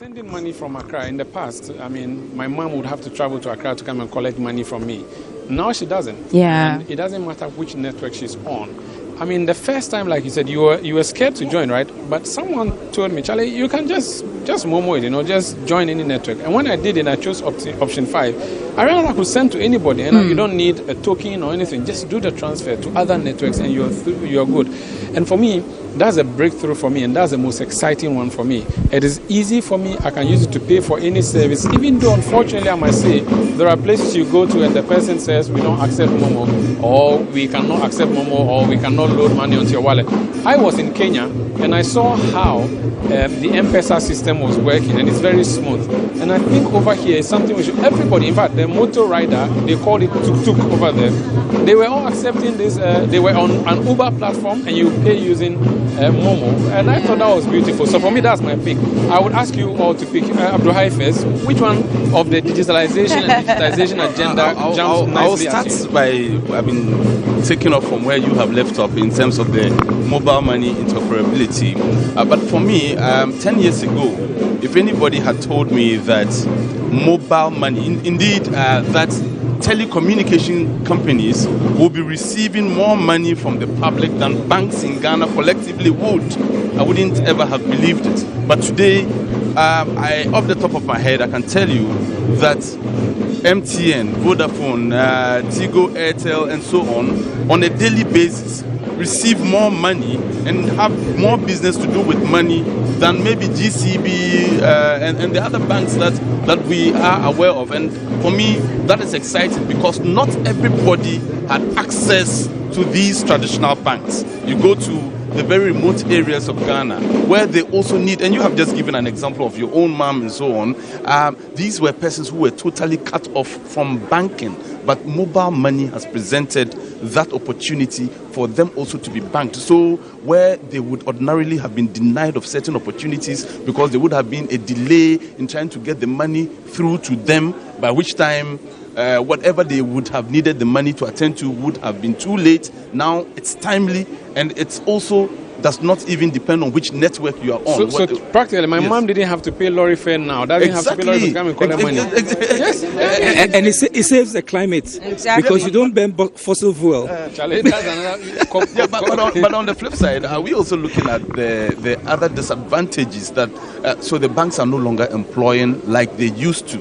sending money from Accra in the past, I mean, my mom would have to travel to Accra to come and collect money from me. Now she doesn't. Yeah. And it doesn't matter which network she's on. I mean, the first time, like you said, you were scared to join, right? But someone told me, Charlie, you can just momo it, just join any network. And when I did it, I chose option 5. I realized I could send to anybody, and you don't need a token or anything. Just do the transfer to other networks, and you're good. And for me, that's a breakthrough for me, and that's the most exciting one for me. It is easy for me. I can use it to pay for any service, even though, unfortunately, I must say, there are places you go to and the person says, we don't accept Momo, or we cannot accept Momo, or we cannot load money onto your wallet. I was in Kenya, and I saw how the M-Pesa system was working, and it's very smooth. And I think over here is something we should, everybody, in fact, the motor rider, they called it tuk-tuk over there. They were all accepting this. They were on an Uber platform, and you pay using Momo, and I thought that was beautiful. So for me, that's my pick. I would ask you all to pick Abdulhai first. Which one of the digitalization and digitization agenda jumps nicely? I'll start by taking off from where you have left off in terms of the mobile money interoperability. But for me, 10 years ago, if anybody had told me that mobile money, indeed, that telecommunication companies will be receiving more money from the public than banks in Ghana collectively would, I wouldn't ever have believed it. But today, off the top of my head, I can tell you that MTN, Vodafone, Tigo, Airtel, and so on a daily basis, receive more money and have more business to do with money than maybe GCB and the other banks that we are aware of. And for me, that is exciting because not everybody had access to these traditional banks. You go to the very remote areas of Ghana where they also need, and you have just given an example of your own mom and so on. These were persons who were totally cut off from banking, but mobile money has presented that opportunity for them also to be banked. So where they would ordinarily have been denied of certain opportunities because there would have been a delay in trying to get the money through to them, by which time whatever they would have needed the money to attend to would have been too late. Now it's timely, and it's also does not even depend on which network you are on. So practically, my mom didn't have to pay lorry fare now. Doesn't have to pay lorry to come and collect money. Yes. And it saves the climate. Exactly. Because you don't burn fossil fuel. Charlie, that's another but on the flip side, are we also looking at the other disadvantages that so the banks are no longer employing like they used to?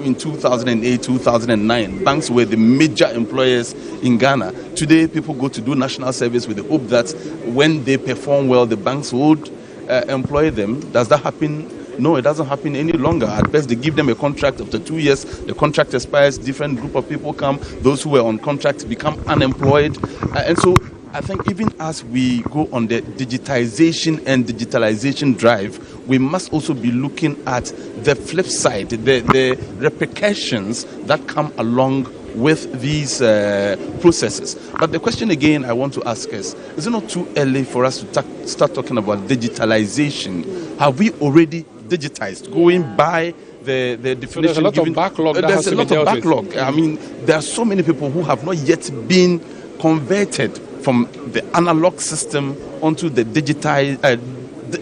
In 2008, 2009, banks were the major employers in Ghana. Today, people go to do national service with the hope that when they perform well, the banks would employ them. Does that happen? No, it doesn't happen any longer. At best, they give them a contract. After 2 years, the contract expires, different group of people come. Those who were on contract become unemployed. And so I think even as we go on the digitization and digitalization drive, we must also be looking at the flip side, the repercussions that come along with these processes. But the question again I want to ask is it not too early for us to start talking about digitalization? Have we already digitized, going by the definition? So there's a lot of backlog. There's a lot of backlog. I mean, there are so many people who have not yet been converted from the analog system onto the digitized. The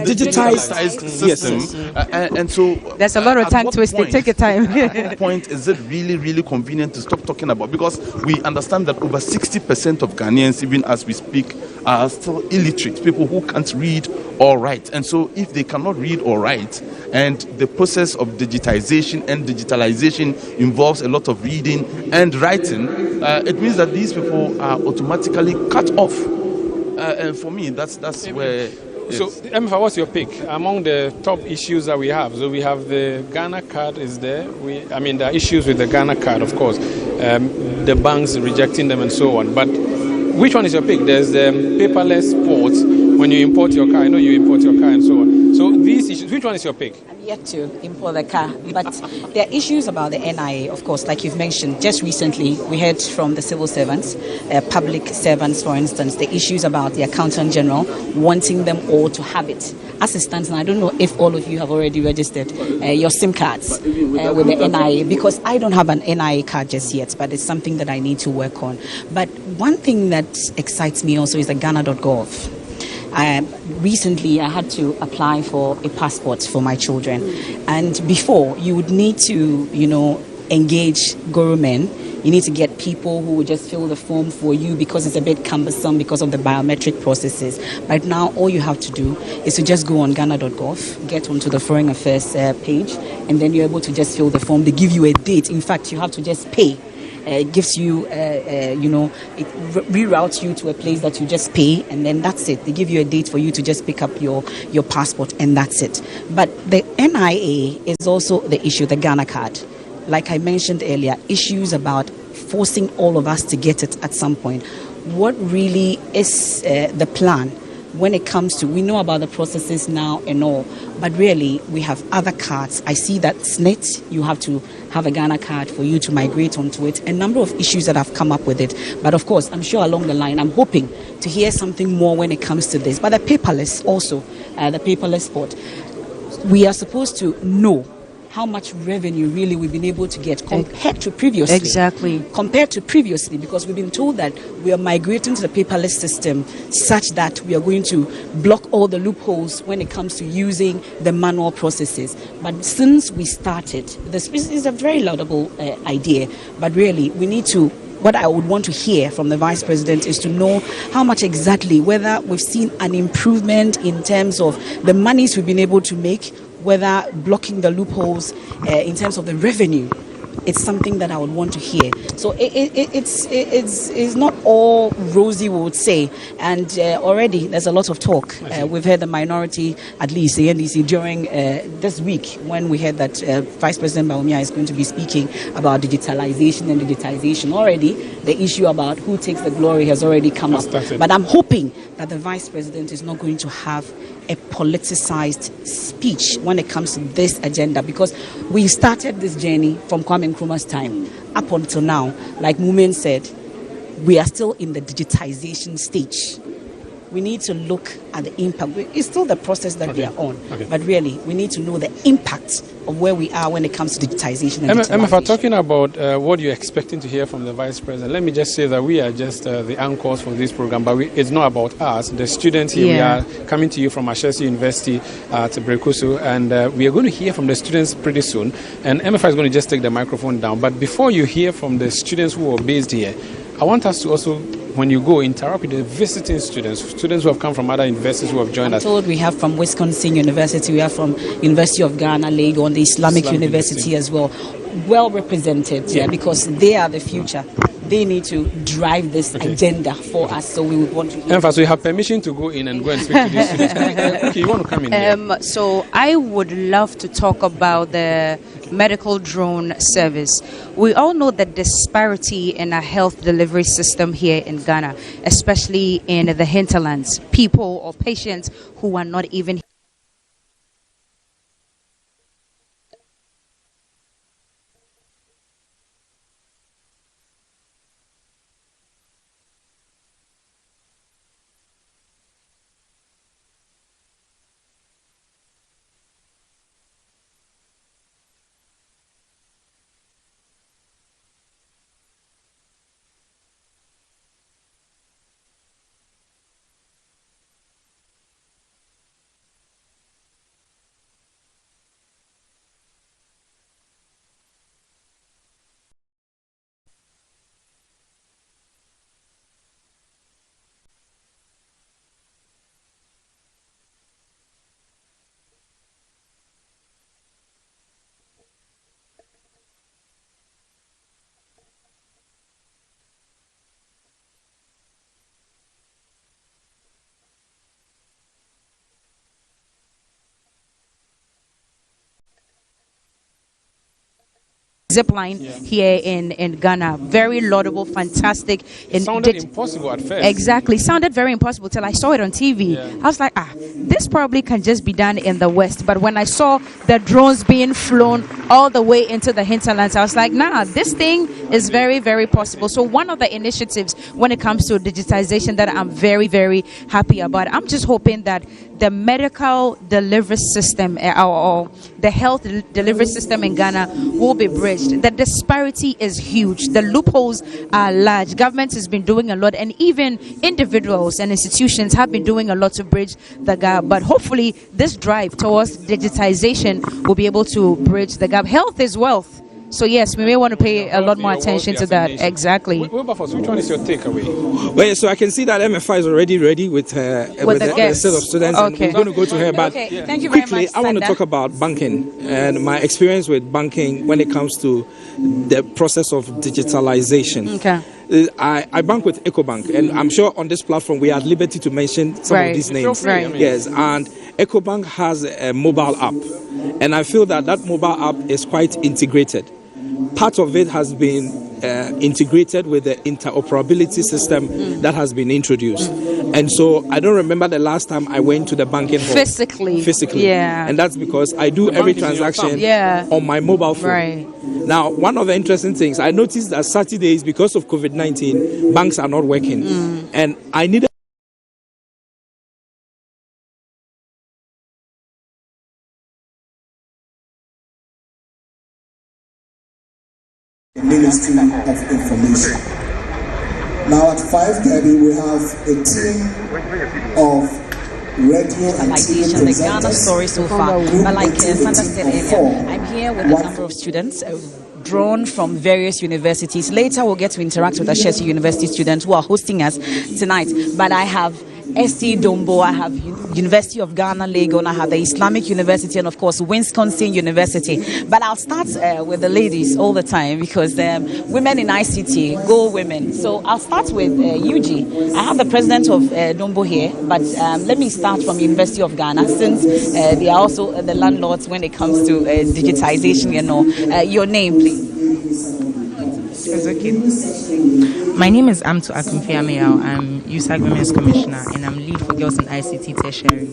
digitized system. Yes. And so there's a lot of time twisting. Take your time. At what point is it really, really convenient to stop talking about? Because we understand that over 60% of Ghanaians, even as we speak, are still illiterate, people who can't read or write. And so if they cannot read or write, and the process of digitization and digitalization involves a lot of reading and writing, it means that these people are automatically cut off. And for me, that's where. So, Emfa, what's your pick among the top issues that we have? So we have the Ghana card is there. There are issues with the Ghana card, of course. The banks rejecting them and so on. But which one is your pick? There's the paperless ports when you import your car. I know you import your car and so on. So these issues, which one is your pick? I'm yet to import the car, but there are issues about the NIA, of course, like you've mentioned. Just recently, we heard from the civil servants, public servants, for instance, the issues about the Accountant General wanting them all to have it. As it stands now, I don't know if all of you have already registered your SIM cards with the NIA, because I don't have an NIA card just yet, but it's something that I need to work on. But one thing that excites me also is the Ghana.gov. Recently, I had to apply for a passport for my children. And before, you would need to, engage government. You need to get people who will just fill the form for you because it's a bit cumbersome because of the biometric processes. Right now, all you have to do is to just go on Ghana.gov, get onto the Foreign Affairs page, and then you're able to just fill the form. They give you a date. In fact, you have to just pay. It gives you, it reroutes you to a place that you just pay, and then that's it. They give you a date for you to just pick up your passport, and that's it. But the NIA is also the issue, the Ghana card. Like I mentioned earlier, issues about forcing all of us to get it at some point. What really is the plan when it comes to, we know about the processes now and all, but really we have other cards. I see that SNIT, you have to have a Ghana card for you to migrate onto it. A number of issues that have come up with it. But of course, I'm sure along the line, I'm hoping to hear something more when it comes to this. But the paperless also, the paperless sport, we are supposed to know how much revenue really we've been able to get compared to previously. Exactly. Compared to previously, because we've been told that we are migrating to the paperless system such that we are going to block all the loopholes when it comes to using the manual processes. But since we started, this is a very laudable idea, but really we need to, what I would want to hear from the Vice President is to know how much exactly, whether we've seen an improvement in terms of the monies we've been able to make, whether blocking the loopholes in terms of the revenue. It's something that I would want to hear. So it's not all rosy, we would say. And already there's a lot of talk. We've heard the minority, at least the NDC, during this week when we heard that Vice President Bawumia is going to be speaking about digitalization and digitization. Already the issue about who takes the glory has already come up. But I'm hoping that the Vice President is not going to have a politicized speech when it comes to this agenda, because we started this journey from Kwame Nkrumah's time up until now. Like Mumen said, we are still in the digitization stage. We need to look at the impact. It's still the process that we are on, but really we need to know the impact of where we are when it comes to digitization and digitalization. If we're talking about what you're expecting to hear from the Vice President, let me just say that we are just the anchors for this program, but it's not about us. The students here, we are coming to you from Ashesi University to Brekusu, and we are going to hear from the students pretty soon. And MFI is going to just take the microphone down. But before you hear from the students who are based here, I want us to also, when you go, interact with the visiting students who have come from other universities who have joined us. I'm told we have from Wisconsin University, we have from University of Ghana, Legon, the Islamic University as well. Well represented, because they are the future. They need to drive this agenda for us, so we would want to... So you have permission to go in and go and speak to these students. Okay, you want to come in here? So I would love to talk about the medical drone service. We all know the disparity in our health delivery system here in Ghana, especially in the hinterlands. People or patients who are not even zipline here in Ghana. Very laudable, fantastic. It sounded impossible at first. Exactly. Sounded very impossible till I saw it on TV. I was like, this probably can just be done in the West. But when I saw the drones being flown all the way into the hinterlands, I was like, nah, this thing is very, very possible. So one of the initiatives when it comes to digitization that I'm very, very happy about, I'm just hoping that the medical delivery system or the health delivery system in Ghana will be bridged. managed. The disparity is huge. The loopholes are large. Government has been doing a lot, and even individuals and institutions have been doing a lot to bridge the gap. But hopefully, this drive towards digitization will be able to bridge the gap. Health is wealth. So yes, we may want to pay a lot more attention to that. Exactly. Which one is your takeaway? Well, so I can see that MFI is already ready with the set of students. Okay. And we're going to go to her. But Thank you very quickly, much, I want to Sanda. talk about banking and my experience with banking when it comes to the process of digitalization. Okay. I bank with EcoBank, and I'm sure on this platform we are at liberty to mention some Right. of these names. Right. Yes, and EcoBank has a mobile app, and I feel that mobile app is quite integrated. Part of it has been integrated with the interoperability system that has been introduced. And so I don't remember the last time I went to the banking hall. Physically. Yeah. And that's because I do every transaction on my mobile phone. Right. Now, one of the interesting things, I noticed that Saturdays, because of COVID-19, banks are not working. And I needed Ministry of Information. Now at 5:30 we have a team of radio and TV Digitization, the Ghana presenters. story so far. But like Sandra said earlier, I'm here with a number of students drawn from various universities. Later we'll get to interact with Ashesi University students who are hosting us tonight. But I have SC Dombo, I have University of Ghana, Legon, I have the Islamic University, and of course Wisconsin University. But I'll start with the ladies all the time because women in ICT, go women. So I'll start with UG. I have the president of Dombo here, but let me start from University of Ghana since they are also the landlords when it comes to digitization. Your name, please. It's okay. My name is Amtu Akumfiameao. I'm USAG Women's Commissioner, and I'm lead for Girls in ICT Tertiary.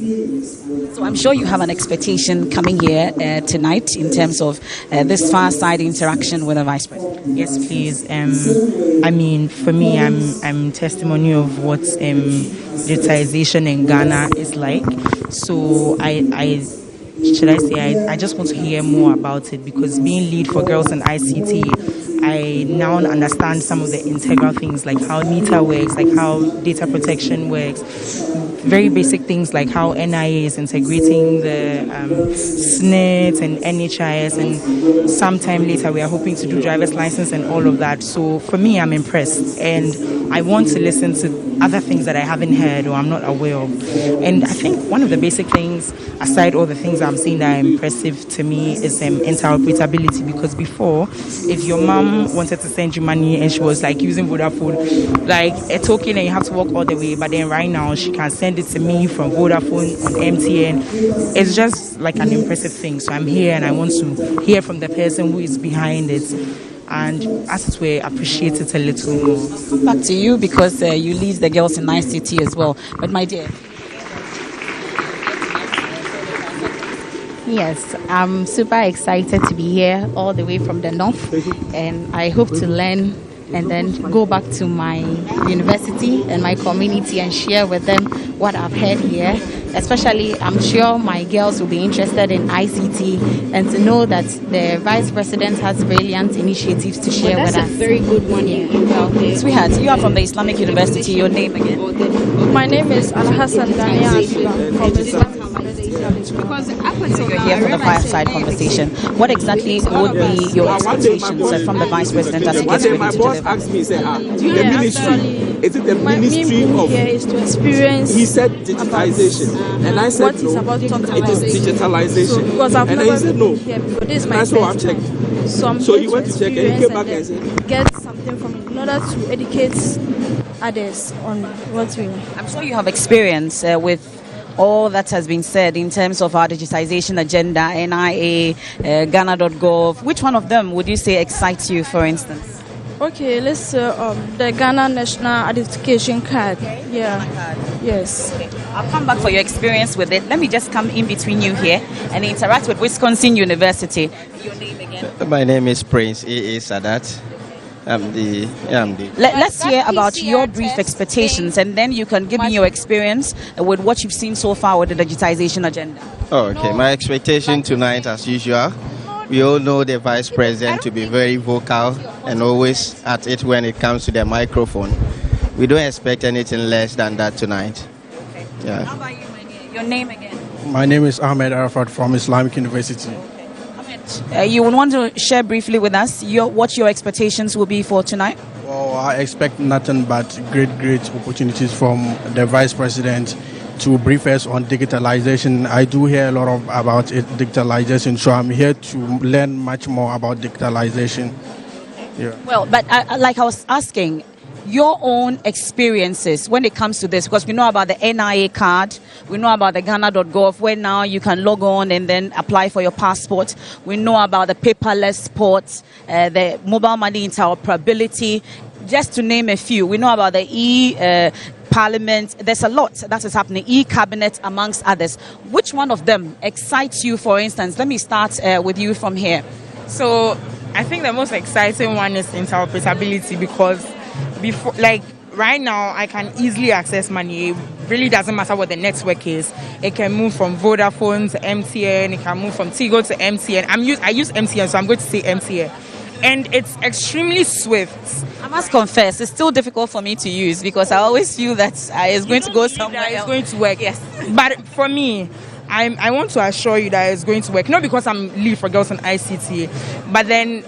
So I'm sure you have an expectation coming here tonight in terms of this Fireside interaction with the Vice President. Yes, please. I mean, for me, I'm testimony of what digitization in Ghana is like. So I just want to hear more about it because being lead for Girls in ICT, I now understand some of the integral things like how NITA works, like how data protection works, very basic things like how NIA is integrating the SNIT and NHIS, and sometime later we are hoping to do driver's license and all of that. So for me, I'm impressed, and I want to listen to other things that I haven't heard or I'm not aware of. And I think one of the basic things, aside all the things I'm seeing that are impressive to me, is interoperability. Because before, if your mom wanted to send you money and she was like using Vodafone, like a token, and you have to walk all the way, but then right now she can send it to me from Vodafone on MTN. It's just like an impressive thing. So I'm here and I want to hear from the person who is behind it, and as it were, appreciate it a little more. I'll come back to you because you lead the Girls in ICT as well. But my dear. Yes, I'm super excited to be here all the way from the north, and I hope to learn and then go back to my university and my community and share with them what I've heard here. Especially, I'm sure my girls will be interested in ICT and to know that the Vice President has brilliant initiatives to share with us. That's a very good one. Okay. Sweetheart, you are from the Islamic University. Your name again? My name is Al Hassan Daniel from the Islamic Because you're here for the Fireside conversation. What exactly would be your expectations from the Vice President as he gets ready to deliver? Asked me, say, the ministry. Is it the ministry of? Here is to experience. He said digitization, and I said what no. is about It is digitalization. So, because I've and never then he said no. been here before. This is my That's what I've first time. checked. So I'm So here you went to check and you experience came back and then said get something from it in order to educate others on what we know. I'm sure you have experience with all that has been said in terms of our digitization agenda, NIA, Ghana.gov. Which one of them would you say excites you, for instance? Okay, let's say the Ghana National Identification Card. Yeah. Yes. Okay. I'll come back for your experience with it. Let me just come in between you here and interact with Wisconsin University. Your name again? My name is Prince A.A. Sadat. Let's hear about your brief expectations, and then you can give me your experience with what you've seen so far with the digitization agenda. Oh, okay. My expectation tonight, as usual, We all know the vice president to be very vocal and always at it when it comes to the microphone. We don't expect anything less than that tonight. Okay. Yeah. How about you, my dear? Your name again? My name is Ahmed Arafat from Islamic University. You would want to share briefly with us what your expectations will be for tonight? Well, I expect nothing but great opportunities from the Vice President to brief us on digitalization. I do hear a lot about digitalization, so I'm here to learn much more about digitalization. Yeah. Well, but like I was asking, your own experiences when it comes to this, because we know about the NIA card, we know about the Ghana.gov, where now you can log on and then apply for your passport. We know about the paperless ports, the mobile money interoperability, just to name a few. We know about the Parliament. There's a lot that is happening, e-cabinet amongst others. Which one of them excites you, for instance? Let me start with you from here. So I think the most exciting one is interoperability, because before, like right now, I can easily access money. It really doesn't matter what the network is. It can move from Vodafone to MTN. It can move from Tigo to MTN. I use MTN, so I'm going to say MTN. And it's extremely swift. I must confess, it's still difficult for me to use because I always feel that it's going to go somewhere else. It's going to work. Yes. But for me, I want to assure you that it's going to work. Not because I'm lead for girls on ICT, but then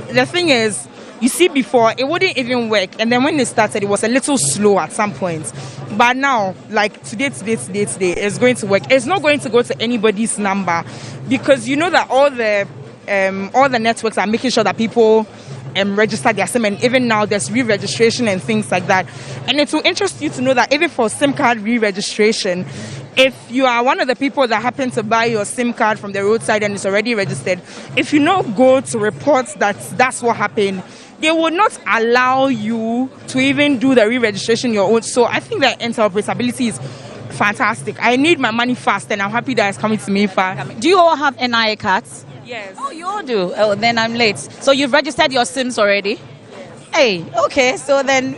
the thing is, you see, before it wouldn't even work, and then when it started, it was a little slow at some point. But now, like today, it's going to work. It's not going to go to anybody's number, because you know that all the networks are making sure that people register their SIM, and even now there's re-registration and things like that. And it will interest you to know that even for SIM card re-registration, if you are one of the people that happen to buy your SIM card from the roadside and it's already registered, if you not go to report that that's what happened, they will not allow you to even do the re-registration your own. So I think that interoperability is fantastic. I need my money fast, and I'm happy that it's coming to me fast. Do you all have NIA cards? Yes. Oh, you all do? Oh, then I'm late. So you've registered your SIMs already? Hey, okay, so then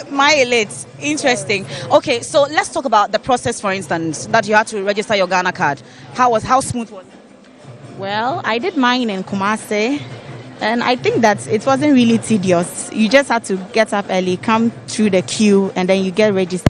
my late. Interesting. Okay, so let's talk about the process, for instance, that you had to register your Ghana card. How smooth was it? Well, I did mine in Kumasi, and I think that it wasn't really tedious. You just had to get up early, come through the queue, and then you get registered.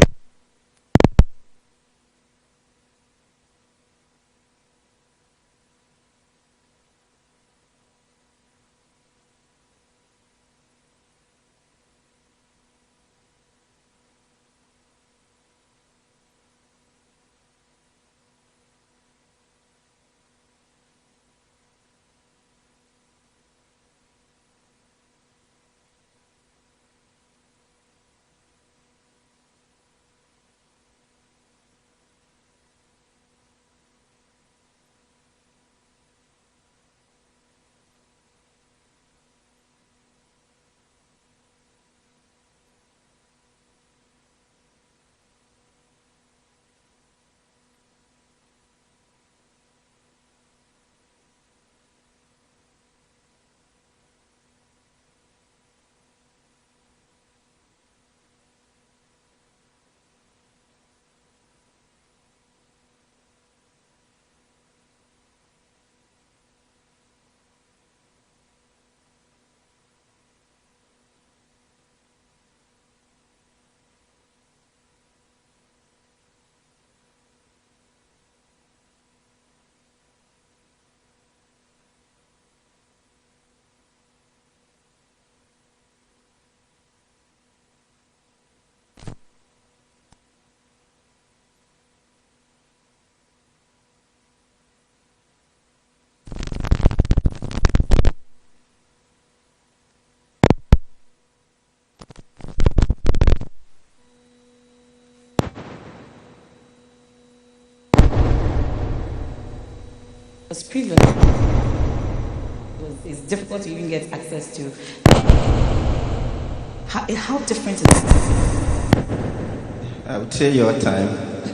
Because previously it's difficult to even get access to. How different is it? I would say your time,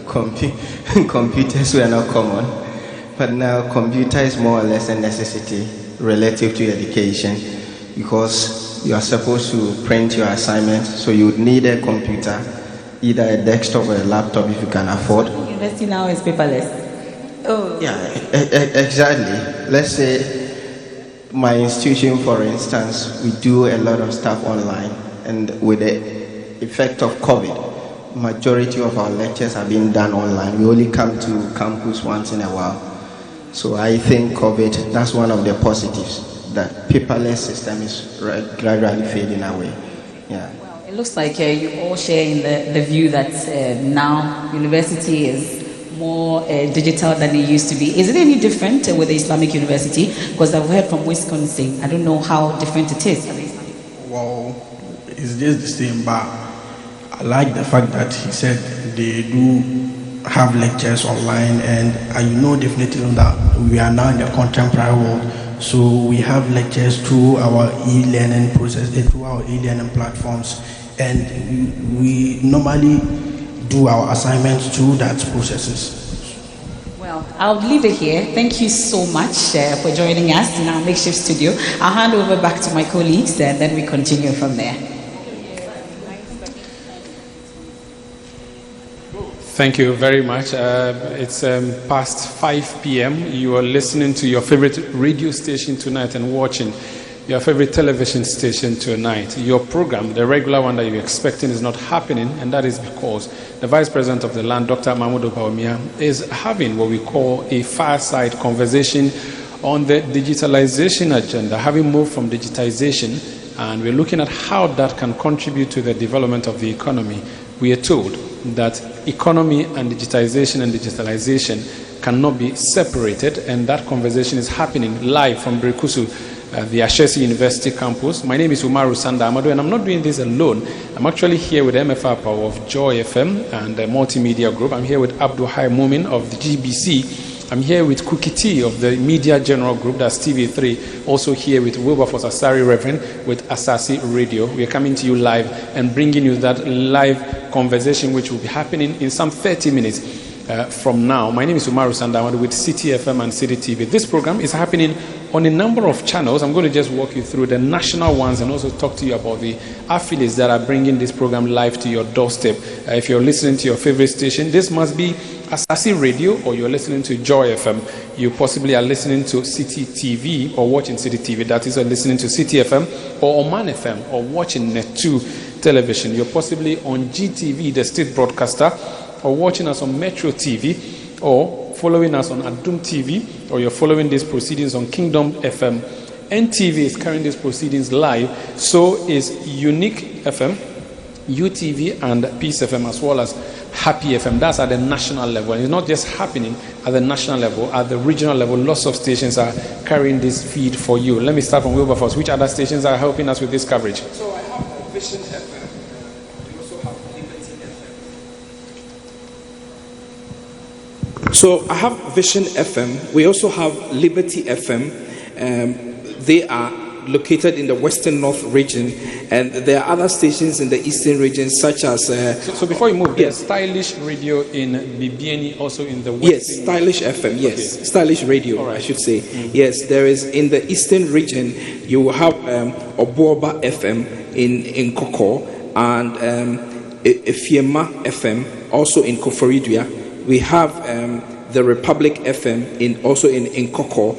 computers were not common, but now computer is more or less a necessity relative to education, because you are supposed to print your assignment, so you would need a computer, either a desktop or a laptop if you can afford. University now is paperless. Oh. Yeah, exactly. Let's say my institution, for instance, we do a lot of stuff online, and with the effect of COVID, majority of our lectures are being done online. We only come to campus once in a while. So I think COVID, that's one of the positives, that paperless system is gradually fading away. Yeah. It looks like you all share in the view that now university is more digital than it used to be. Is it any different with the Islamic University? Because I've heard from Wisconsin. I don't know how different it is. Well, it's just the same, but I like the fact that he said they do have lectures online, and you know definitely that we are now in the contemporary world. So we have lectures through our e-learning process, through our e-learning platforms, and we normally do our assignments through that processes. Well, I'll leave it here. Thank you so much for joining us in our makeshift studio. I'll hand over back to my colleagues and then we continue from there. Thank you very much. It's past 5 p.m. You are listening to your favorite radio station tonight and watching your favorite television station tonight. Your program, the regular one that you're expecting, is not happening, and that is because the Vice President of the land, Dr. Bawumia, is having what we call a fireside conversation on the digitalization agenda, having moved from digitization, and we're looking at how that can contribute to the development of the economy. We are told that economy and digitalization cannot be separated, and that conversation is happening live from Brekusu, the Ashesi University campus. My name is Umaru Sanda Amadu, and I'm not doing this alone. I'm actually here with MFR Power of Joy FM and the Multimedia Group. I'm here with Abdul Hai Mumin of the GBC. I'm here with Kukiti of the Media General Group, that's TV3. Also here with Wilberforce Asari Reverend with Asasi Radio. We are coming to you live and bringing you that live conversation which will be happening in some 30 minutes. From now. My name is Umaru Sandamadu with City FM and City TV. This program is happening on a number of channels. I'm going to just walk you through the national ones and also talk to you about the affiliates that are bringing this program live to your doorstep. If you're listening to your favorite station, this must be Asasi Radio, or you're listening to Joy FM. You possibly are listening to City TV or watching City TV. That is, or listening to City FM or Oman FM or watching Net2 television. You're possibly on GTV, the state broadcaster, or watching us on Metro TV, or following us on Adum TV, or you're following these proceedings on Kingdom FM. NTV is carrying these proceedings live, so is Unique FM, UTV, and Peace FM, as well as Happy FM. That's at the national level. And it's not just happening at the national level, at the regional level. Lots of stations are carrying this feed for you. Let me start from Wilberforce. Which other stations are helping us with this coverage? So I have Vision FM. So I have Vision FM. We also have Liberty FM. They are located in the Western North region, and there are other stations in the Eastern region, such as. So before you move, there's Stylish Radio in Bibiani, also in the Western. Yes, Stylish FM. Yes, okay. Stylish Radio, right. I should say. Mm-hmm. Yes, there is in the Eastern region. You will have Obuoba FM in Koko, and Efiema FM also in Koforidua. We have the Republic FM in Koko.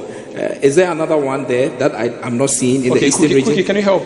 Is there another one there that I'm not seeing in the Eastern region? Cookie, can you help?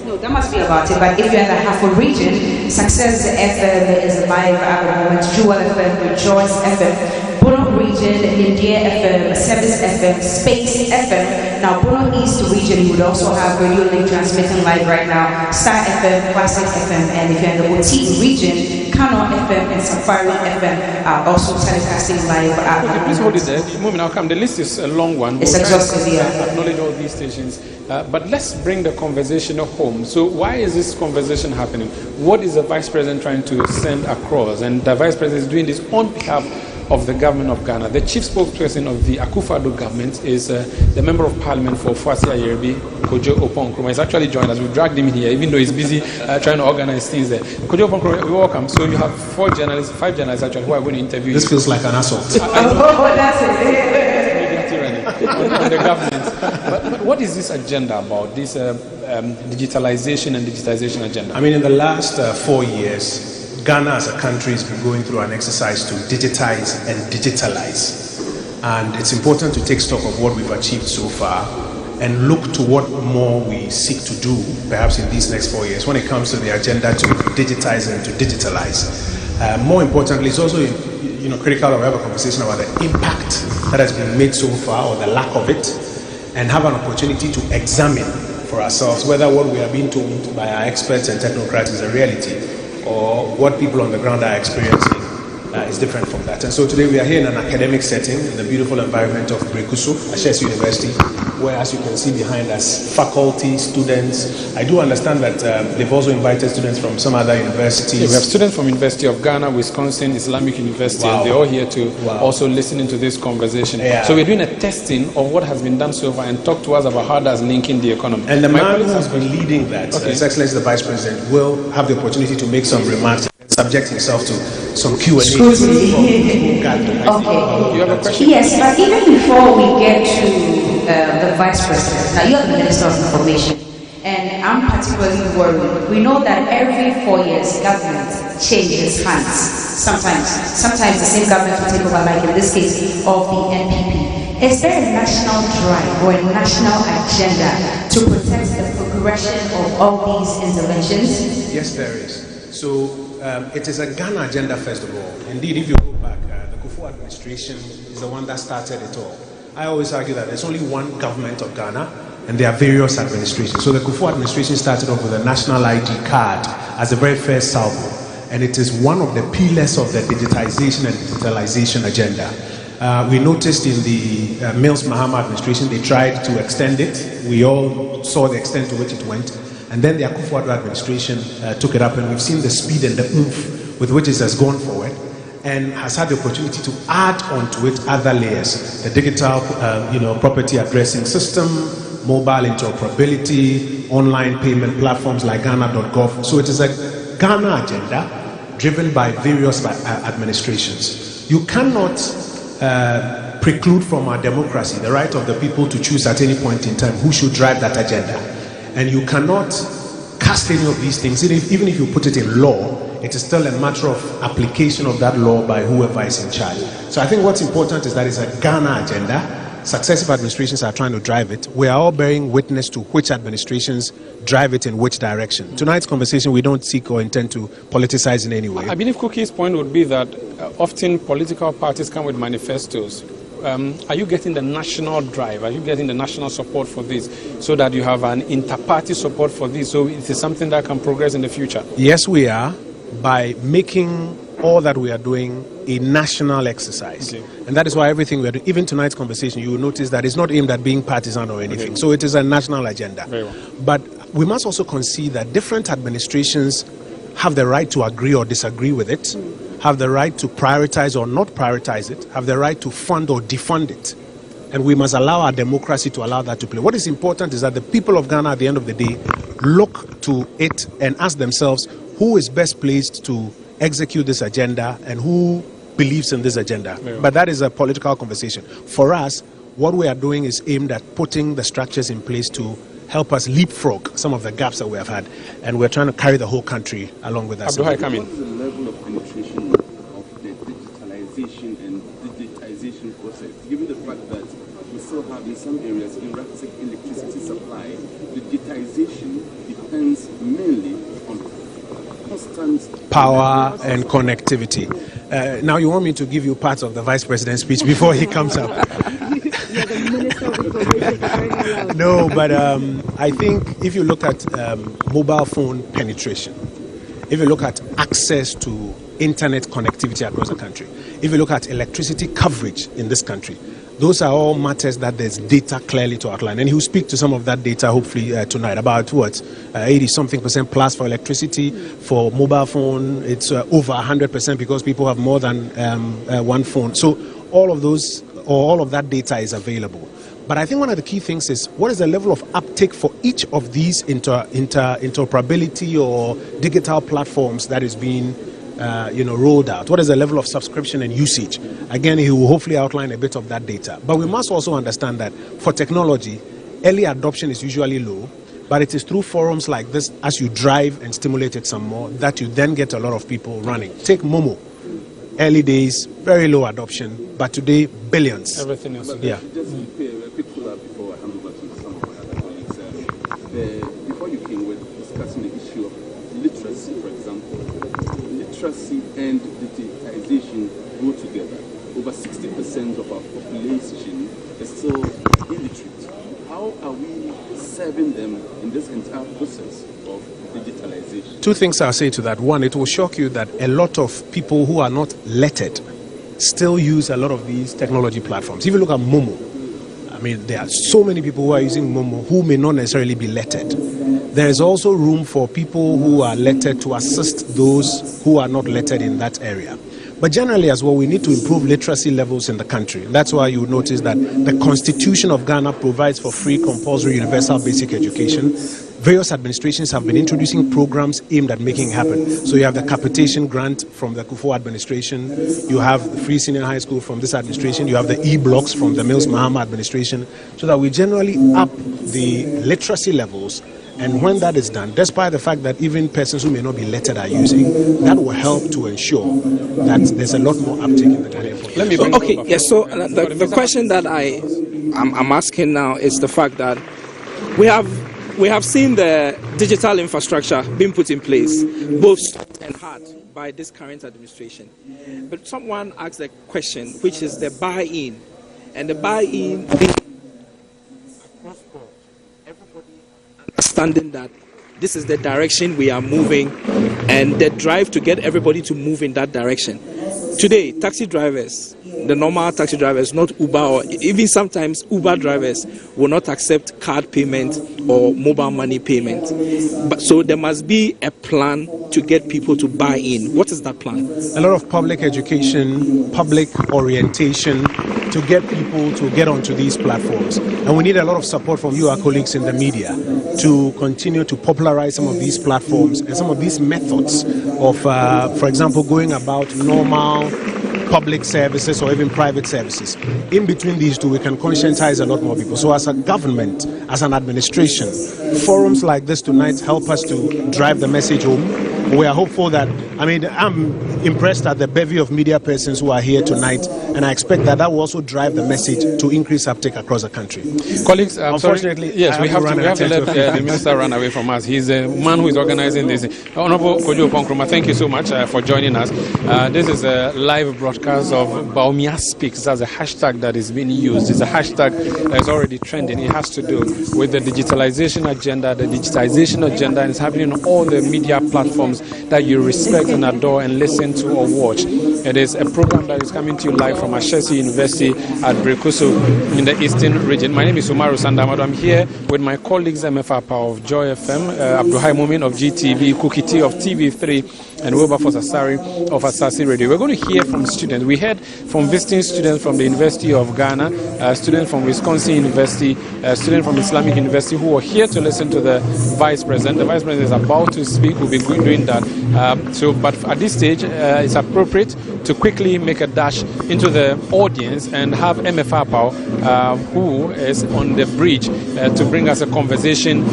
No, that must be about it. But if you're in the Halford region, Success FM is live at the moment. Jewel FM, Rejoice FM, Bono region, India FM, Service FM, Space FM. Now, Bono East region, you would also have Radio Link transmitting live right now, Star FM, Classic FM, and if you're in the OT region, Kano FM and Safari FM are also telecasting live. Okay, please hold it there. Moving, I'll come. The list is a long one. It's exhaustive, yeah. Acknowledge all these stations. But let's bring the conversation home. So why is this conversation happening? What is the Vice President trying to send across? And the Vice President is doing this on behalf of the government of Ghana. The chief spokesperson of the Akufo-Addo government is the Member of Parliament for Fuasia Yerebi, Kojo Opon-Nkrumah. He's actually joined us. We dragged him here, even though he's busy trying to organize things there. Kojo Opon-Nkrumah, you're welcome. So you have 5 journalists actually who are going to interview This feels like an assault. That's it. On the government. But what is this agenda about, this digitalization and digitization agenda? I mean, in the last 4 years, Ghana as a country has been going through an exercise to digitize and digitalize. And it's important to take stock of what we've achieved so far. and look to what more we seek to do, perhaps in these next 4 years, when it comes to the agenda to digitize and to digitalize. More importantly, it's also critical that we have a conversation about the impact that has been made so far, or the lack of it, and have an opportunity to examine for ourselves whether what we are being told by our experts and technocrats is a reality, or what people on the ground are experiencing is different from that. And so today we are here in an academic setting in the beautiful environment of Brekusu, Ashesi University, where, as you can see behind us, faculty, students. I do understand that they've also invited students from some other universities. Yeah, we have students from University of Ghana, Wisconsin, Islamic University, and they're all here to also listening to this conversation. Yeah. So we're doing a testing of what has been done so far and talk to us about how that's linking the economy. And the man who has been leading that, His Excellency the Vice President, will have the opportunity to make some remarks, subject himself to some Q&A. Excuse me. Okay. You have a question? Yes, but even before we get to the Vice President, now you're the Minister of Information, and I'm particularly worried. We know that every 4 years, government changes hands. Sometimes the same government will take over, like in this case of the NPP. Is there a national drive or a national agenda to protect the progression of all these interventions? Yes, there is. So it is a Ghana agenda, first of all. Indeed, if you go back, the Kufuor administration is the one that started it all. I always argue that there's only one government of Ghana, and there are various administrations. So the Kufuor administration started off with a national ID card as the very first salvo, and it is one of the pillars of the digitization and digitalization agenda. We noticed in the Mills Mahama administration, they tried to extend it. We all saw the extent to which it went. And then the Akufo-Addo administration took it up, and we've seen the speed and the oomph with which it has gone forward, and has had the opportunity to add onto it other layers: the digital, property addressing system, mobile interoperability, online payment platforms like Ghana.gov. So it is a Ghana agenda driven by various administrations. You cannot preclude from our democracy the right of the people to choose at any point in time who should drive that agenda. And you cannot cast any of these things, even if you put it in law, it is still a matter of application of that law by whoever is in charge. So I think what's important is that it's a Ghana agenda. Successive administrations are trying to drive it. We are all bearing witness to which administrations drive it in which direction. Tonight's conversation, we don't seek or intend to politicize in any way. I believe Cookie's point would be that often political parties come with manifestos. Are you getting the national drive? Are you getting the national support for this, so that you have an inter-party support for this, so it is something that can progress in the future? Yes, we are, by making all that we are doing a national exercise. Okay. And that is why everything we are doing, even tonight's conversation, you will notice that it's not aimed at being partisan or anything. Okay. So it is a national agenda. Very well. But we must also concede that different administrations have the right to agree or disagree with it, have the right to prioritize or not prioritize it, have the right to fund or defund it. And we must allow our democracy to allow that to play. What is important is that the people of Ghana, at the end of the day, look to it and ask themselves who is best placed to execute this agenda and who believes in this agenda. But that is a political conversation. For us, what we are doing is aimed at putting the structures in place to help us leapfrog some of the gaps that we have had, and we're trying to carry the whole country along with us. Abduhai, come in. What is the level of penetration of the digitalization and digitization process, given the fact that we still have in some areas erratic electricity supply? Digitization depends mainly on constant power and connectivity. Now you want me to give you parts of the Vice President's speech before he comes up? No, but I think if you look at mobile phone penetration, if you look at access to internet connectivity across the country, if you look at electricity coverage in this country, those are all matters that there's data clearly to outline. And he'll speak to some of that data hopefully tonight about 80-something% plus for electricity. For mobile phone, it's over 100% because people have more than one phone. So all of those, or all of that data is available. But I think one of the key things is what is the level of uptake for each of these interoperability or digital platforms that is being rolled out? What is the level of subscription and usage? Again, he will hopefully outline a bit of that data. But we must also understand that for technology, early adoption is usually low, but it is through forums like this, as you drive and stimulate it some more, that you then get a lot of people running. Take Momo. Early days, very low adoption, but today, billions. Everything else. Yeah. Just a quick follow-up before I hand over to some of literacy and digitization go together. Over 60% of our population is still illiterate. How are we serving them in this entire process of digitalization? Two things I'll say to that. One, it will shock you that a lot of people who are not lettered still use a lot of these technology platforms. If you look at Momo, I mean, there are so many people who are using Momo who may not necessarily be lettered. There is also room for people who are lettered to assist those who are not lettered in that area. But generally as well, we need to improve literacy levels in the country. That's why you notice that the Constitution of Ghana provides for free, compulsory, universal basic education. Various administrations have been introducing programs aimed at making it happen. So you have the capitation grant from the Kufuor administration, you have the free senior high school from this administration, you have the e-blocks from the Mills Mahama administration, so that we generally up the literacy levels. And when that is done, despite the fact that even persons who may not be lettered are using, that will help to ensure that there's a lot more uptake in the Ghanaian population. So the question that I'm asking now is the fact that we have seen the digital infrastructure being put in place, both soft and hard, by this current administration. But someone asked a question, which is the buy-in. And the buy-in across board, everybody understanding that this is the direction we are moving, and the drive to get everybody to move in that direction. Today, taxi drivers, the normal taxi drivers, not Uber, or even sometimes Uber drivers, will not accept card payment or mobile money payment. But so there must be a plan to get people to buy in. What is that plan? A lot of public education, public orientation to get people to get onto these platforms. And we need a lot of support from you, our colleagues in the media, to continue to popularize some of these platforms and some of these methods of, for example, going about normal public services or even private services. In between these two, we can conscientize a lot more people. So as a government, as an administration, forums like this tonight help us to drive the message home. We are hopeful that, I'm impressed at the bevy of media persons who are here tonight, and I expect that will also drive the message to increase uptake across the country. Colleagues, unfortunately, yes, we have to let the minister run away from us. He's a man who is organizing this. Honorable Kojo Ponkroma, thank you so much for joining us. This is a live broadcast of Bawumia Speaks. That's a hashtag that is being used. It's a hashtag that is already trending. It has to do with the digitalization agenda, and it's happening on all the media platforms that you respect and adore and listen to or watch. It is a program that is coming to you live from Ashesi University at Brekusu in the Eastern region. My name is Umaru Sandamado. I'm here with my colleagues MFR Power of Joy FM, Abduhai Mumin of GTV, Kukiti of TV3, and Wilberforce Asari of Asasi Radio. We're going to hear from students. We heard from visiting students from the University of Ghana, students from Wisconsin University, students from Islamic University who are here to listen to the Vice President. The Vice President is about to speak. We'll be doing that. But at this stage, it's appropriate to quickly make a dash into the audience and have MFR Power, who is on the bridge, to bring us a conversation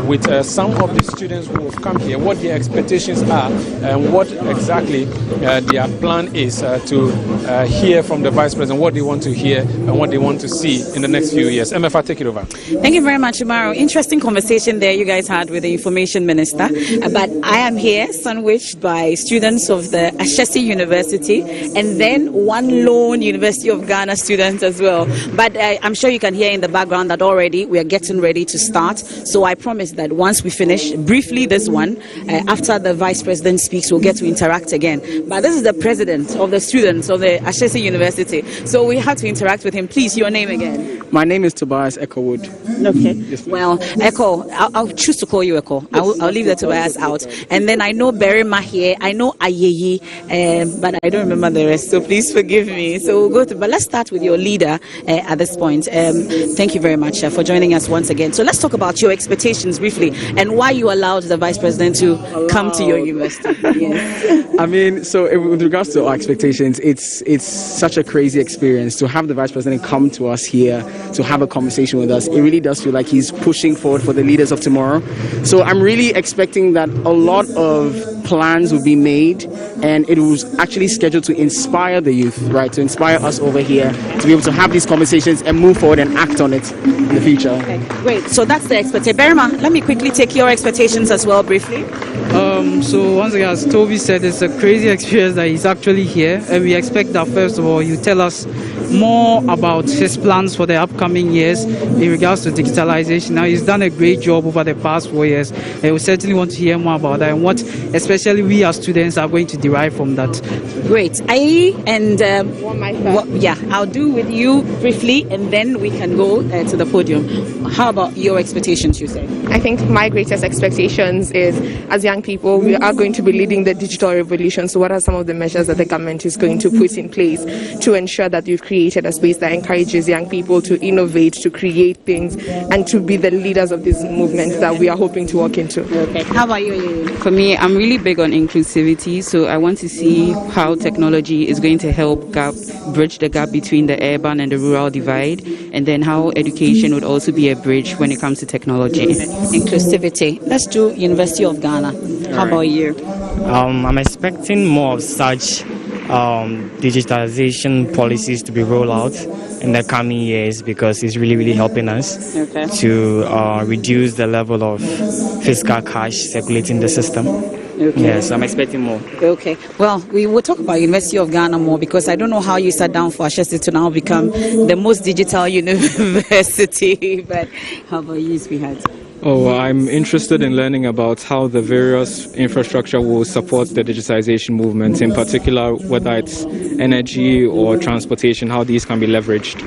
with some of the students who have come here, what their expectations are, and what exactly their plan is to hear from the Vice President, what they want to hear and what they want to see in the next few years. MFR, take it over. Thank you very much, Umaru. Interesting conversation there you guys had with the Information Minister. But I am here, sandwiched by students of the Ashesi University and then one lone University of Ghana student as well. But I'm sure you can hear in the background that already we are getting ready to start. So I promise that once we finish briefly this one, after the Vice President speaks, we'll get to interact again. But this is the president of the students of the Ashesi University. So we have to interact with him. Please, your name again. My name is Tobias Echowood. Okay. Yes, well, Echo, I'll choose to call you Echo. I'll leave the Tobias out. And then I know Berima here. I know Ayeyi, but I don't remember the rest. So please forgive me. So we'll go to, but let's start with your leader at this point. Thank you very much for joining us once again. So let's talk about your expectations briefly and why you allowed the Vice President to come to your university. Yes. I mean, so with regards to our expectations, it's such a crazy experience to have the Vice President come to us here to have a conversation with us. It really does feel like he's pushing forward for the leaders of tomorrow. So I'm really expecting that a lot of plans will be made, and it was actually scheduled to inspire the youth, right? To inspire us over here to be able to have these conversations and move forward and act on it in the future. Okay, great. So that's the expectation. Berima, let me quickly take your expectations as well briefly. So once again, as Toby said, it's a crazy experience that he's actually here, and we expect that first of all you tell us more about his plans for the upcoming years in regards to digitalization. Now, he's done a great job over the past 4 years, and we certainly want to hear more about that and what especially we as students are going to derive from that. Great. I'll do with you briefly, and then we can go to the podium. How about your expectations, you say? I think my greatest expectations is, as young people, we are going to be leading the digital revolution. So what are some of the measures that the government is going to put in place to ensure that you've created a space that encourages young people to innovate, to create things, and to be the leaders of this movement that we are hoping to walk into? Okay. How about you? For me, I'm really big on inclusivity, so I want to see how technology is going to help bridge the gap between the urban and the rural divide, and then how education would also be a bridge when it comes to technology. Inclusivity. Let's do University of Ghana. How about you? I'm expecting more of such digitization policies to be rolled out in the coming years, because it's really helping us to reduce the level of fiscal cash circulating the system. Okay. Yes, I'm expecting more. Okay. Well, we will talk about University of Ghana more, because I don't know how you sat down for Ashesi to now become the most digital university. But how about you, sweetheart? Oh, I'm interested in learning about how the various infrastructure will support the digitization movement, in particular whether it's energy or transportation, how these can be leveraged.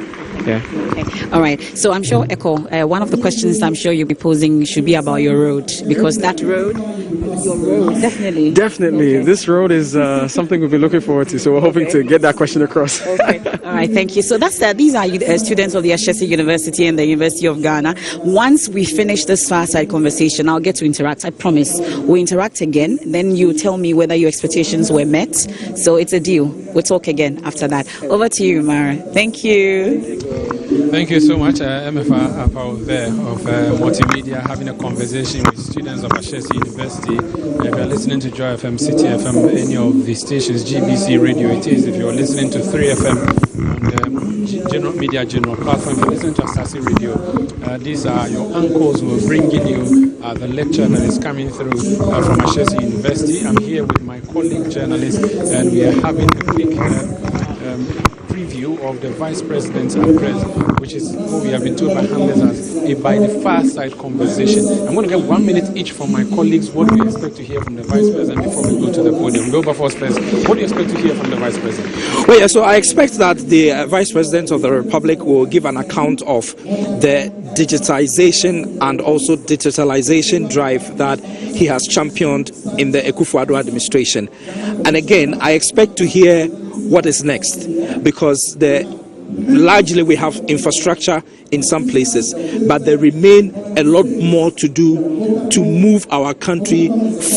Yeah. Okay. All right. So I'm sure, Echo, one of the questions I'm sure you'll be posing should be about your road, because that road, your road, definitely. Definitely. Okay. This road is something we'll be looking forward to, so we're hoping to get that question across. Okay. All right. Thank you. So these are students of the Ashesi University and the University of Ghana. Once we finish this Fireside conversation, I'll get to interact. I promise. We'll interact again. Then you tell me whether your expectations were met. So it's a deal. We'll talk again after that. Over to you, Mara. Thank you. Thank you so much, MFA Apau there of Multimedia, having a conversation with students of Ashesi University. If you're listening to Joy FM, City FM, any of the stations, GBC Radio it is. If you're listening to 3FM on the general platform, if you're listening to Asasi Radio, these are your uncles who are bringing you the lecture that is coming through from Ashesi University. I'm here with my colleague journalist, and we are having a quick preview of the Vice President's address, which is what we have been told by handlers as a by the Fireside conversation. I'm going to get 1 minute each from my colleagues what we expect to hear from the Vice President before we go to the podium. Go before first. What do you expect to hear from the Vice President? Well, yeah, so I expect that the Vice President of the Republic will give an account of the digitization and also digitalization drive that he has championed in the Akufo-Addo administration. And again, I expect to hear what is next, because largely we have infrastructure in some places, but there remain a lot more to do to move our country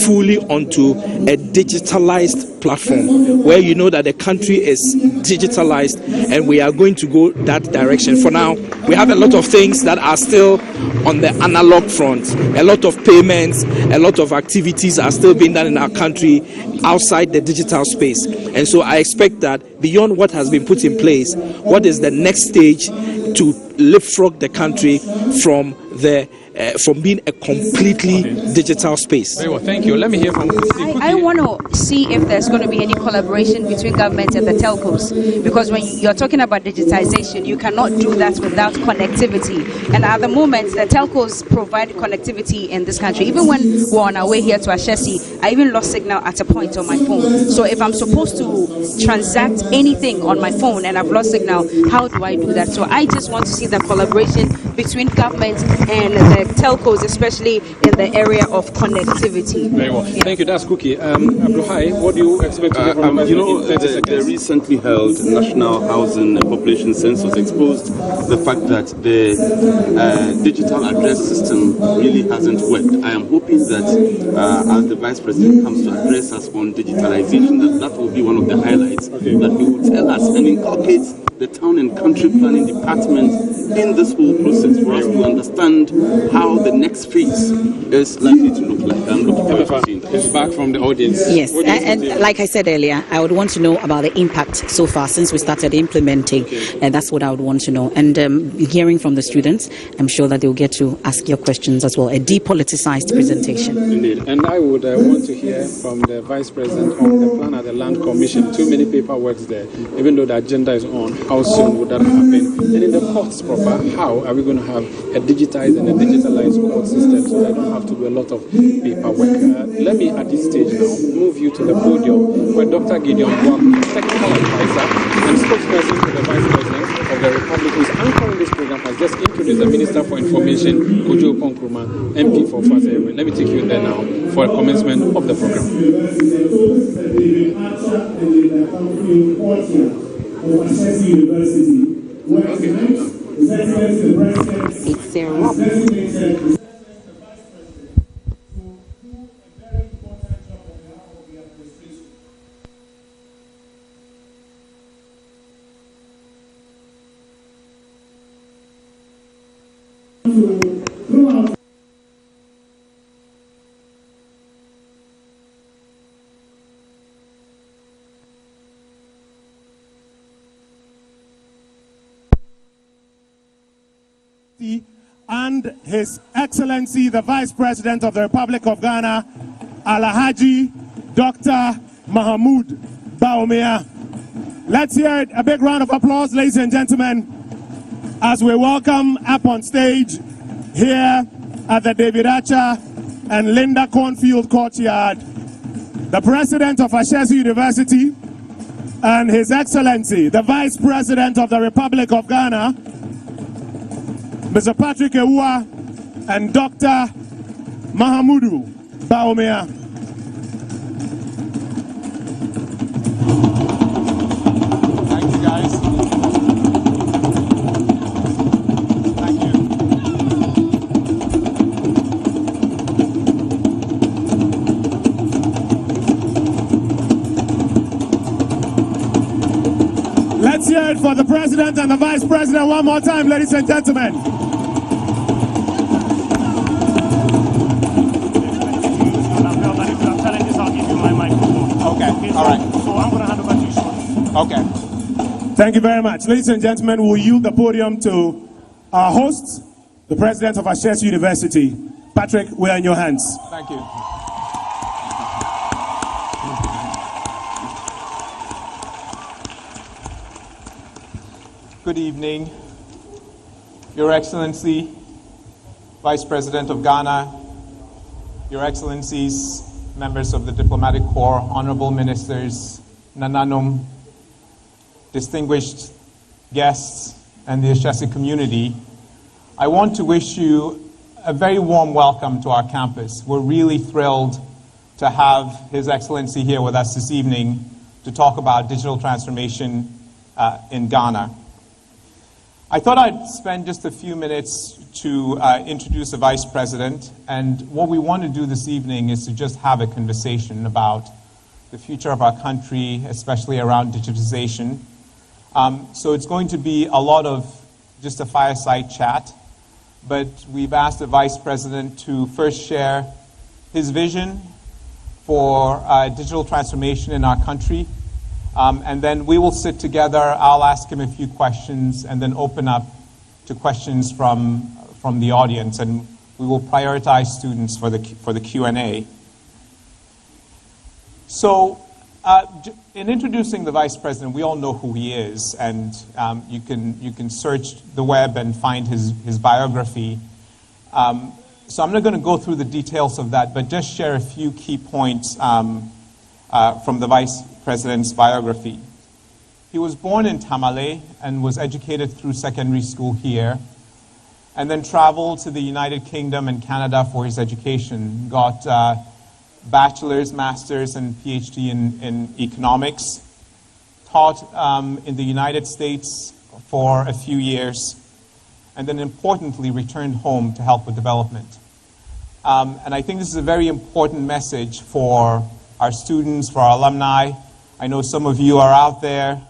fully onto a digitalized platform, where you know that the country is digitalized, and we are going to go that direction. For now, we have a lot of things that are still on the analog front. A lot of payments, a lot of activities are still being done in our country outside the digital space. And so I expect that beyond what has been put in place, what is the next stage to leapfrog the country from being a completely digital space. Very well, thank you. Let me hear from I want to see if there's going to be any collaboration between government and the telcos, because when you're talking about digitization, you cannot do that without connectivity. And at the moment, the telcos provide connectivity in this country. Even when we're on our way here to Ashesi, I even lost signal at a point on my phone. So if I'm supposed to transact anything on my phone and I've lost signal, how do I do that? So I just want to see the collaboration between government and the telcos, especially in the area of connectivity. Very well. Yeah. Thank you. That's Cookie. Abdulhai, what do you expect to from the recently held National Housing and Population Census exposed the fact that the digital address system really hasn't worked. I am hoping that as the Vice President comes to address us on digitalization, that will be one of the highlights, that he will tell us and inculcate the town and country planning department in this whole process for us to understand how the next phase is likely to look like? I'm looking forward to seeing that. It's back from the audience. Yes, and like I said earlier, I would want to know about the impact so far since we started implementing, and that's what I would want to know. And hearing from the students, I'm sure that they'll get to ask your questions as well. A depoliticized presentation. Indeed, and I would want to hear from the Vice President on the plan at the Land Commission. Too many paperwork there, even though the agenda is on. How soon would that happen? And in the courts proper, how are we going to have a digitized and a digitalized court system so there don't have to be a lot of paperwork? Let me, at this stage now, move you to the podium where Dr. Gideon Bawumia, technical advisor and spokesperson to the Vice President of the Republic, who is anchoring this program, has just introduced the Minister for Information, Kojo Ponkruma, MP for Fireside. Let me take you there now for a commencement of the program. It's a wrap. And His Excellency, the Vice President of the Republic of Ghana, Alhaji Dr. Mahmoud Bawumia. Let's hear it. A big round of applause, ladies and gentlemen, as we welcome up on stage here at the David Archer and Linda Cornfield Courtyard, the President of Ashesi University and His Excellency, the Vice President of the Republic of Ghana, Mr. Patrick Ewua, and Dr. Mahamudu Bawumia. Thank you, guys. Thank you. Let's hear it for the President and the Vice President one more time, ladies and gentlemen. Okay, all right. So I'm going to hand over to you shortly. Okay. Thank you very much. Ladies and gentlemen, we'll yield the podium to our host, the President of Ashesi University. Patrick, we're in your hands. Thank you. Good evening, Your Excellency, Vice President of Ghana, Your Excellencies, members of the Diplomatic Corps, honorable ministers, Nananom, distinguished guests, and the Ashesi community, I want to wish you a very warm welcome to our campus. We're really thrilled to have His Excellency here with us this evening to talk about digital transformation in Ghana. I thought I'd spend just a few minutes to introduce the Vice President, and what we want to do this evening is to just have a conversation about the future of our country, especially around digitization. So it's going to be a lot of just a fireside chat, but we've asked the Vice President to first share his vision for digital transformation in our country. And then we will sit together, I'll ask him a few questions, and then open up to questions from the audience, and we will prioritize students for the Q&A. So, in introducing the Vice President, we all know who he is, and you can search the web and find his biography. So I'm not going to go through the details of that, but just share a few key points from the Vice President's biography. He was born in Tamale and was educated through secondary school here, and then traveled to the United Kingdom and Canada for his education. Got bachelor's, master's, and PhD in economics. Taught in the United States for a few years, and then importantly returned home to help with development. And I think this is a very important message for our students, for our alumni. I know some of you are out there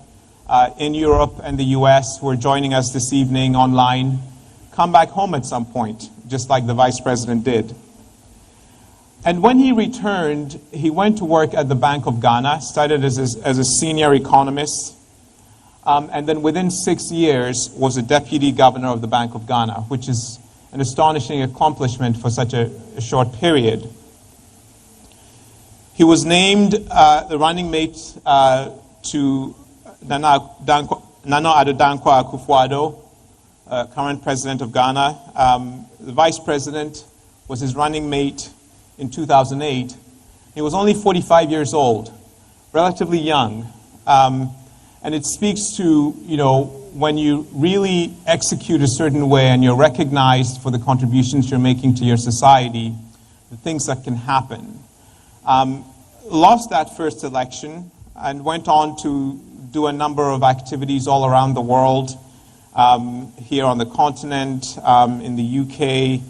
in Europe and the US who are joining us this evening online come back home at some point, just like the Vice President did. And when he returned, he went to work at the Bank of Ghana, started as a senior economist, and then within 6 years was a deputy governor of the Bank of Ghana, which is an astonishing accomplishment for such a short period. He was named the running mate to Nana Addo Dankwa Akufo-Addo, current president of Ghana. The vice president was his running mate in 2008. He was only 45 years old, relatively young. And it speaks to, when you really execute a certain way and you're recognized for the contributions you're making to your society, the things that can happen. Lost that first election and went on to do a number of activities all around the world, here on the continent, in the UK.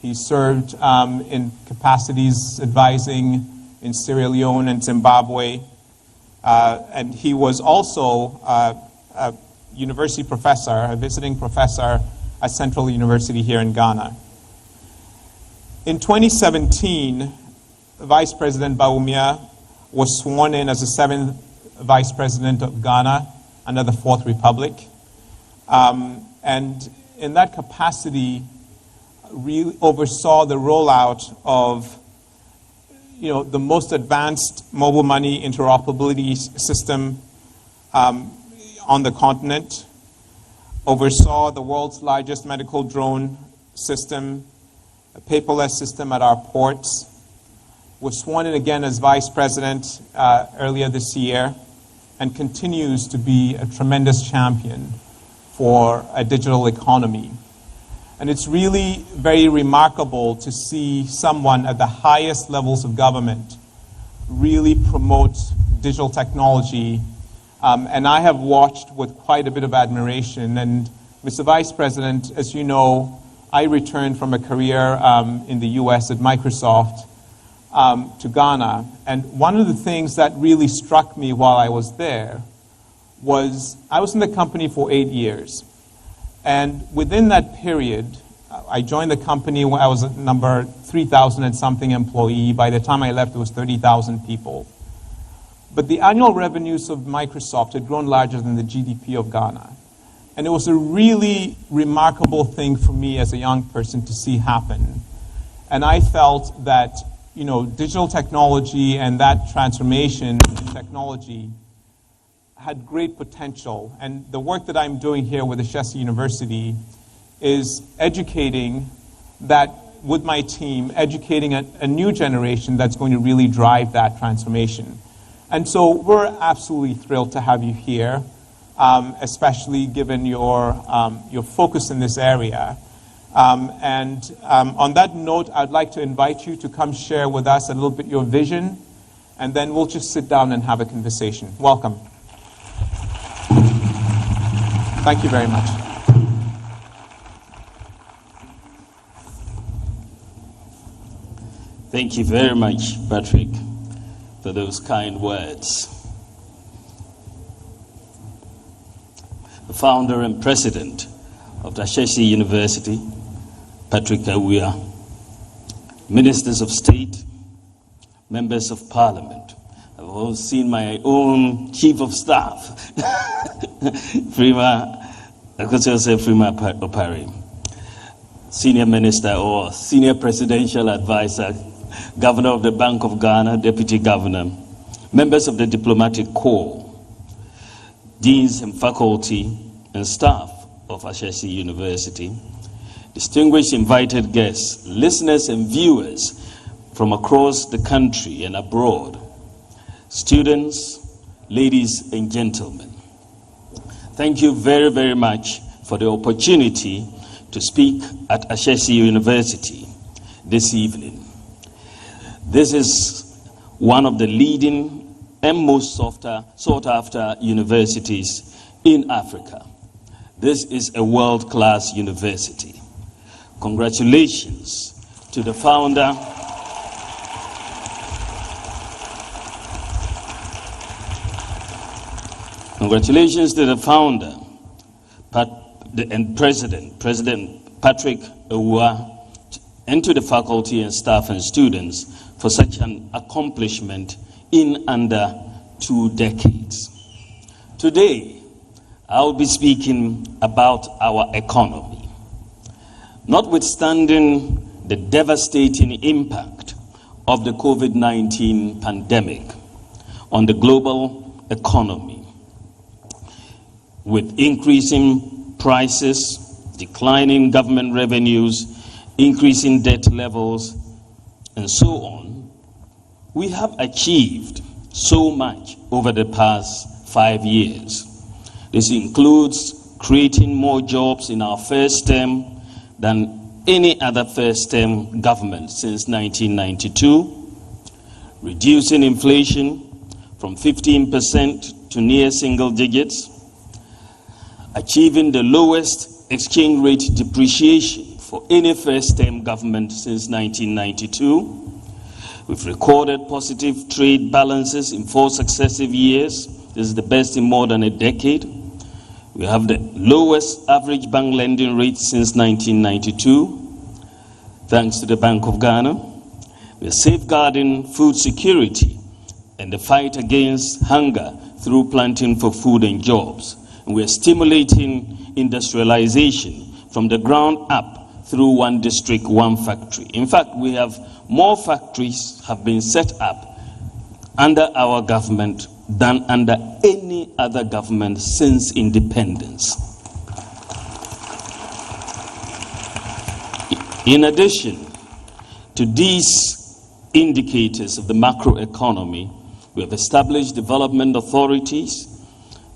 He served in capacities advising in Sierra Leone and Zimbabwe. And he was also a university professor, a visiting professor at Central University here in Ghana. In 2017, Vice President Bawumia was sworn in as the 7th Vice President of Ghana under the Fourth Republic. And in that capacity, really oversaw the rollout of the most advanced mobile money interoperability system on the continent, oversaw the world's largest medical drone system, a paperless system at our ports, was sworn in again as vice president earlier this year, and continues to be a tremendous champion for a digital economy. And it's really very remarkable to see someone at the highest levels of government really promote digital technology. And I have watched with quite a bit of admiration. And Mr. Vice President, as you know, I returned from a career in the US at Microsoft to Ghana. And one of the things that really struck me while I was there was I was in the company for 8 years. And within that period, I joined the company when I was at number 3,000 and something employee. By the time I left, it was 30,000 people. But the annual revenues of Microsoft had grown larger than the GDP of Ghana. And it was a really remarkable thing for me as a young person to see happen. And I felt that, digital technology and that transformation in technology had great potential. And the work that I'm doing here with Ashesi University is educating that, with my team, educating a new generation that's going to really drive that transformation. And so we're absolutely thrilled to have you here, especially given your focus in this area. On that note, I'd like to invite you to come share with us a little bit your vision, and then we'll just sit down and have a conversation. Welcome. Thank you very much. Thank you very much, Patrick, for those kind words. The founder and president of Ashesi University, Patrick Awuya, ministers of state, members of parliament. I've also seen my own chief of staff, Freema Opari, senior minister or senior presidential advisor, governor of the Bank of Ghana, deputy governor, members of the diplomatic corps, deans and faculty and staff of Ashesi University, distinguished invited guests, listeners and viewers from across the country and abroad, students, ladies and gentlemen. Thank you very, very much for the opportunity to speak at Ashesi University this evening. This is one of the leading and most sought after universities in Africa. This is a world-class university. Congratulations to the founder, Congratulations to the founder and President Patrick Awuah, and to the faculty and staff and students for such an accomplishment in under 2 decades. Today, I'll be speaking about our economy. Notwithstanding the devastating impact of the COVID-19 pandemic on the global economy, with increasing prices, declining government revenues, increasing debt levels, and so on, we have achieved so much over the past 5 years. This includes creating more jobs in our first term than any other first-term government since 1992, reducing inflation from 15% to near single digits, achieving the lowest exchange rate depreciation for any first-term government since 1992. We've recorded positive trade balances in 4 successive years. This is the best in more than a decade. We have the lowest average bank lending rate since 1992, thanks to the Bank of Ghana. We're safeguarding food security and the fight against hunger through planting for food and jobs. And we're stimulating industrialization from the ground up through one district, one factory. In fact, we have more factories have been set up under our government than under any other government since independence. In addition to these indicators of the macroeconomy, we have established development authorities.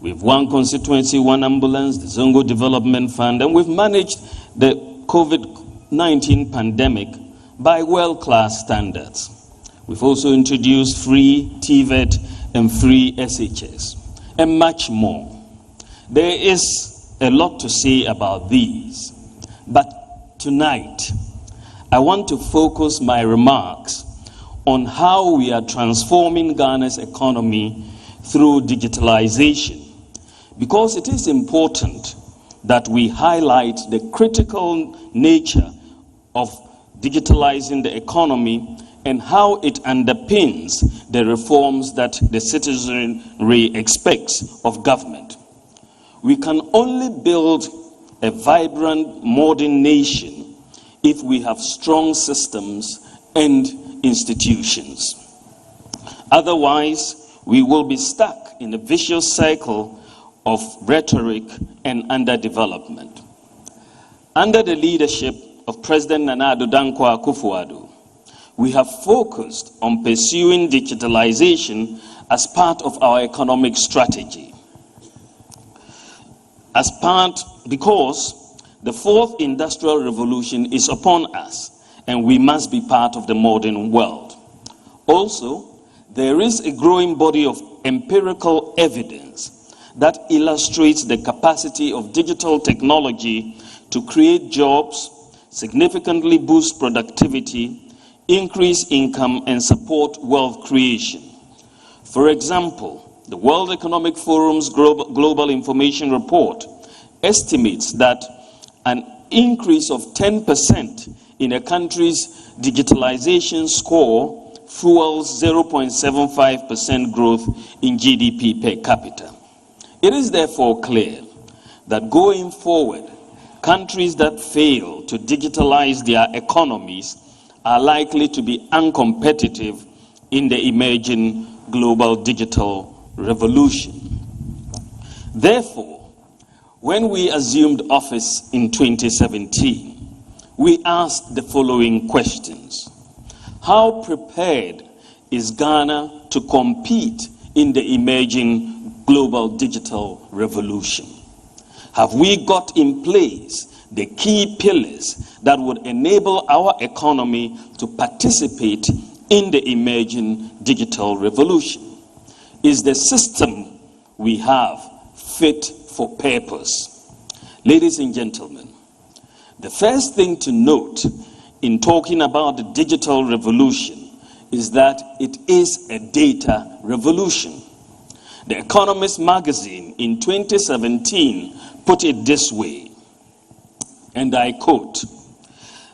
We have 1 constituency, 1 ambulance, the Zongo Development Fund, and we've managed the COVID-19 pandemic by world-class standards. We've also introduced free TVET and free SHS, and much more. There is a lot to say about these, but tonight I want to focus my remarks on how we are transforming Ghana's economy through digitalization, because it is important that we highlight the critical nature of digitalizing the economy and how it underpins the reforms that the citizenry expects of government. We can only build a vibrant modern nation if we have strong systems and institutions. Otherwise, we will be stuck in a vicious cycle of rhetoric and underdevelopment. Under the leadership of President Nana Addo Dankwa Akufo-Addo, we have focused on pursuing digitalization as part of our economic strategy. Because the 4th industrial revolution is upon us, and we must be part of the modern world. Also, there is a growing body of empirical evidence that illustrates the capacity of digital technology to create jobs, significantly boost productivity, increase income, and support wealth creation. For example, the World Economic Forum's Global Information Report estimates that an increase of 10% in a country's digitalization score fuels 0.75% growth in GDP per capita. It is therefore clear that going forward, countries that fail to digitalize their economies are likely to be uncompetitive in the emerging global digital revolution. Therefore, when we assumed office in 2017, we asked the following questions. How prepared is Ghana to compete in the emerging global digital revolution? Have we got in place the key pillars that would enable our economy to participate in the emerging digital revolution? Is the system we have fit for purpose? Ladies and gentlemen, the first thing to note in talking about the digital revolution is that it is a data revolution. The Economist magazine in 2017 put it this way, and I quote,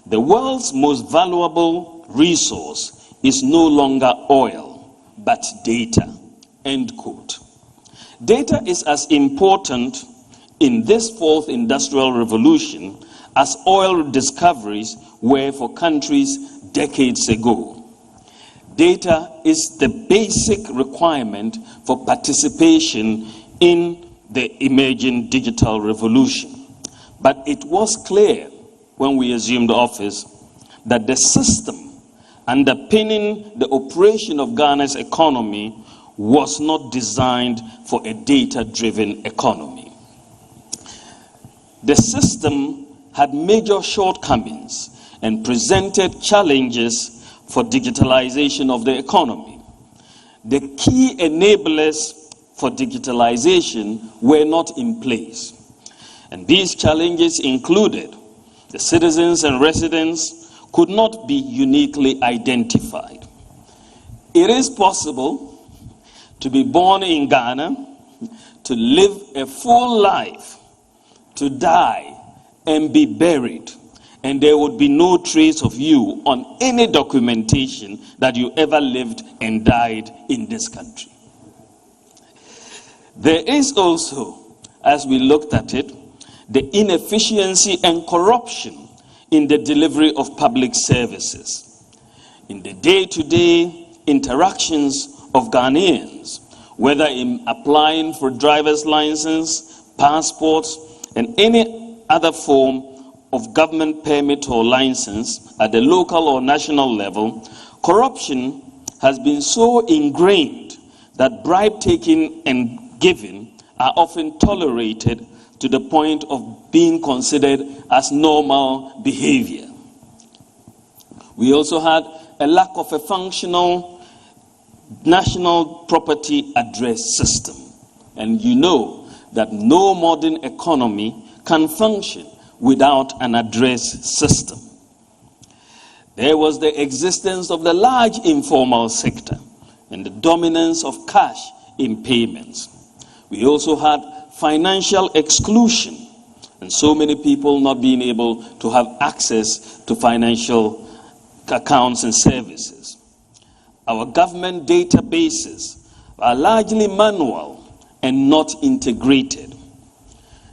"The world's most valuable resource is no longer oil, but data," end quote. Data is as important in this fourth industrial revolution as oil discoveries were for countries decades ago. Data is the basic requirement for participation in the emerging digital revolution. But it was clear when we assumed office that the system underpinning the operation of Ghana's economy was not designed for a data-driven economy. The system had major shortcomings and presented challenges for digitalization of the economy. The key enablers for digitalization were not in place. And these challenges included the citizens and residents could not be uniquely identified. It is possible to be born in Ghana, to live a full life, to die and be buried, and there would be no trace of you on any documentation that you ever lived and died in this country. There is also, as we looked at it, the inefficiency and corruption in the delivery of public services. In the day-to-day interactions of Ghanaians, whether in applying for driver's license, passports, and any other form of government permit or license at the local or national level, corruption has been so ingrained that bribe taking and giving are often tolerated to the point of being considered as normal behavior. We also had a lack of a functional national property address system. And you know that no modern economy can function without an address system. There was the existence of the large informal sector and the dominance of cash in payments. We also had financial exclusion and so many people not being able to have access to financial accounts and services. Our government databases are largely manual and not integrated.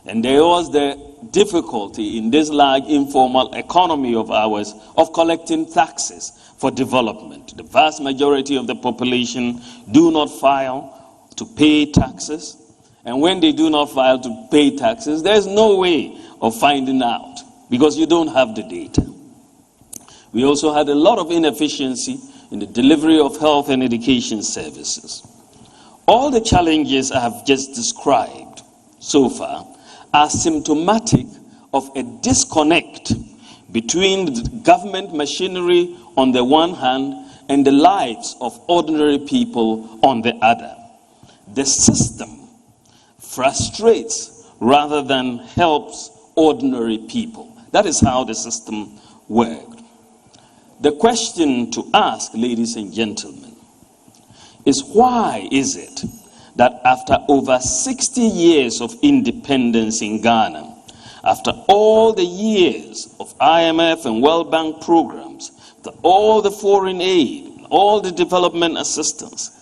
And there was the difficulty in this large informal economy of ours of collecting taxes for development. The vast majority of the population do not file to pay taxes. And when they do not file to pay taxes, there's no way of finding out because you don't have the data. We also had a lot of inefficiency in the delivery of health and education services. All the challenges I have just described so far are symptomatic of a disconnect between the government machinery on the one hand and the lives of ordinary people on the other. The system frustrates rather than helps ordinary people. That is how the system worked. The question to ask, ladies and gentlemen, is why is it that after over 60 years of independence in Ghana, after all the years of IMF and World Bank programs, after all the foreign aid, all the development assistance,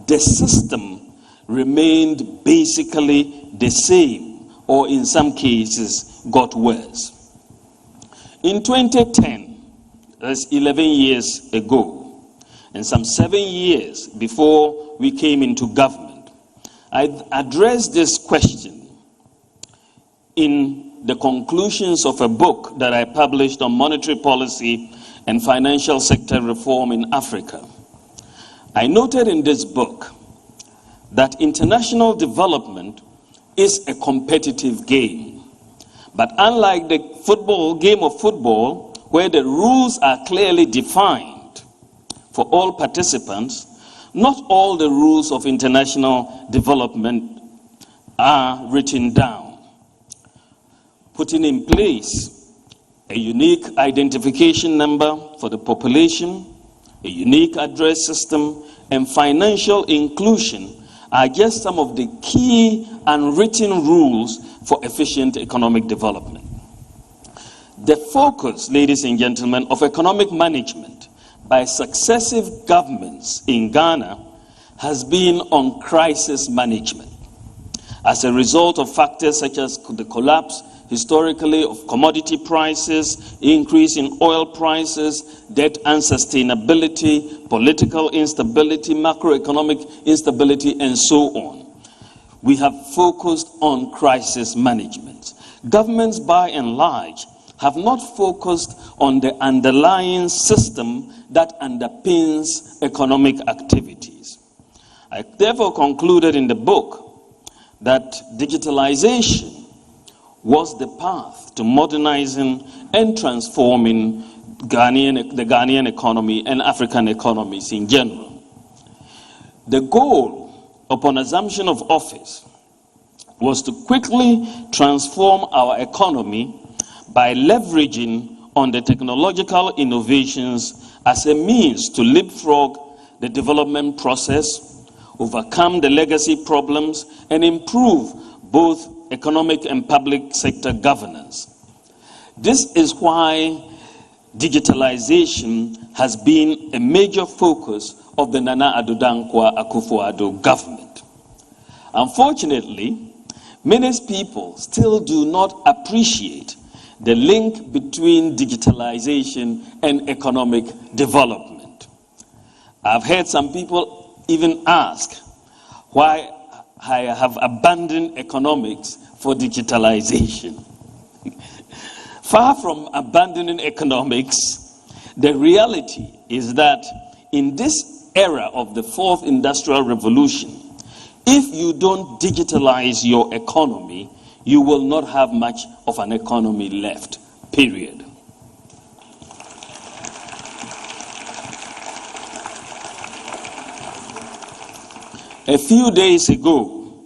the system remained basically the same, or in some cases got worse. In 2010, that's 11 years ago, and some 7 years before we came into government, I addressed this question in the conclusions of a book that I published on monetary policy and financial sector reform in Africa. I noted in this book that international development is a competitive game. But unlike the game of football, where the rules are clearly defined for all participants, not all the rules of international development are written down. Putting in place a unique identification number for the population, a unique address system, and financial inclusion are just some of the key unwritten rules for efficient economic development. The focus, ladies and gentlemen, of economic management by successive governments in Ghana has been on crisis management. As a result of factors such as the collapse historically of commodity prices, increase in oil prices, debt unsustainability, political instability, macroeconomic instability, and so on, we have focused on crisis management. Governments, by and large, have not focused on the underlying system that underpins economic activities. I therefore concluded in the book that digitalization was the path to modernizing and transforming the Ghanaian economy and African economies in general. The goal, upon assumption of office, was to quickly transform our economy by leveraging on the technological innovations as a means to leapfrog the development process, overcome the legacy problems, and improve both economic and public sector governance. This is why digitalization has been a major focus of the Nana Addo Dankwa Akufo-Addo government. Unfortunately, many people still do not appreciate the link between digitalization and economic development. I've heard some people even ask why I have abandoned economics for digitalization. Far from abandoning economics, the reality is that in this era of the fourth industrial revolution, if you don't digitalize your economy, you will not have much of an economy left, period. A few days ago,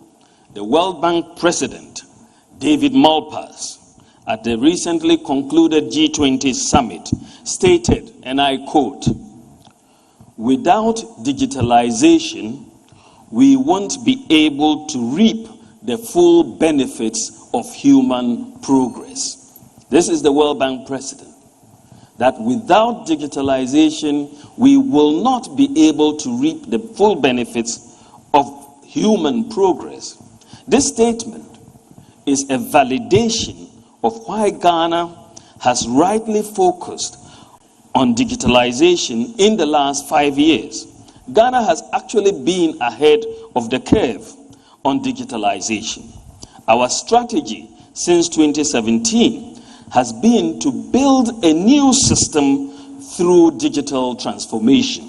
the World Bank President, David Malpass, at the recently concluded G20 summit, stated, and I quote, "Without digitalization, we won't be able to reap the full benefits of human progress." This is the World Bank President. That without digitalization, we will not be able to reap the full benefits of human progress. This statement is a validation of why Ghana has rightly focused on digitalization in the last 5 years. Ghana has actually been ahead of the curve on digitalization. Our strategy since 2017 has been to build a new system through digital transformation.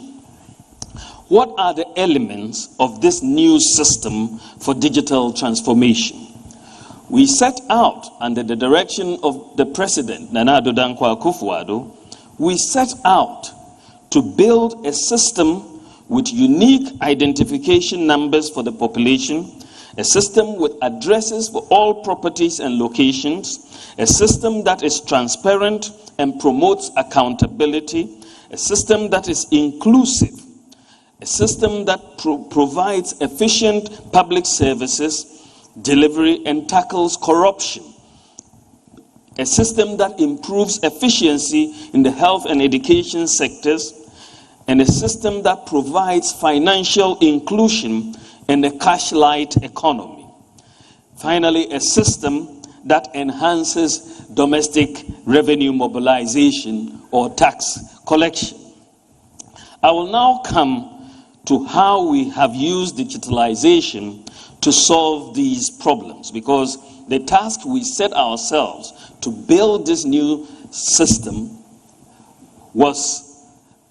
What are the elements of this new system for digital transformation? We set out, under the direction of the President, Nana Addo Dankwa Akufo-Addo, we set out to build a system with unique identification numbers for the population, a system with addresses for all properties and locations, a system that is transparent and promotes accountability, a system that is inclusive, a system that provides efficient public services delivery and tackles corruption, a system that improves efficiency in the health and education sectors, and a system that provides financial inclusion in the cash-light economy. Finally, a system that enhances domestic revenue mobilization or tax collection. I will now come to how we have used digitalization to solve these problems, because the task we set ourselves to build this new system was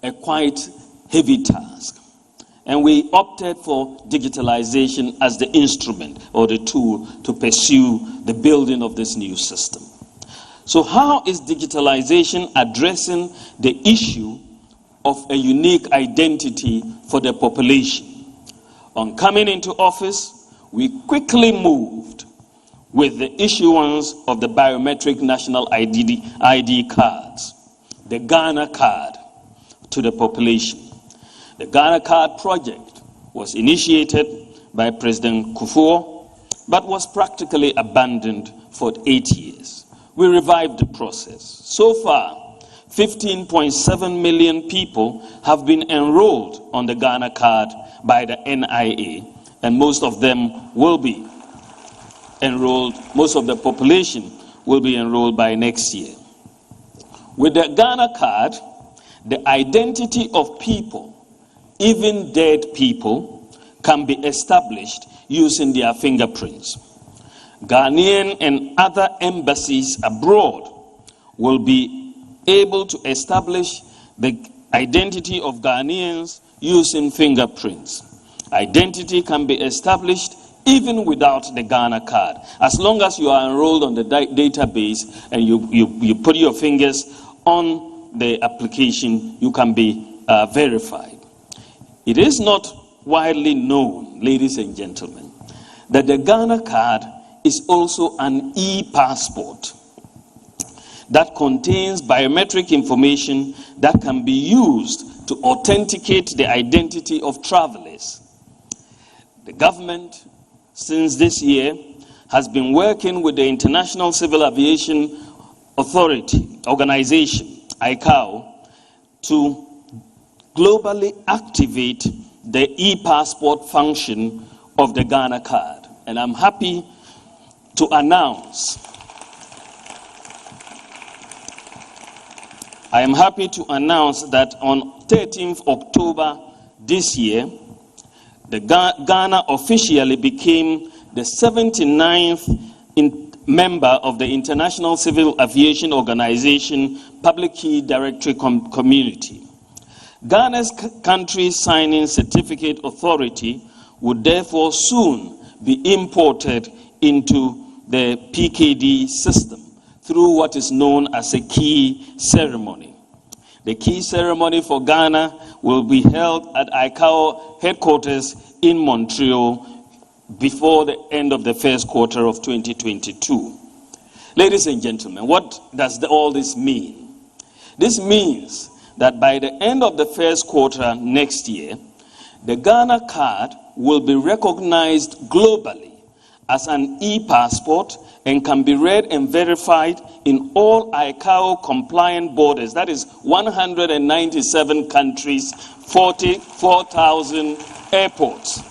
a quite heavy task. And we opted for digitalization as the instrument or the tool to pursue the building of this new system. So how is digitalization addressing the issue of a unique identity for the population? On coming into office, we quickly moved with the issuance of the biometric national ID cards, the Ghana card, to the population. The Ghana card project was initiated by President Kufuor, but was practically abandoned for 8 years. We revived the process. So far, 15.7 million people have been enrolled on the Ghana card by the NIA, and most of them will be enrolled, most of the population will be enrolled by next year. With the Ghana card, the identity of people, even dead people, can be established using their fingerprints. Ghanaian and other embassies abroad will be able to establish the identity of Ghanaians using fingerprints. Identity can be established even without the Ghana card. As long as you are enrolled on the database and you put your fingers on the application, you can be verified. It is not widely known, ladies and gentlemen, that the Ghana card is also an e-passport that contains biometric information that can be used to authenticate the identity of travelers. The government, since this year, has been working with the International Civil Aviation Organization, ICAO, to globally activate the e-passport function of the Ghana card. And I'm happy to announce that on 13th October this year, the Ghana officially became the 79th member of the International Civil Aviation Organization Public Key Directory Community. Ghana's country signing certificate authority would therefore soon be imported into the PKD system through what is known as a key ceremony. The key ceremony for Ghana will be held at ICAO headquarters in Montreal before the end of the first quarter of 2022. Ladies and gentlemen, what does all this mean? This means that by the end of the first quarter next year, the Ghana card will be recognized globally as an e-passport and can be read and verified in all ICAO compliant borders. That is 197 countries, 44,000 airports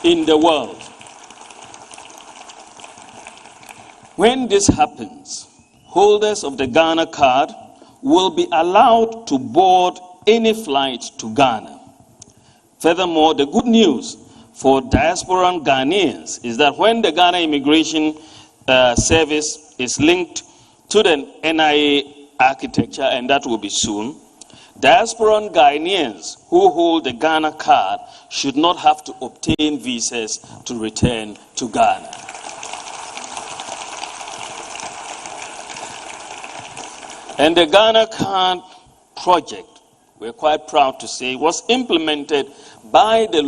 in the world. When this happens, holders of the Ghana card will be allowed to board any flight to Ghana. Furthermore, the good news for diasporan Ghanaians is that when the Ghana Immigration Service is linked to the NIA architecture, and that will be soon, diasporan Ghanaians who hold the Ghana card should not have to obtain visas to return to Ghana. And the Ghana card project, we're quite proud to say, was implemented by the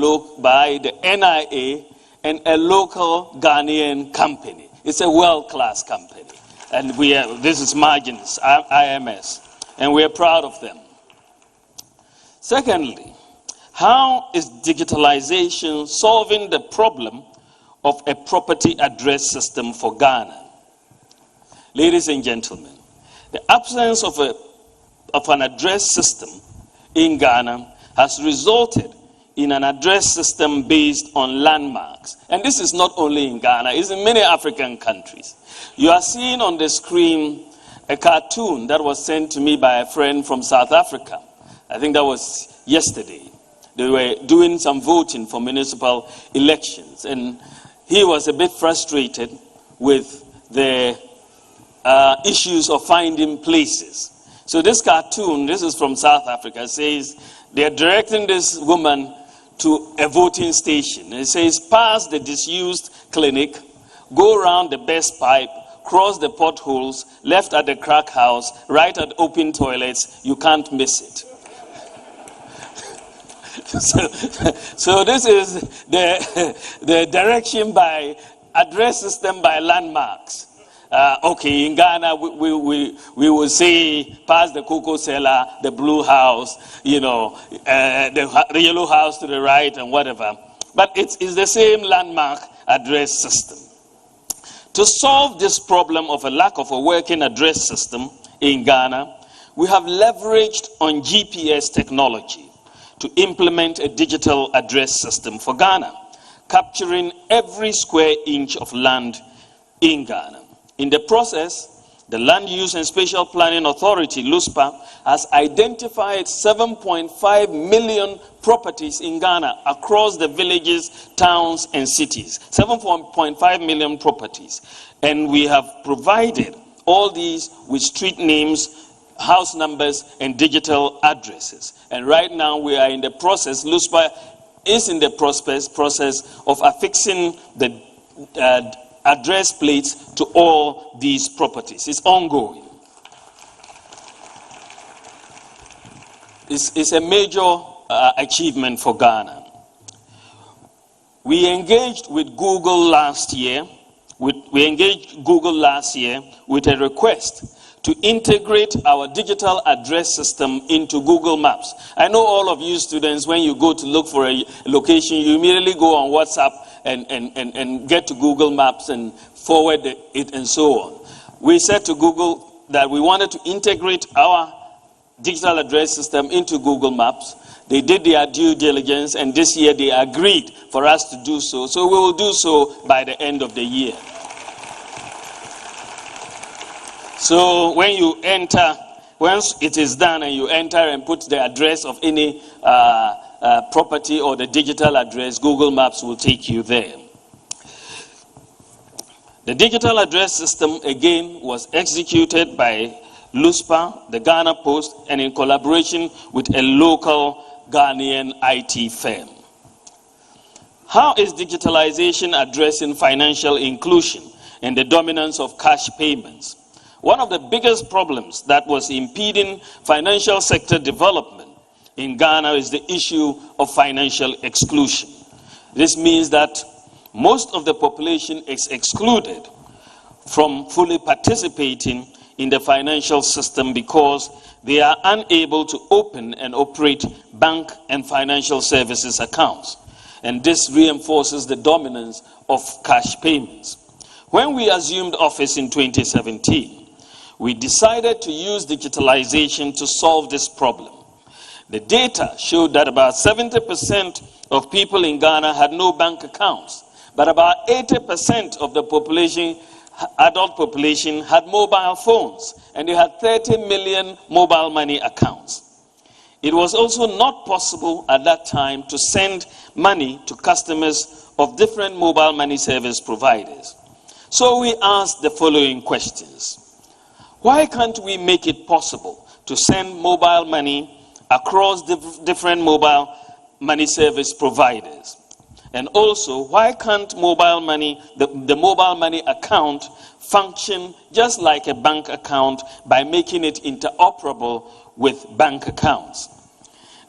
NIA and a local Ghanaian company. It's a world-class company. And this is Margins, IMS, and we're proud of them. Secondly, how is digitalization solving the problem of a property address system for Ghana? Ladies and gentlemen, the absence of an address system in Ghana has resulted in an address system based on landmarks. And this is not only in Ghana, it's in many African countries. You are seeing on the screen a cartoon that was sent to me by a friend from South Africa. I think that was yesterday. They were doing some voting for municipal elections, and he was a bit frustrated with the issues of finding places. So this cartoon, this is from South Africa, says they're directing this woman to a voting station. It says, pass the disused clinic, go around the best pipe, cross the potholes, left at the crack house, right at open toilets, you can't miss it. So this is the direction by address system by landmarks. Okay, in Ghana, we will say, pass the cocoa cellar, the blue house, the yellow house to the right and whatever. but it is the same landmark address system. To solve this problem of a lack of a working address system in Ghana, we have leveraged on GPS technology to implement a digital address system for Ghana, capturing every square inch of land in Ghana. In the process, the Land Use and Spatial Planning Authority, LUSPA, has identified 7.5 million properties in Ghana across the villages, towns, and cities. 7.5 million properties. And we have provided all these with street names, house numbers, and digital addresses. And right now we are in the process, LUSPA is in the process of affixing the address plates to all these properties. It's ongoing. It's a major achievement for Ghana. We engaged with Google last year. We engaged Google last year with a request to integrate our digital address system into Google Maps. I know all of you students, when you go to look for a location, you immediately go on WhatsApp and get to Google Maps and forward it and so on. We said to Google that we wanted to integrate our digital address system into Google Maps. They did their due diligence, and this year they agreed for us to do so. So we will do so by the end of the year. So when you enter, once it is done and you enter and put the address of any property or the digital address, Google Maps will take you there. The digital address system, again, was executed by LUSPA, the Ghana Post, and in collaboration with a local Ghanaian IT firm. How is digitalization addressing financial inclusion and the dominance of cash payments? One of the biggest problems that was impeding financial sector development in Ghana is the issue of financial exclusion. This means that most of the population is excluded from fully participating in the financial system because they are unable to open and operate bank and financial services accounts. And this reinforces the dominance of cash payments. When we assumed office in 2017, we decided to use digitalization to solve this problem. The data showed that about 70% of people in Ghana had no bank accounts, but about 80% of the population, adult population, had mobile phones, and they had 30 million mobile money accounts. It was also not possible at that time to send money to customers of different mobile money service providers. So we asked the following questions. Why can't we make it possible to send mobile money across different mobile money service providers? And also, why can't mobile money, the mobile money account function just like a bank account by making it interoperable with bank accounts?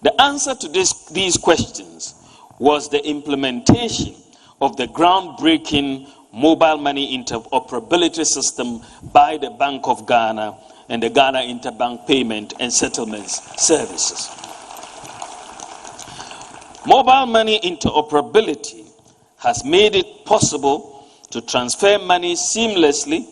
The answer to these questions was the implementation of the groundbreaking mobile money interoperability system by the Bank of Ghana and the Ghana Interbank Payment and Settlements Services. Mobile money interoperability has made it possible to transfer money seamlessly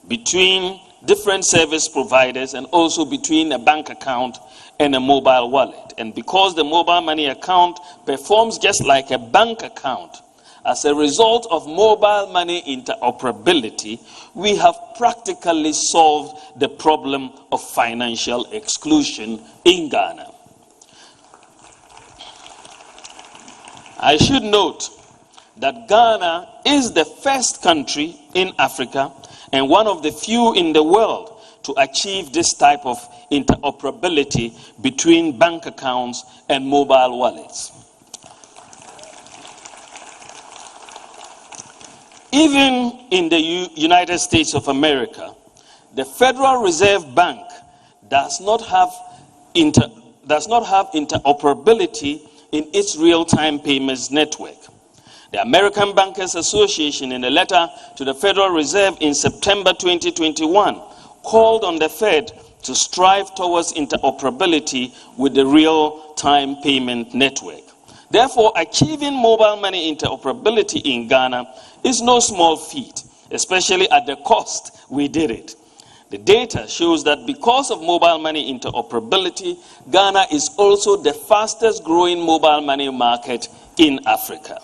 between different service providers and also between a bank account and a mobile wallet. And because the mobile money account performs just like a bank account, as a result of mobile money interoperability, we have practically solved the problem of financial exclusion in Ghana. I should note that Ghana is the first country in Africa and one of the few in the world to achieve this type of interoperability between bank accounts and mobile wallets. Even in the United States of America, the Federal Reserve Bank does not have interoperability in its real-time payments network. The American Bankers Association, in a letter to the Federal Reserve in September 2021, called on the Fed to strive towards interoperability with the real-time payment network. Therefore, achieving mobile money interoperability in Ghana is no small feat, especially at the cost we did it. The data shows that because of mobile money interoperability, Ghana is also the fastest growing mobile money market in Africa.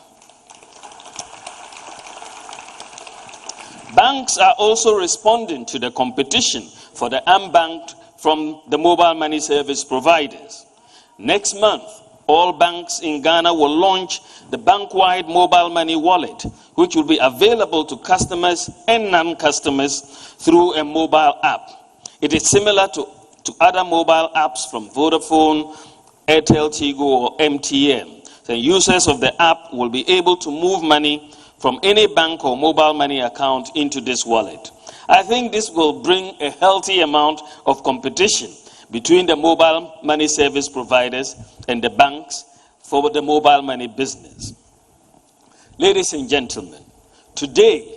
Banks are also responding to the competition for the unbanked from the mobile money service providers. Next month, all banks in Ghana will launch the bank-wide mobile money wallet, which will be available to customers and non-customers through a mobile app. It is similar to other mobile apps from Vodafone, Airtel, Tigo, or MTN. The users of the app will be able to move money from any bank or mobile money account into this wallet. I think this will bring a healthy amount of competition between the mobile money service providers and the banks for the mobile money business. Ladies and gentlemen, today,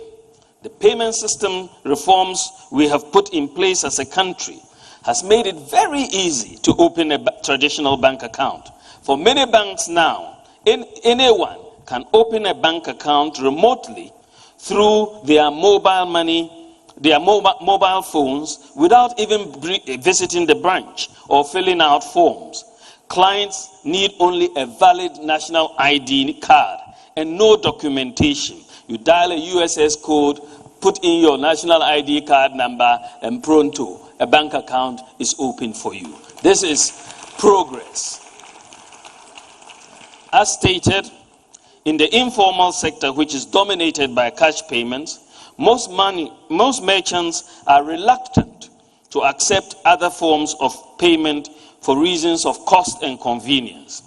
the payment system reforms we have put in place as a country has made it very easy to open a traditional bank account. For many banks now, anyone can open a bank account remotely through their mobile phones without even visiting the branch or filling out forms. Clients need only a valid national ID card and no documentation. You dial a USS code, put in your national ID card number, and pronto, a bank account is open for you. This is progress. As stated, in the informal sector, which is dominated by cash payments, most merchants are reluctant to accept other forms of payment for reasons of cost and convenience.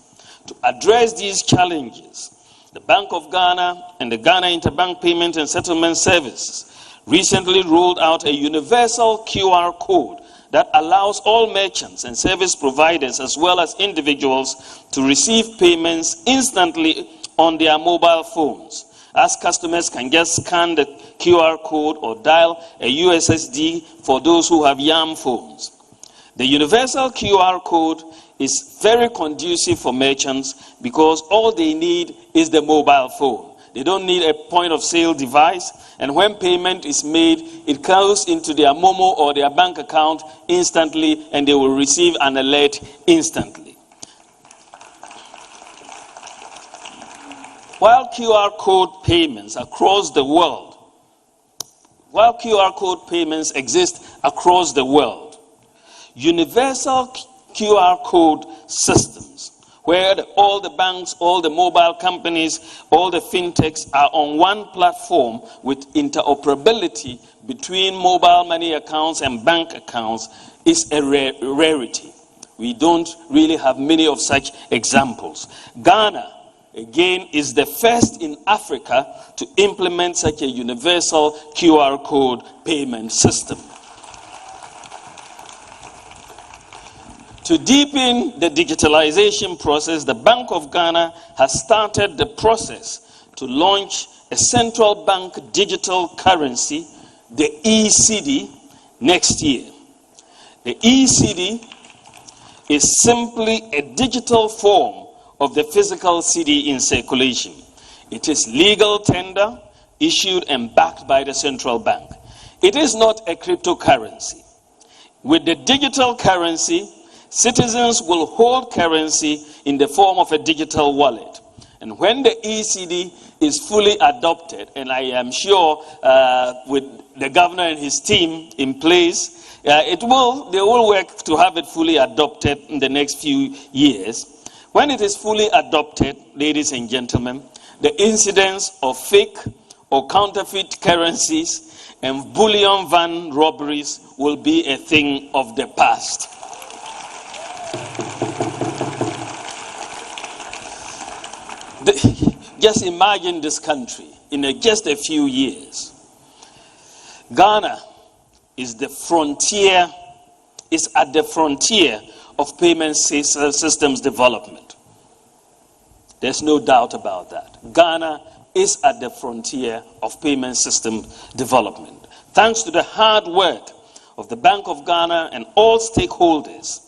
To address these challenges, the Bank of Ghana and the Ghana Interbank Payment and Settlement Services recently rolled out a universal QR code that allows all merchants and service providers as well as individuals to receive payments instantly on their mobile phones, as customers can just scan the QR code or dial a USSD for those who have YAM phones. The universal QR code is very conducive for merchants because all they need is the mobile phone. They don't need a point of sale device, and when payment is made, it goes into their Momo or their bank account instantly, and they will receive an alert instantly. While QR code payments exist across the world, universal QR code systems, where all the banks, all the mobile companies, all the fintechs are on one platform with interoperability between mobile money accounts and bank accounts, is a rarity. We don't really have many of such examples. Ghana, again, is the first in Africa to implement such a universal QR code payment system. To deepen the digitalization process, the Bank of Ghana has started the process to launch a central bank digital currency, the ECD, next year. The ECD is simply a digital form of the physical CD in circulation. It is legal tender, issued and backed by the central bank. It is not a cryptocurrency. With the digital currency, citizens will hold currency in the form of a digital wallet. And when the ECD is fully adopted, and I am sure with the governor and his team in place, they will work to have it fully adopted in the next few years. When it is fully adopted, ladies and gentlemen, the incidence of fake or counterfeit currencies and bullion van robberies will be a thing of the past. Just imagine this country in just a few years. Ghana is at the frontier of payment systems development. There's no doubt about that. Ghana is at the frontier of payment system development. Thanks to the hard work of the Bank of Ghana and all stakeholders,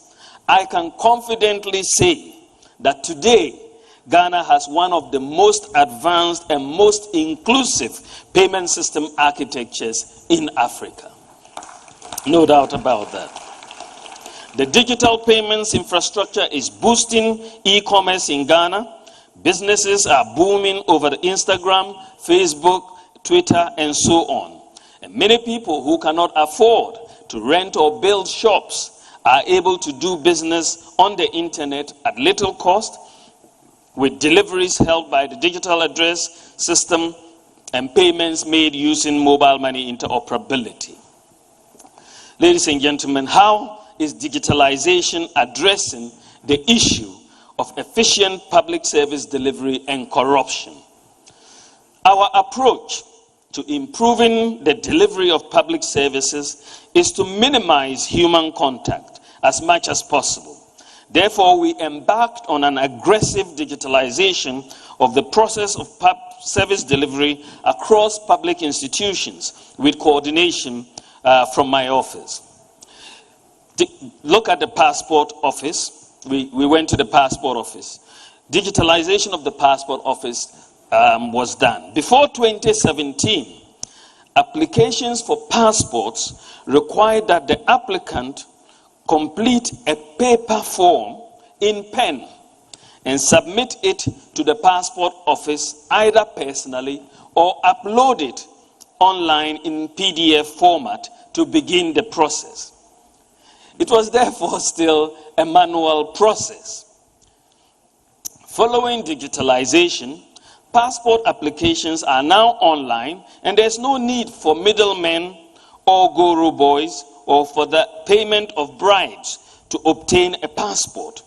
I can confidently say that today, Ghana has one of the most advanced and most inclusive payment system architectures in Africa. No doubt about that. The digital payments infrastructure is boosting e-commerce in Ghana. Businesses are booming over Instagram, Facebook, Twitter, and so on. And many people who cannot afford to rent or build shops are able to do business on the internet at little cost, with deliveries held by the digital address system and payments made using mobile money interoperability. Ladies and gentlemen, how is digitalization addressing the issue of efficient public service delivery and corruption? Our approach to improving the delivery of public services is to minimize human contact as much as possible. Therefore, we embarked on an aggressive digitalization of the process of service delivery across public institutions with coordination from my office. Look at the passport office. We went to the passport office. Digitalization of the passport office was done. Before 2017, applications for passports required that the applicant complete a paper form in pen and submit it to the passport office either personally or upload it online in PDF format to begin the process. It was therefore still a manual process. Following digitalization, passport applications are now online, and there's no need for middlemen or guru boys or for the payment of bribes to obtain a passport.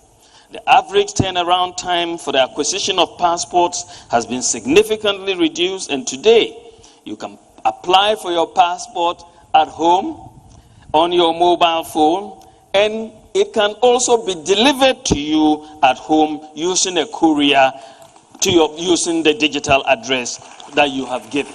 The average turnaround time for the acquisition of passports has been significantly reduced, and today you can apply for your passport at home on your mobile phone, and it can also be delivered to you at home using a courier using the digital address that you have given.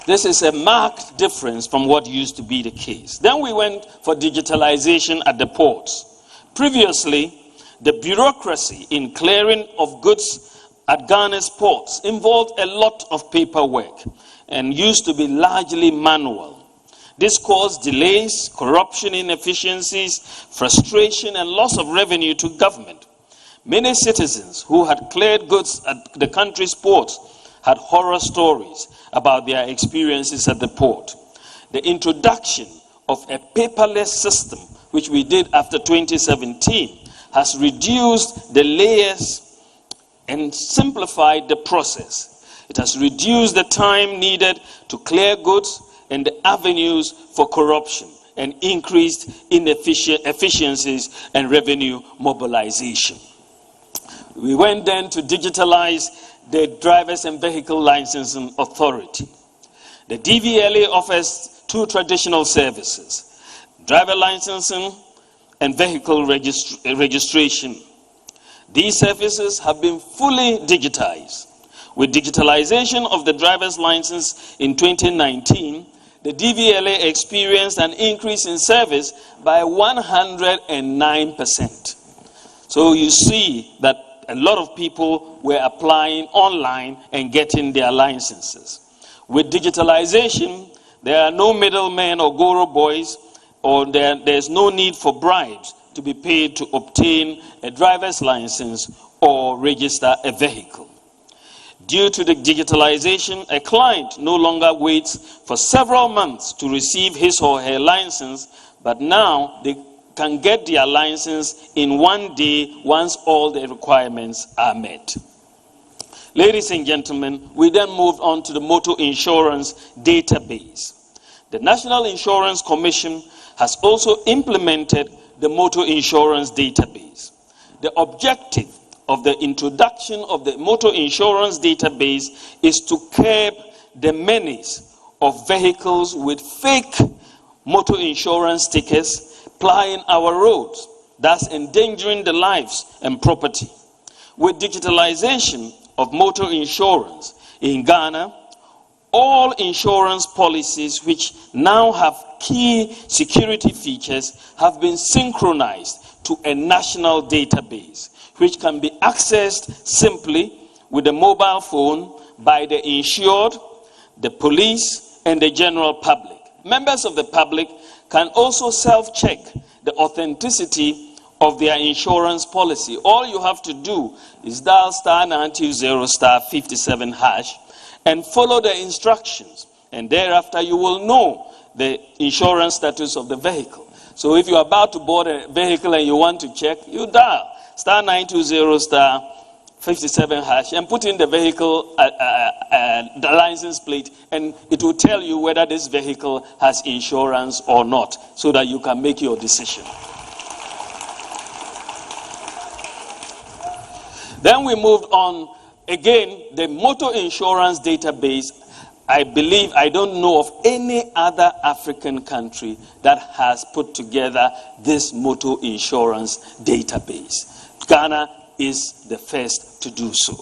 This is a marked difference from what used to be the case. Then we went for digitalization at the ports. Previously, the bureaucracy in clearing of goods at Ghana's ports involved a lot of paperwork and used to be largely manual. This caused delays, corruption, inefficiencies, frustration, and loss of revenue to government. Many citizens who had cleared goods at the country's ports had horror stories about their experiences at the port. The introduction of a paperless system, which we did after 2017, has reduced the layers and simplified the process. It has reduced the time needed to clear goods and the avenues for corruption, and increased efficiencies and revenue mobilization. We went then to digitalize the Drivers and Vehicle Licensing Authority. The DVLA offers two traditional services: driver licensing and vehicle registration. These services have been fully digitized. With digitalization of the driver's license in 2019, the DVLA experienced an increase in service by 109%. So you see that a lot of people were applying online and getting their licenses. With digitalization, there are no middlemen or guru boys, or there's no need for bribes to be paid to obtain a driver's license or register a vehicle. Due to the digitalization, a client no longer waits for several months to receive his or her license, but now they can get their license in one day once all the requirements are met. Ladies and gentlemen, we then moved on to the motor insurance database. The National Insurance Commission has also implemented the motor insurance database. The objective of the introduction of the motor insurance database is to curb the menace of vehicles with fake motor insurance stickers plying our roads, thus endangering the lives and property. With digitalization of motor insurance in Ghana, all insurance policies which now have key security features have been synchronized to a national database which can be accessed simply with a mobile phone by the insured, the police, and the general public. Members of the public can also self-check the authenticity of their insurance policy. All you have to do is dial *920*57# and follow the instructions, and thereafter you will know the insurance status of the vehicle. So if you're about to board a vehicle and you want to check, you dial *920*57# and put in the vehicle, the license plate, and it will tell you whether this vehicle has insurance or not, so that you can make your decision. Then we moved on. Again, the motor insurance database, I don't know of any other African country that has put together this motor insurance database. Ghana is the first to do so.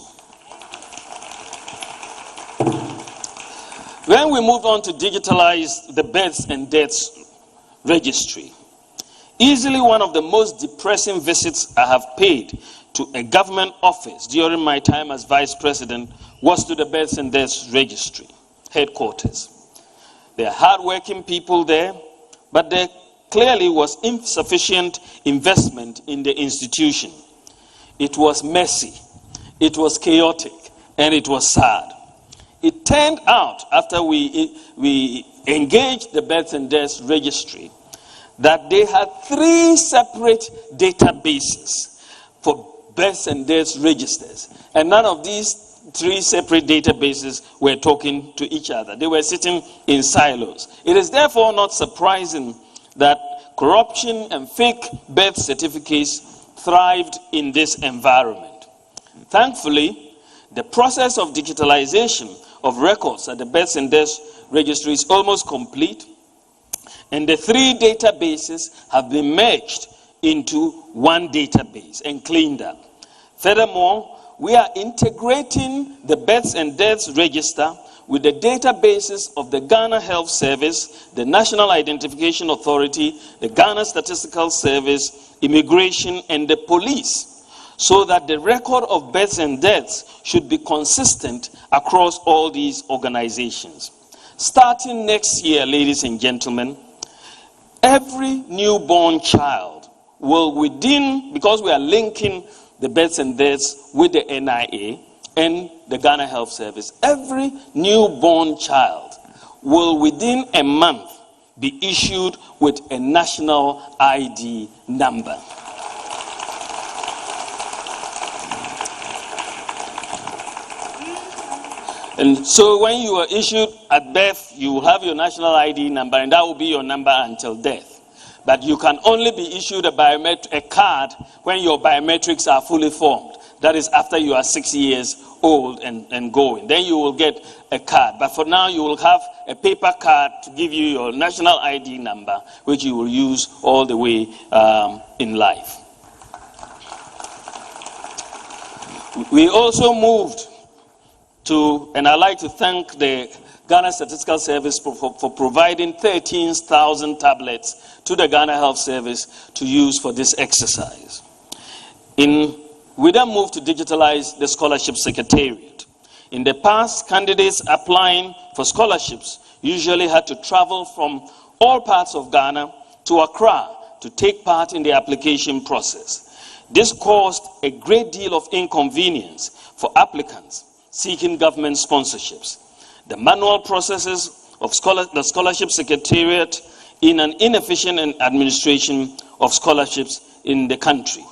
Then we moved on to digitalize the births and deaths registry. Easily one of the most depressing visits I have paid to a government office during my time as vice president was to the births and deaths registry headquarters. There are hardworking people there, but there clearly was insufficient investment in the institution. It was messy, it was chaotic, and it was sad. It turned out, after we engaged the births and deaths registry, that they had 3 separate databases for births and deaths registers, and none of these 3 separate databases were talking to each other. They were sitting in silos. It is therefore not surprising that corruption and fake birth certificates thrived in this environment. Thankfully, the process of digitalization of records at the births and deaths registry is almost complete, and the 3 databases have been merged into one database and cleaned up. Furthermore, we are integrating the births and deaths register with the databases of the Ghana Health Service, the National Identification Authority, the Ghana Statistical Service, Immigration, and the police, so that the record of births and deaths should be consistent across all these organizations. Starting next year, ladies and gentlemen, every newborn child will because we are linking the births and deaths with the NIA and the Ghana Health Service, every newborn child will within a month be issued with a national ID number. And so when you are issued at birth, you will have your national ID number, and that will be your number until death. But you can only be issued a card when your biometrics are fully formed. That is after you are 6 years old and going. Then you will get a card. But for now, you will have a paper card to give you your national ID number, which you will use all the way in life. We also moved to, and I'd like to thank the Ghana Statistical Service for providing 13,000 tablets to the Ghana Health Service to use for this exercise. We then moved to digitalize the Scholarship Secretariat. In the past, candidates applying for scholarships usually had to travel from all parts of Ghana to Accra to take part in the application process. This caused a great deal of inconvenience for applicants seeking government sponsorships. The manual processes of the Scholarship Secretariat in an inefficient administration of scholarships in the country.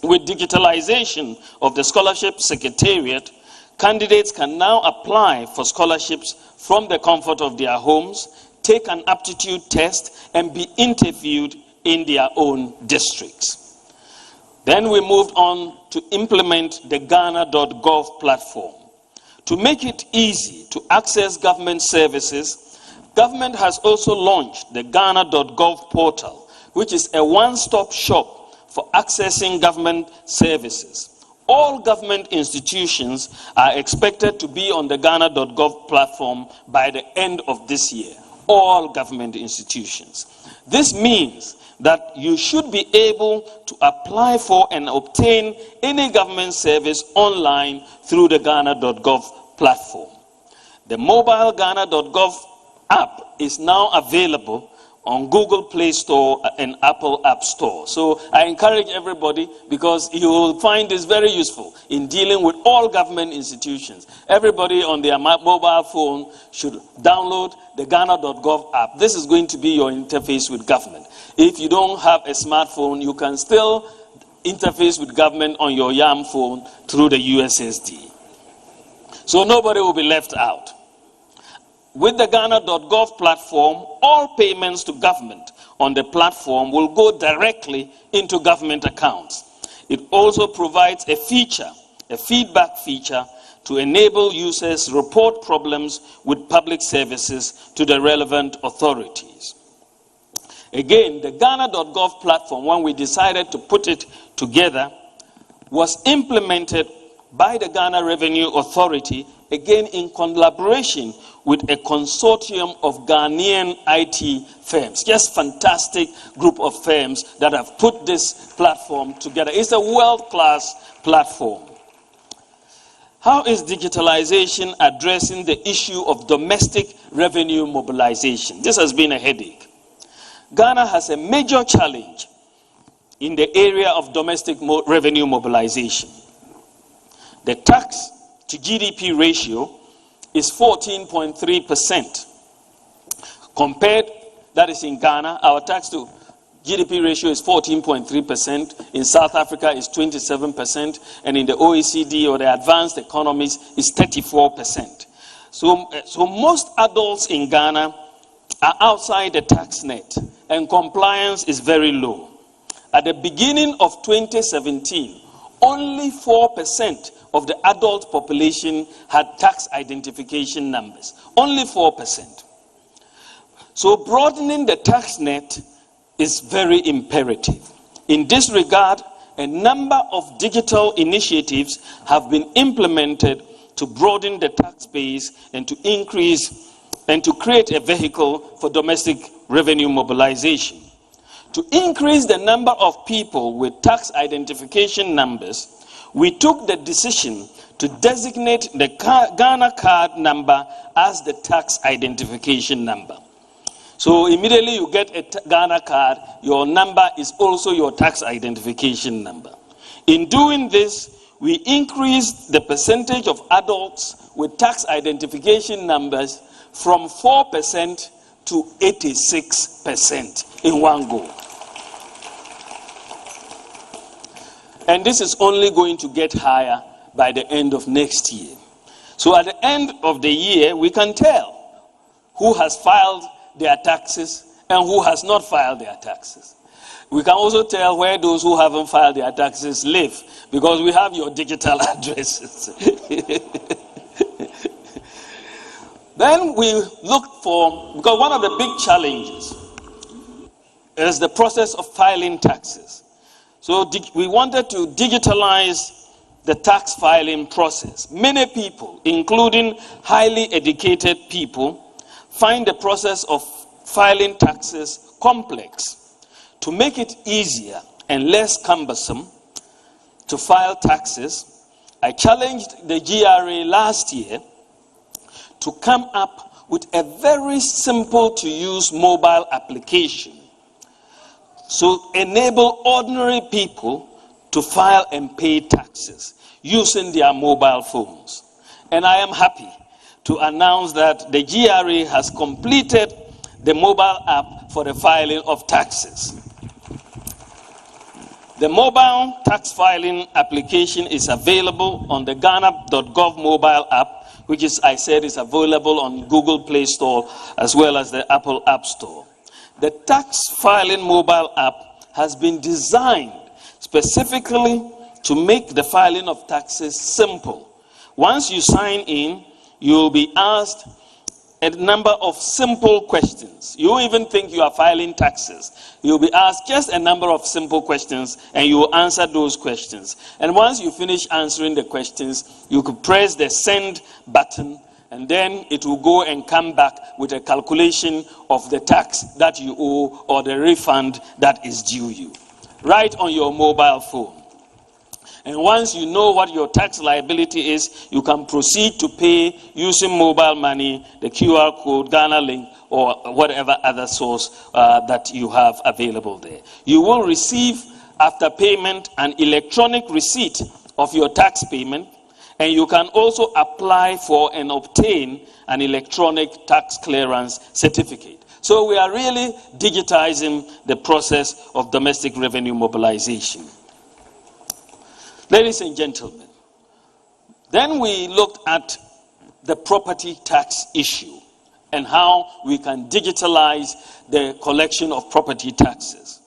With digitalization of the Scholarship Secretariat, candidates can now apply for scholarships from the comfort of their homes, take an aptitude test, and be interviewed in their own districts. Then we moved on to implement the Ghana.gov platform. To make it easy to access government services, government has also launched the Ghana.gov portal, which is a one-stop shop for accessing government services. All government institutions are expected to be on the Ghana.gov platform by the end of this year. all government institutions. This means that you should be able to apply for and obtain any government service online through the Ghana.gov platform. The mobile Ghana.gov app is now available on Google Play Store and Apple App Store. So I encourage everybody, because you will find this very useful in dealing with all government institutions. Everybody on their mobile phone should download the Ghana.gov app. This is going to be your interface with government. If you don't have a smartphone, you can still interface with government on your YAM phone through the USSD. So nobody will be left out. With the Ghana.gov platform, all payments to government on the platform will go directly into government accounts. It also provides a feedback feature, to enable users to report problems with public services to the relevant authorities. Again, the Ghana.gov platform, when we decided to put it together, was implemented by the Ghana Revenue Authority, again in collaboration with a consortium of Ghanaian IT firms. Just fantastic group of firms that have put this platform together. It's a world-class platform. How is digitalization addressing the issue of domestic revenue mobilization? This has been a headache. Ghana has a major challenge in the area of domestic revenue mobilization. The tax to GDP ratio is 14.3%. Compared, that is in Ghana, our tax to GDP ratio is 14.3%. In South Africa is 27%. And in the OECD or the advanced economies is 34%. So most adults in Ghana are outside the tax net, and compliance is very low. At the beginning of 2017, only 4% of the adult population had tax identification numbers. Only 4%. So broadening the tax net is very imperative. In this regard, a number of digital initiatives have been implemented to broaden the tax base and to increase and to create a vehicle for domestic revenue mobilization. To increase the number of people with tax identification numbers, we took the decision to designate the Ghana card number as the tax identification number. So immediately you get a Ghana card, your number is also your tax identification number. In doing this, we increased the percentage of adults with tax identification numbers from 4% to 86% in one go. And this is only going to get higher by the end of next year. So at the end of the year, we can tell who has filed their taxes and who has not filed their taxes. We can also tell where those who haven't filed their taxes live, because we have your digital addresses. Then we looked for, because one of the big challenges is the process of filing taxes. So we wanted to digitalize the tax filing process. Many people, including highly educated people, find the process of filing taxes complex. To make it easier and less cumbersome to file taxes, I challenged the GRA last year to come up with a very simple to use mobile application, so enable ordinary people to file and pay taxes using their mobile phones. And I am happy to announce that the GRA has completed the mobile app for the filing of taxes. The mobile tax filing application is available on the Ghana.gov mobile app, which is, I said, is available on Google Play Store as well as the Apple App Store. The tax filing mobile app has been designed specifically to make the filing of taxes simple. Once you sign in, you will be asked a number of simple questions. You won't even think you are filing taxes. You'll be asked just a number of simple questions, and you will answer those questions. And once you finish answering the questions, you could press the send button, and then it will go and come back with a calculation of the tax that you owe or the refund that is due you, right on your mobile phone. And once you know what your tax liability is, you can proceed to pay using mobile money, the QR code, Ghana Link, or whatever other source that you have available there. You will receive, after payment, an electronic receipt of your tax payment, and you can also apply for and obtain an electronic tax clearance certificate. So we are really digitizing the process of domestic revenue mobilization. Ladies and gentlemen, then we looked at the property tax issue and how we can digitalize the collection of property taxes.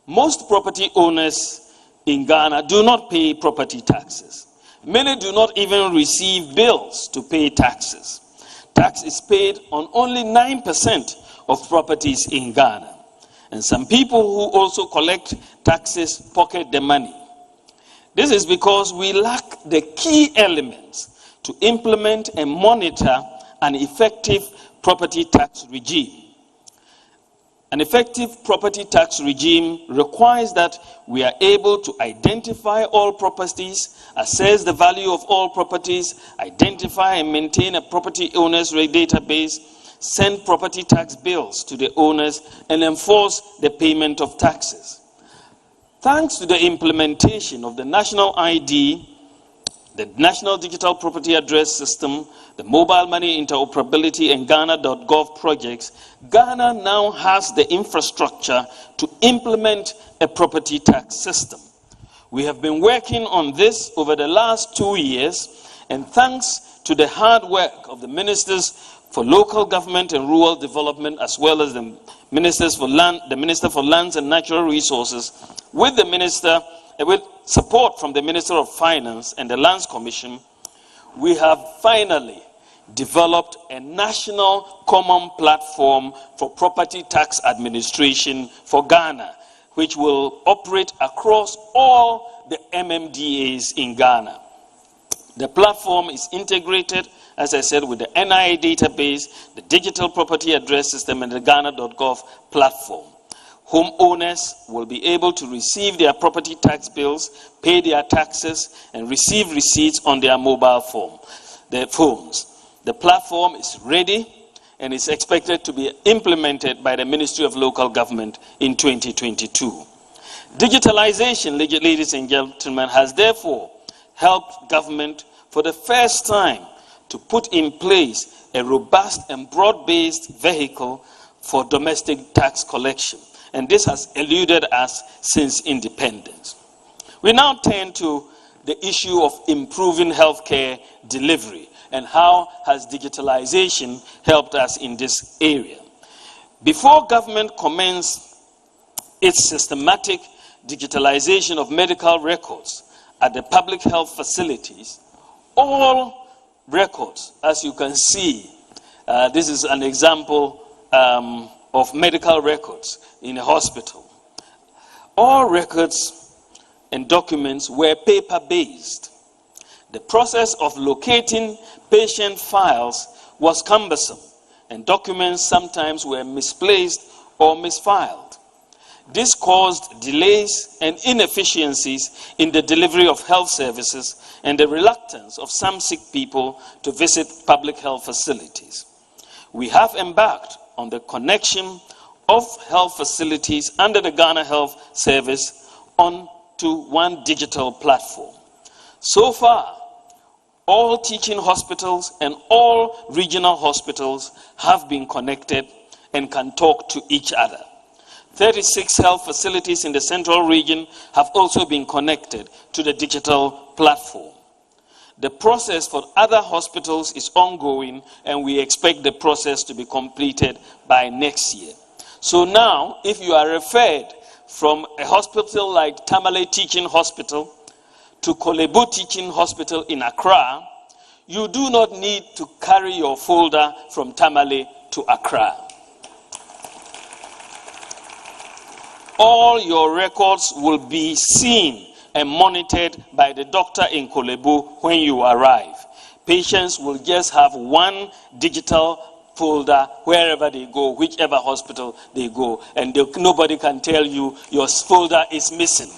Most property owners in Ghana do not pay property taxes. Many do not even receive bills to pay taxes. Tax is paid on only 9% of properties in Ghana. And some people who also collect taxes pocket the money. This is because we lack the key elements to implement and monitor an effective property tax regime. An effective property tax regime requires that we are able to identify all properties, assess the value of all properties, identify and maintain a property owners database, send property tax bills to the owners, and enforce the payment of taxes. Thanks to the implementation of the National ID, the National Digital Property Address System, the Mobile Money Interoperability, and Ghana.gov projects, Ghana now has the infrastructure to implement a property tax system. We have been working on this over the last 2 years, and thanks to the hard work of the ministers for local government and rural development, as well as the ministers for land, the Minister for Lands and Natural Resources, with support from the Minister of Finance and the Lands Commission, we have finally developed a national common platform for property tax administration for Ghana, which will operate across all the MMDAs in Ghana. The platform is integrated, as I said, with the NIA database, the Digital Property Address System, and the Ghana.gov platform. Homeowners will be able to receive their property tax bills, pay their taxes, and receive receipts on their mobile phones. The platform is ready and is expected to be implemented by the Ministry of Local Government in 2022. Digitalization, ladies and gentlemen, has therefore helped government for the first time to put in place a robust and broad-based vehicle for domestic tax collection. And this has eluded us since independence. We now turn to the issue of improving healthcare delivery and how has digitalization helped us in this area. Before government commenced its systematic digitalization of medical records at the public health facilities, all records, as you can see, this is an example of medical records in a hospital. All records and documents were paper-based. The process of locating patient files was cumbersome, and documents sometimes were misplaced or misfiled. This caused delays and inefficiencies in the delivery of health services and the reluctance of some sick people to visit public health facilities. We have embarked on the connection of health facilities under the Ghana Health Service onto one digital platform. So far, all teaching hospitals and all regional hospitals have been connected and can talk to each other. 36 health facilities in the central region have also been connected to the digital platform. The process for other hospitals is ongoing, and we expect the process to be completed by next year. So now, if you are referred from a hospital like Tamale Teaching Hospital to Kolebu Teaching Hospital in Accra, you do not need to carry your folder from Tamale to Accra. All your records will be seen and monitored by the doctor in Kolebu when you arrive. Patients will just have one digital folder wherever they go, whichever hospital they go, and nobody can tell you your folder is missing.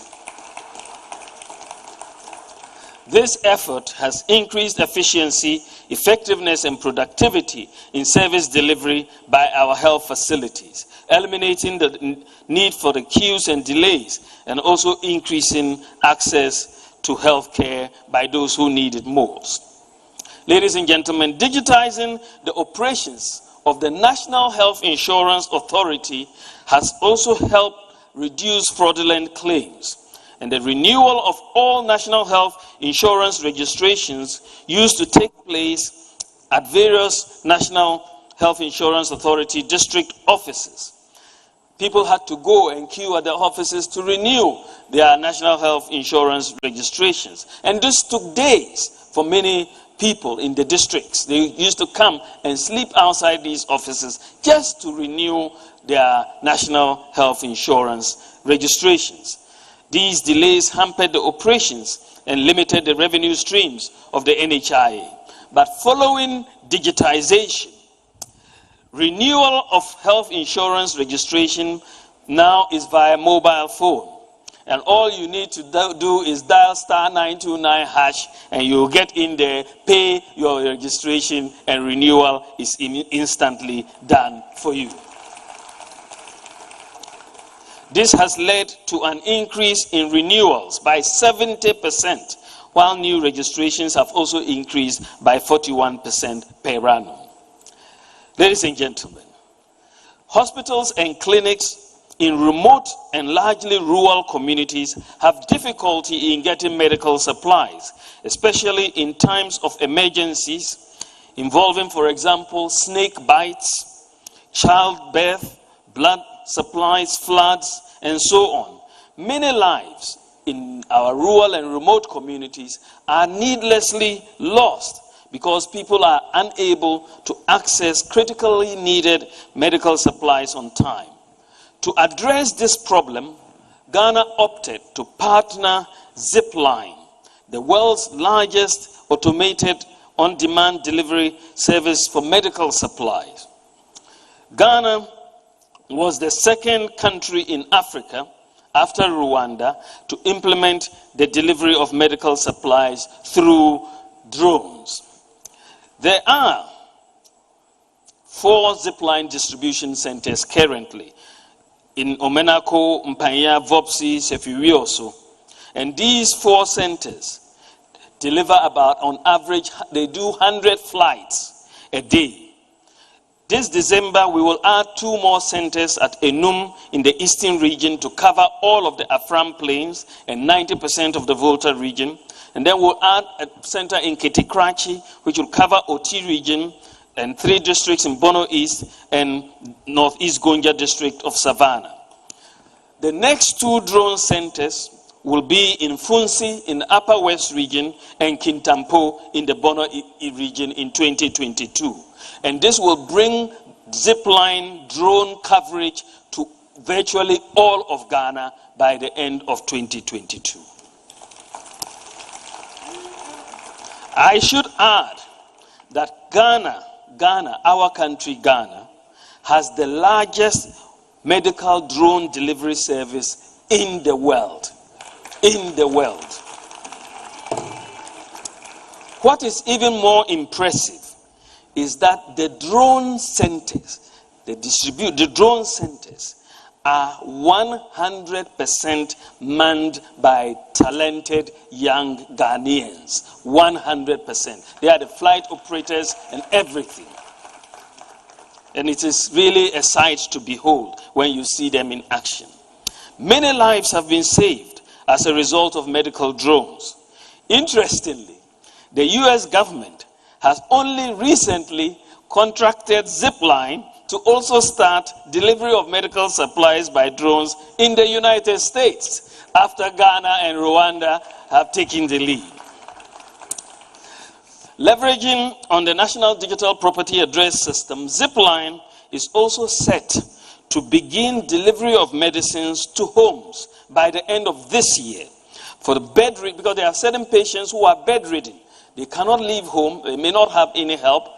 This effort has increased efficiency, effectiveness, and productivity in service delivery by our health facilities, eliminating the need for the queues and delays, and also increasing access to health care by those who need it most. Ladies and gentlemen, digitizing the operations of the National Health Insurance Authority has also helped reduce fraudulent claims. And the renewal of all national health insurance registrations used to take place at various National Health Insurance Authority district offices. People had to go and queue at the offices to renew their national health insurance registrations. And this took days for many people in the districts. They used to come and sleep outside these offices just to renew their national health insurance registrations. These delays hampered the operations and limited the revenue streams of the NHIA. But following digitization, renewal of health insurance registration now is via mobile phone. And all you need to do is dial *929# and you'll get in there, pay your registration, and renewal is instantly done for you. This has led to an increase in renewals by 70%, while new registrations have also increased by 41% per annum. Ladies and gentlemen, hospitals and clinics in remote and largely rural communities have difficulty in getting medical supplies, especially in times of emergencies involving, for example, snake bites, childbirth, blood supplies, floods, and so on. Many lives in our rural and remote communities are needlessly lost because people are unable to access critically needed medical supplies on time. To address this problem, Ghana opted to partner Zipline, the world's largest automated on-demand delivery service for medical supplies. Ghana was the second country in Africa, after Rwanda, to implement the delivery of medical supplies through drones. There are 4 Zipline distribution centers currently in Omenako, Mpanya, Vopsi, Sefiwioso. And these 4 centers deliver about, on average, they do 100 flights a day. This December, we will add 2 more centers at Enum in the eastern region to cover all of the Afram Plains and 90% of the Volta region. And then we'll add a center in Ketikrachi, which will cover Oti region and 3 districts in Bono East and Northeast Gonja district of Savannah. The next 2 drone centers will be in Funsi in the Upper West region and Kintampo in the Bono region in 2022. And this will bring Zipline drone coverage to virtually all of Ghana by the end of 2022. I should add that Ghana, our country Ghana, has the largest medical drone delivery service in the world. What is even more impressive is that the drone centers, the drone centers are 100% manned by talented young Ghanaians. 100%. They are the flight operators and everything. And it is really a sight to behold when you see them in action. Many lives have been saved as a result of medical drones. Interestingly, the US government has only recently contracted Zipline to also start delivery of medical supplies by drones in the United States, after Ghana and Rwanda have taken the lead. Leveraging on the National Digital Property Address System, Zipline is also set to begin delivery of medicines to homes by the end of this year. For the bedridden, because there are certain patients who are bedridden, They cannot leave home. They may not have any help.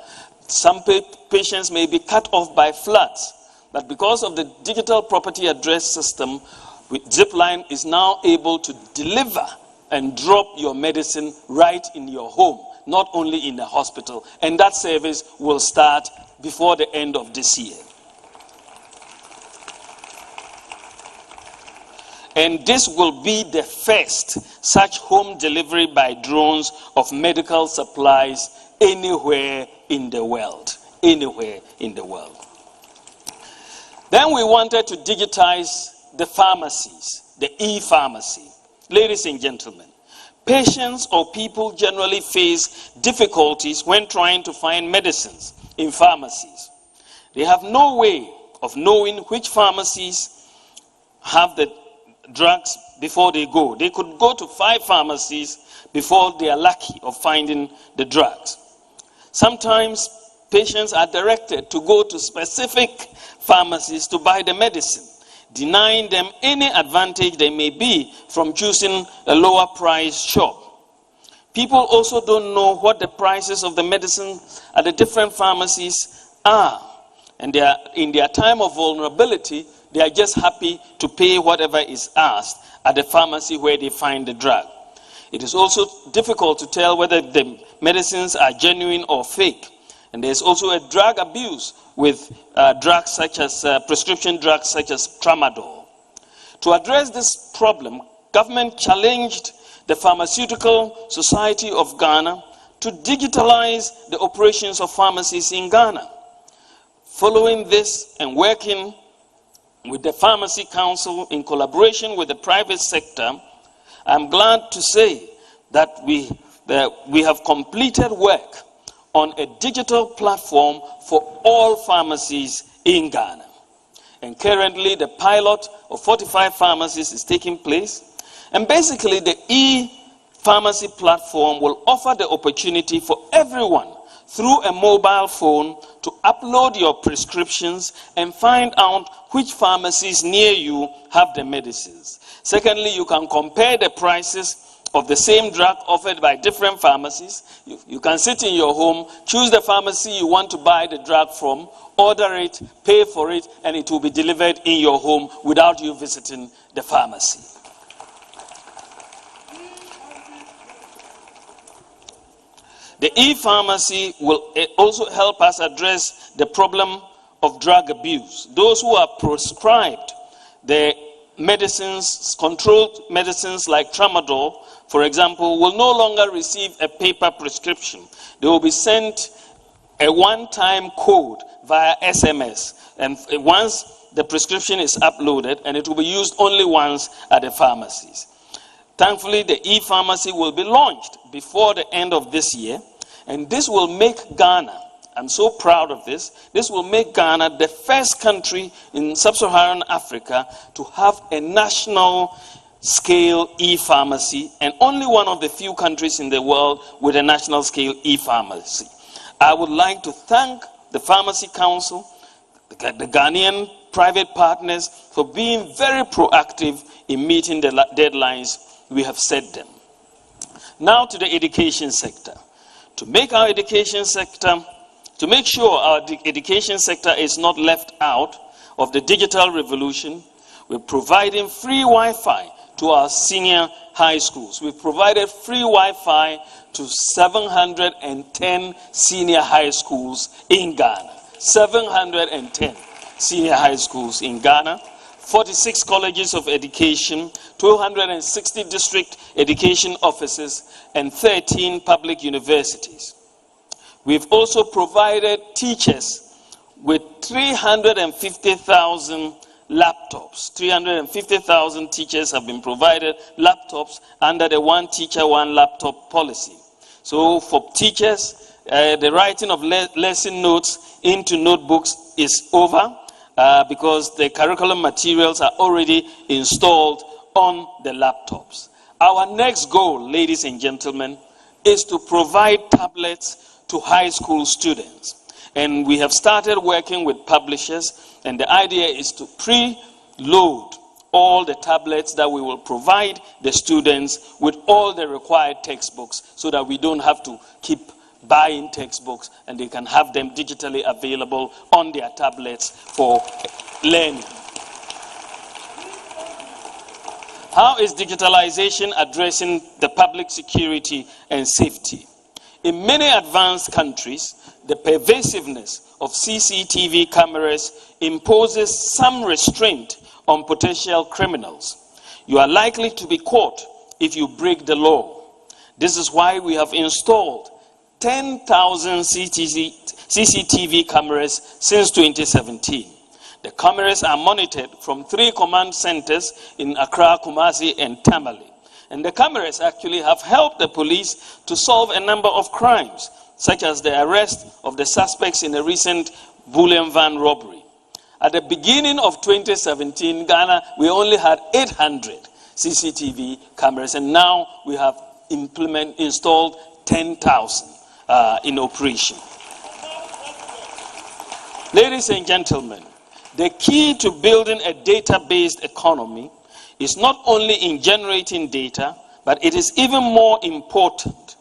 Some patients may be cut off by floods. But because of the digital property address system, Zipline is now able to deliver and drop your medicine right in your home, not only in the hospital. And that service will start before the end of this year. And this will be the first such home delivery by drones of medical supplies anywhere in the world. Anywhere in the world. Then we wanted to digitize the pharmacies, the e-pharmacy. Ladies and gentlemen, patients or people generally face difficulties when trying to find medicines in pharmacies. They have no way of knowing which pharmacies have the drugs before they go. They could go to 5 pharmacies before they are lucky of finding the drugs. Sometimes patients are directed to go to specific pharmacies to buy the medicine, denying them any advantage there may be from choosing a lower price shop. People also don't know what the prices of the medicine at the different pharmacies are. And they are, in their time of vulnerability, they are just happy to pay whatever is asked at the pharmacy where they find the drug. It is also difficult to tell whether the medicines are genuine or fake. And there's also a drug abuse with drugs such as prescription drugs such as tramadol. To address this problem, government challenged the Pharmaceutical Society of Ghana to digitalize the operations of pharmacies in Ghana. Following this and working with the Pharmacy Council in collaboration with the private sector, I'm glad to say that we have completed work on a digital platform for all pharmacies in Ghana. And currently the pilot of 45 pharmacies is taking place. And basically the e-pharmacy platform will offer the opportunity for everyone through a mobile phone to upload your prescriptions and find out which pharmacies near you have the medicines. Secondly, you can compare the prices of the same drug offered by different pharmacies. You can sit in your home, choose the pharmacy you want to buy the drug from, order it, pay for it, and it will be delivered in your home without you visiting the pharmacy. The e-pharmacy will also help us address the problem of drug abuse. Those who are prescribed the medicines, controlled medicines like tramadol, for example, will no longer receive a paper prescription. They will be sent a one-time code via SMS. And once the prescription is uploaded, and it will be used only once at the pharmacies. Thankfully, the e-pharmacy will be launched before the end of this year. And this will make Ghana, I'm so proud of this will make Ghana the first country in sub-Saharan Africa to have a national scale e-pharmacy, and only one of the few countries in the world with a national scale e-pharmacy. I would like to thank the Pharmacy Council, the Ghanaian private partners for being very proactive in meeting the deadlines we have set them. Now to the education sector. To make our education sector, to make sure our education sector is not left out of the digital revolution, we're providing free Wi-Fi to our senior high schools. We've provided free Wi-Fi to 710 senior high schools in Ghana. 710 senior high schools in Ghana, 46 colleges of education, 260 district education offices, and 13 public universities. We've also provided teachers with 350,000 laptops. 350,000 teachers have been provided laptops under the one teacher, one laptop policy. So for teachers, the writing of lesson notes into notebooks is over because the curriculum materials are already installed on the laptops. Our next goal, ladies and gentlemen, is to provide tablets to high school students. And we have started working with publishers, and the idea is to pre-load all the tablets, that we will provide the students with all the required textbooks so that we don't have to keep buying textbooks, and they can have them digitally available on their tablets for learning. How is digitalization addressing the public security and safety? In many advanced countries, the pervasiveness of CCTV cameras imposes some restraint on potential criminals. You are likely to be caught if you break the law. This is why we have installed 10,000 CCTV cameras since 2017. The cameras are monitored from 3 command centers in Accra, Kumasi, and Tamale. And the cameras actually have helped the police to solve a number of crimes, such as the arrest of the suspects in a recent bullion van robbery. At the beginning of 2017, Ghana, we only had 800 CCTV cameras, and now we have installed 10,000 in operation. Ladies and gentlemen, the key to building a data-based economy is not only in generating data, but it is even more important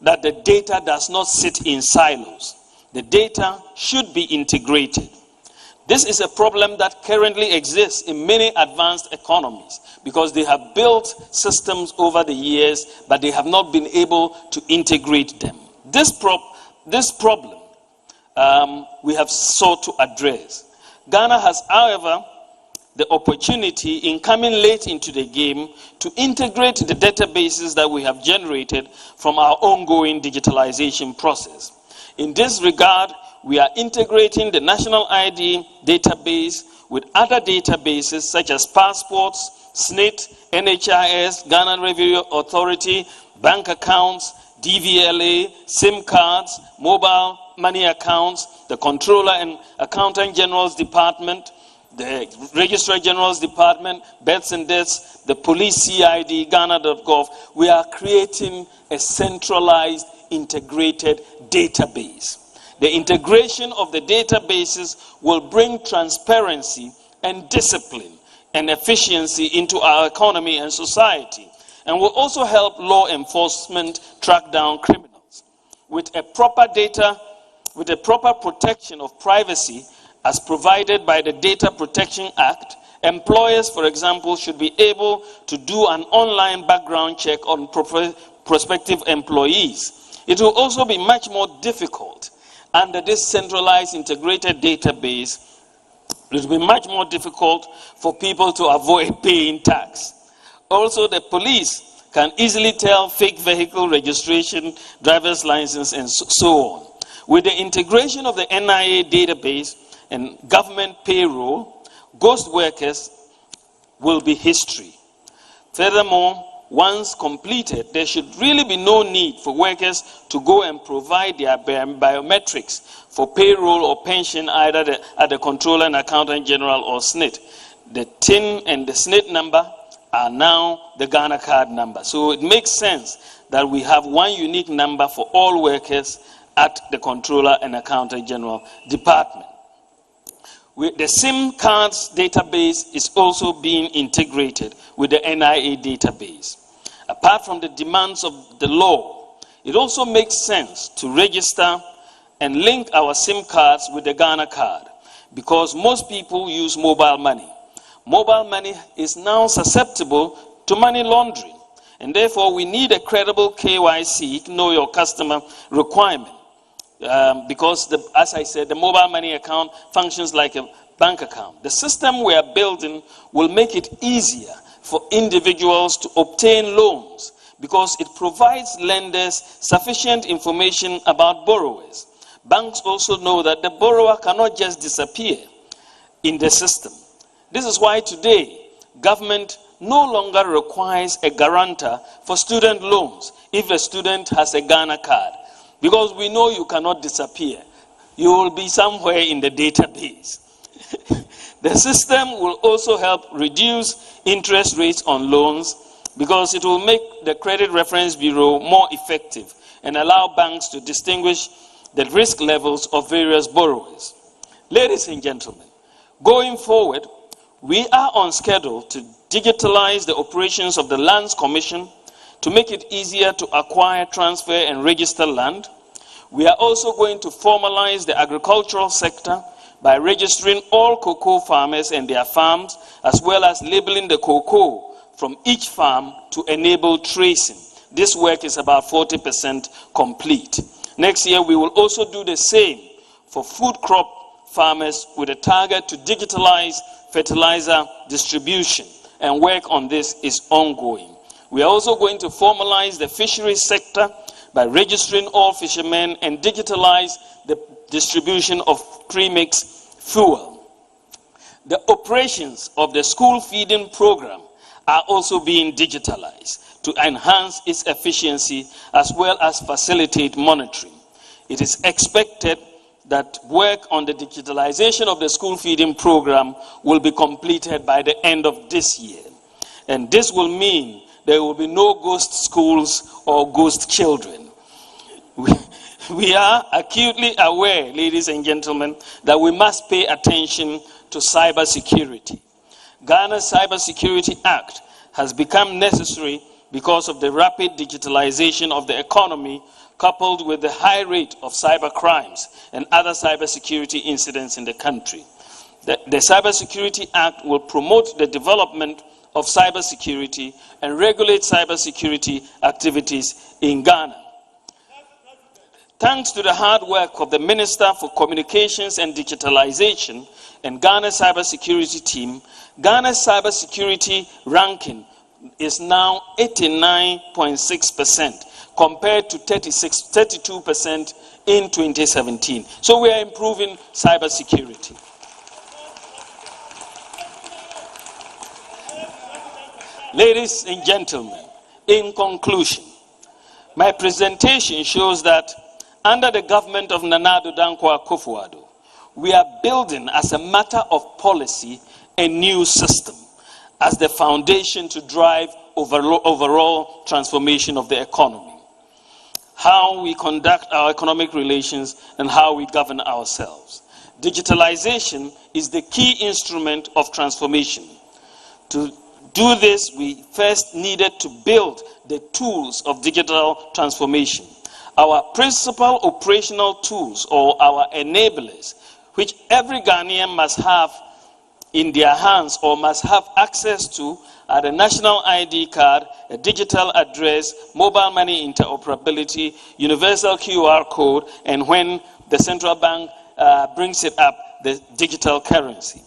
that the data does not sit in silos. The data should be integrated. This is a problem that currently exists in many advanced economies because they have built systems over the years, but they have not been able to integrate them. This problem we have sought to address. Ghana has, however, the opportunity in coming late into the game to integrate the databases that we have generated from our ongoing digitalization process. In this regard, we are integrating the National ID database with other databases such as passports, SNIT, NHIS, Ghana Revenue Authority, bank accounts, DVLA, SIM cards, mobile money accounts, the Controller and Accountant General's Department, the Registrar General's Department, Births and Deaths, the Police CID, Ghana.gov. We are creating a centralized, integrated database. The integration of the databases will bring transparency and discipline and efficiency into our economy and society, and will also help law enforcement track down criminals. With a proper protection of privacy as provided by the Data Protection Act, employers, for example, should be able to do an online background check on prospective employees. It will also be much more difficult under this centralized integrated database. It will be much more difficult for people to avoid paying tax. Also, the police can easily tell fake vehicle registration, driver's license, and so on. With the integration of the NIA database and government payroll, ghost workers will be history. Furthermore, once completed, there should really be no need for workers to go and provide their biometrics for payroll or pension either at the Controller and Accountant General or SNIT. The TIN and the SNIT number are now the Ghana card number. So it makes sense that we have one unique number for all workers at the Controller and Accountant General Department. The SIM cards database is also being integrated with the NIA database. Apart from the demands of the law, it also makes sense to register and link our SIM cards with the Ghana card because most people use mobile money. Mobile money is now susceptible to money laundering, and therefore we need a credible KYC, know your customer requirement. Because, as I said, the mobile money account functions like a bank account. The system we are building will make it easier for individuals to obtain loans because it provides lenders sufficient information about borrowers. Banks also know that the borrower cannot just disappear in the system. This is why today, government no longer requires a guarantor for student loans if a student has a Ghana card. Because we know you cannot disappear. You will be somewhere in the database. The system will also help reduce interest rates on loans because it will make the Credit Reference Bureau more effective and allow banks to distinguish the risk levels of various borrowers. Ladies and gentlemen, going forward, We are on schedule to digitalize the operations of the Lands Commission to make it easier to acquire, transfer, and register land. We are also going to formalize the agricultural sector by registering all cocoa farmers and their farms, as well as labeling the cocoa from each farm to enable tracing. This work is about 40% complete. Next year, we will also do the same for food crop farmers with a target to digitalize fertilizer distribution, and work on this is ongoing. We are also going to formalize the fisheries sector by registering all fishermen and digitalize the distribution of premixed fuel. The operations of the school feeding program are also being digitalized to enhance its efficiency as well as facilitate monitoring. It is expected that work on the digitalization of the school feeding program will be completed by the end of this year. And this will mean there will be no ghost schools or ghost children. We are acutely aware, ladies and gentlemen, that we must pay attention to cybersecurity. Ghana's Cybersecurity Act has become necessary because of the rapid digitalization of the economy, coupled with the high rate of cyber crimes and other cybersecurity incidents in the country. The Cybersecurity Act will promote the development of cybersecurity and regulate cybersecurity activities in Ghana. Thanks to the hard work of the Minister for Communications and Digitalization and Ghana's cybersecurity team, Ghana's cybersecurity ranking is now 89.6%. compared to 32% in 2017. So we are improving cybersecurity. Ladies and gentlemen, in conclusion, my presentation shows that under the government of Nana Addo Dankwa Akufo-Addo, we are building, as a matter of policy, a new system as the foundation to drive overall transformation of the economy. How we conduct our economic relations, and how we govern ourselves. Digitalization is the key instrument of transformation. To do this, we first needed to build the tools of digital transformation. Our principal operational tools, or our enablers, which every Ghanaian must have in their hands or must have access to, are the national ID card, a digital address, mobile money interoperability, universal QR code, and when the central bank brings it up, the digital currency.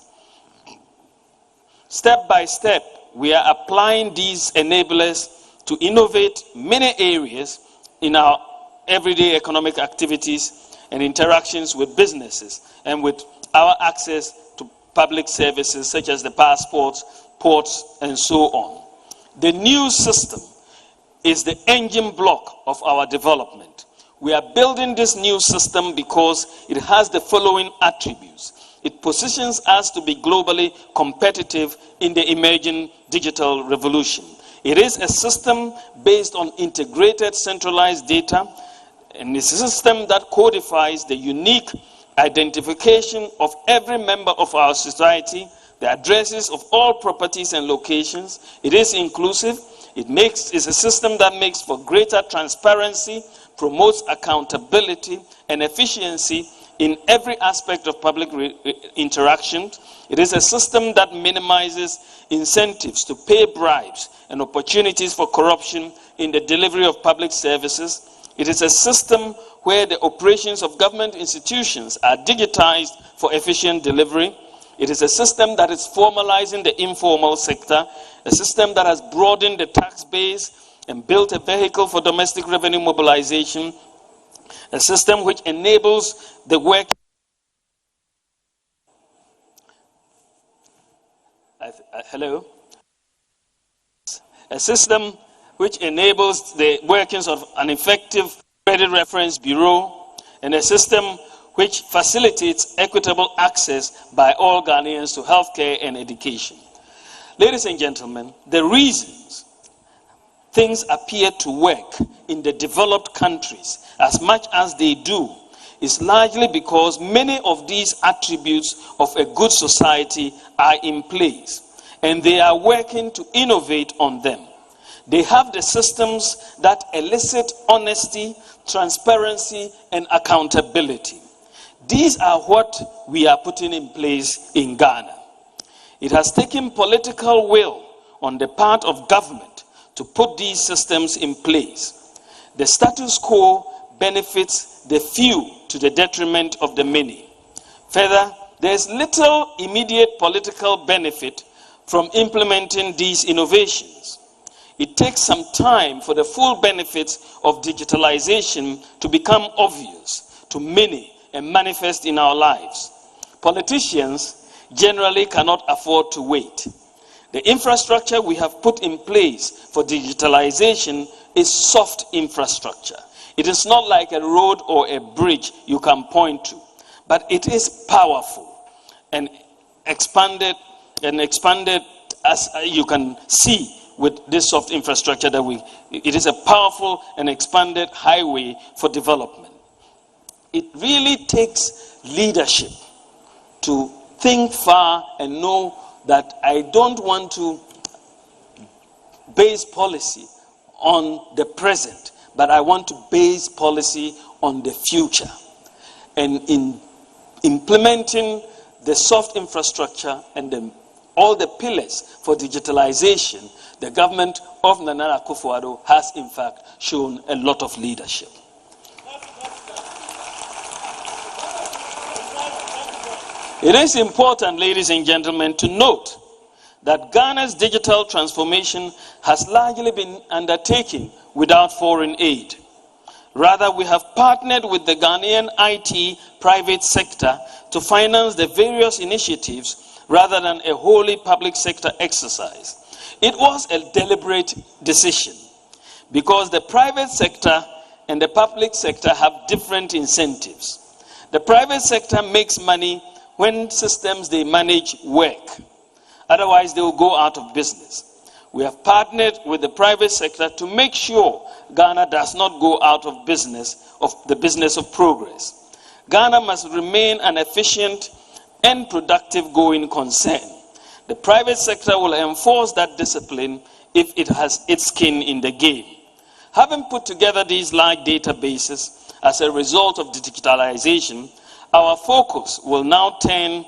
Step by step, we are applying these enablers to innovate many areas in our everyday economic activities and interactions with businesses and with our access to public services such as the passports, ports, and so on. The new system is the engine block of our development. We are building this new system because it has the following attributes. It positions us to be globally competitive in the emerging digital revolution. It is a system based on integrated centralized data, and it's a system that codifies the unique identification of every member of our society, the addresses of all properties and locations. It is inclusive. It's a system that makes for greater transparency, promotes accountability and efficiency in every aspect of public interaction. It is a system that minimizes incentives to pay bribes and opportunities for corruption in the delivery of public services. It is a system where the operations of government institutions are digitized for efficient delivery. It is a system that is formalizing the informal sector, a system that has broadened the tax base and built a vehicle for domestic revenue mobilization, a system which enables the work. Hello? A system which enables the workings of an effective credit reference bureau, and a system which facilitates equitable access by all Ghanaians to healthcare and education. Ladies and gentlemen, the reasons things appear to work in the developed countries as much as they do is largely because many of these attributes of a good society are in place, and they are working to innovate on them. They have the systems that elicit honesty, transparency, and accountability. These are what we are putting in place in Ghana. It has taken political will on the part of government to put these systems in place. The status quo benefits the few to the detriment of the many. Further, there is little immediate political benefit from implementing these innovations. It takes some time for the full benefits of digitalization to become obvious to many and manifest in our lives. Politicians generally cannot afford to wait. The infrastructure we have put in place for digitalization is soft infrastructure. It is not like a road or a bridge you can point to, but it is powerful and expanded as you can see with this soft infrastructure it is a powerful and expanded highway for development. It really takes leadership to think far and know that I don't want to base policy on the present, but I want to base policy on the future. And in implementing the soft infrastructure and all the pillars for digitalization, the government of Nana Akufo-Addo has in fact shown a lot of leadership. It is important, ladies and gentlemen, to note that Ghana's digital transformation has largely been undertaken without foreign aid. Rather, we have partnered with the Ghanaian IT private sector to finance the various initiatives rather than a wholly public sector exercise. It was a deliberate decision because the private sector and the public sector have different incentives. The private sector makes money when systems they manage work. Otherwise, they will go out of business. We have partnered with the private sector to make sure Ghana does not go out of business, of the business of progress. Ghana must remain an efficient and productive going concern. The private sector will enforce that discipline if it has its skin in the game. Having put together these large databases as a result of digitalization, our focus will now turn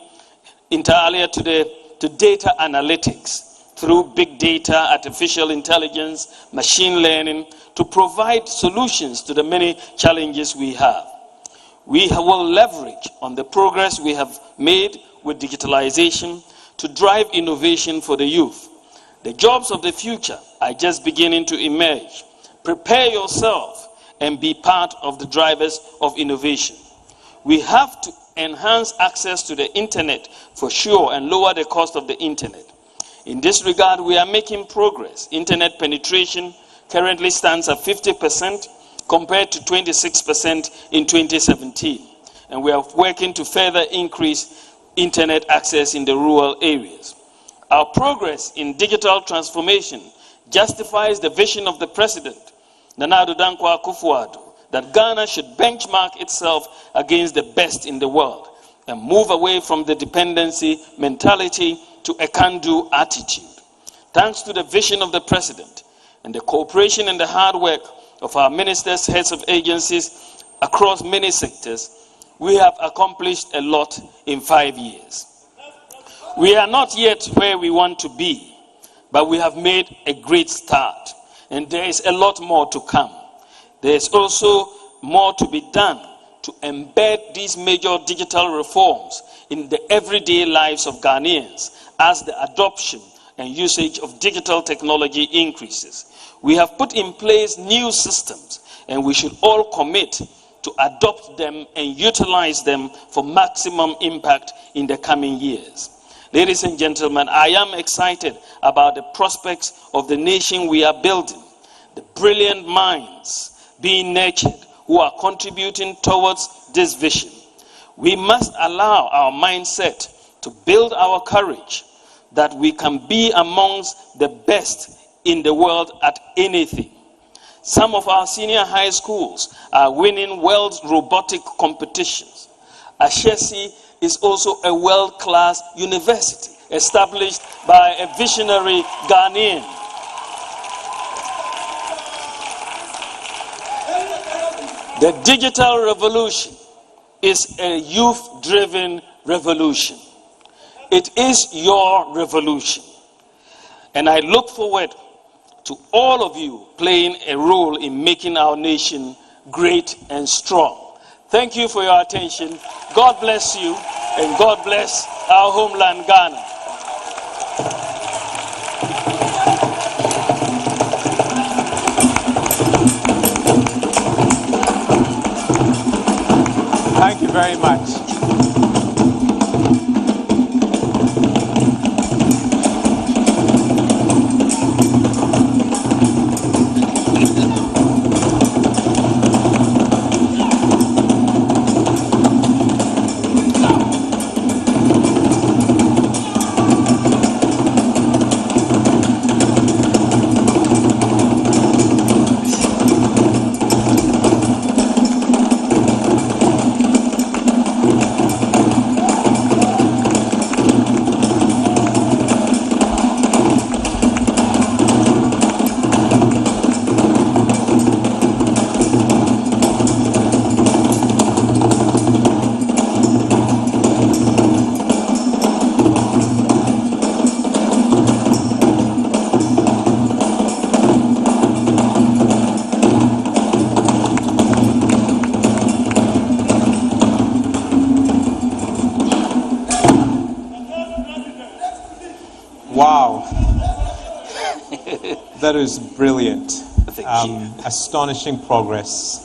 entirely to data analytics through big data, artificial intelligence, machine learning, to provide solutions to the many challenges we have. We will leverage on the progress we have made with digitalization to drive innovation for the youth. The jobs of the future are just beginning to emerge. Prepare yourself and be part of the drivers of innovation. We have to enhance access to the internet for sure and lower the cost of the internet. In this regard, we are making progress. Internet penetration currently stands at 50% compared to 26% in 2017. And we are working to further increase internet access in the rural areas. Our progress in digital transformation justifies the vision of the President, Nana Addo Akufo-Addo, that Ghana should benchmark itself against the best in the world and move away from the dependency mentality to a can-do attitude. Thanks to the vision of the President and the cooperation and the hard work of our ministers, heads of agencies across many sectors, we have accomplished a lot in 5 years. We are not yet where we want to be, but we have made a great start, and there is a lot more to come. There is also more to be done to embed these major digital reforms in the everyday lives of Ghanaians as the adoption and usage of digital technology increases. We have put in place new systems, and we should all commit to adopt them and utilize them for maximum impact in the coming years. Ladies and gentlemen, I am excited about the prospects of the nation we are building, the brilliant minds being nurtured who are contributing towards this vision. We must allow our mindset to build our courage that we can be amongst the best in the world at anything. Some of our senior high schools are winning world robotic competitions. Ashesi is also a world-class university established by a visionary Ghanaian. The digital revolution is a youth-driven revolution. It is your revolution. And I look forward to all of you playing a role in making our nation great and strong. Thank you for your attention. God bless you, and God bless our homeland, Ghana. Thank you very much. Wow. That is brilliant. Astonishing progress.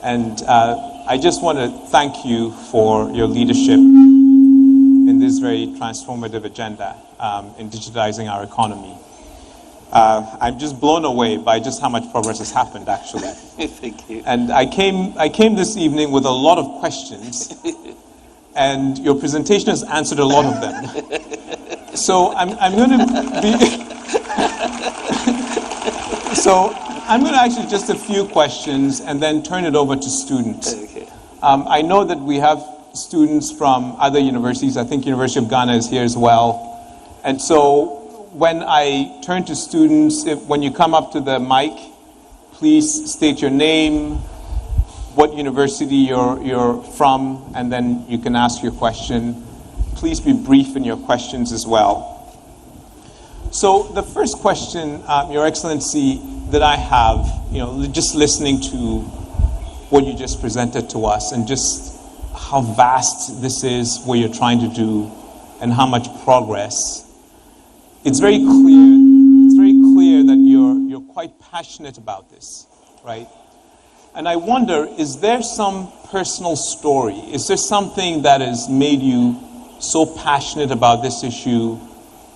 And I just want to thank you for your leadership in this very transformative agenda in digitizing our economy. I'm just blown away by just how much progress has happened, actually. Thank you. And I came this evening with a lot of questions, and your presentation has answered a lot of them. So I'm going to actually just a few questions and then turn it over to students. Okay. I know that we have students from other universities. I think University of Ghana is here as well. And so when I turn to students, when you come up to the mic, please state your name, what university you're from, and then you can ask your question. Please be brief in your questions as well. So the first question, Your Excellency, that I have, just listening to what you just presented to us and just how vast this is, what you're trying to do, and how much progress. It's very clear that you're quite passionate about this, right? And I wonder, is there some personal story? Is there something that has made you so passionate about this issue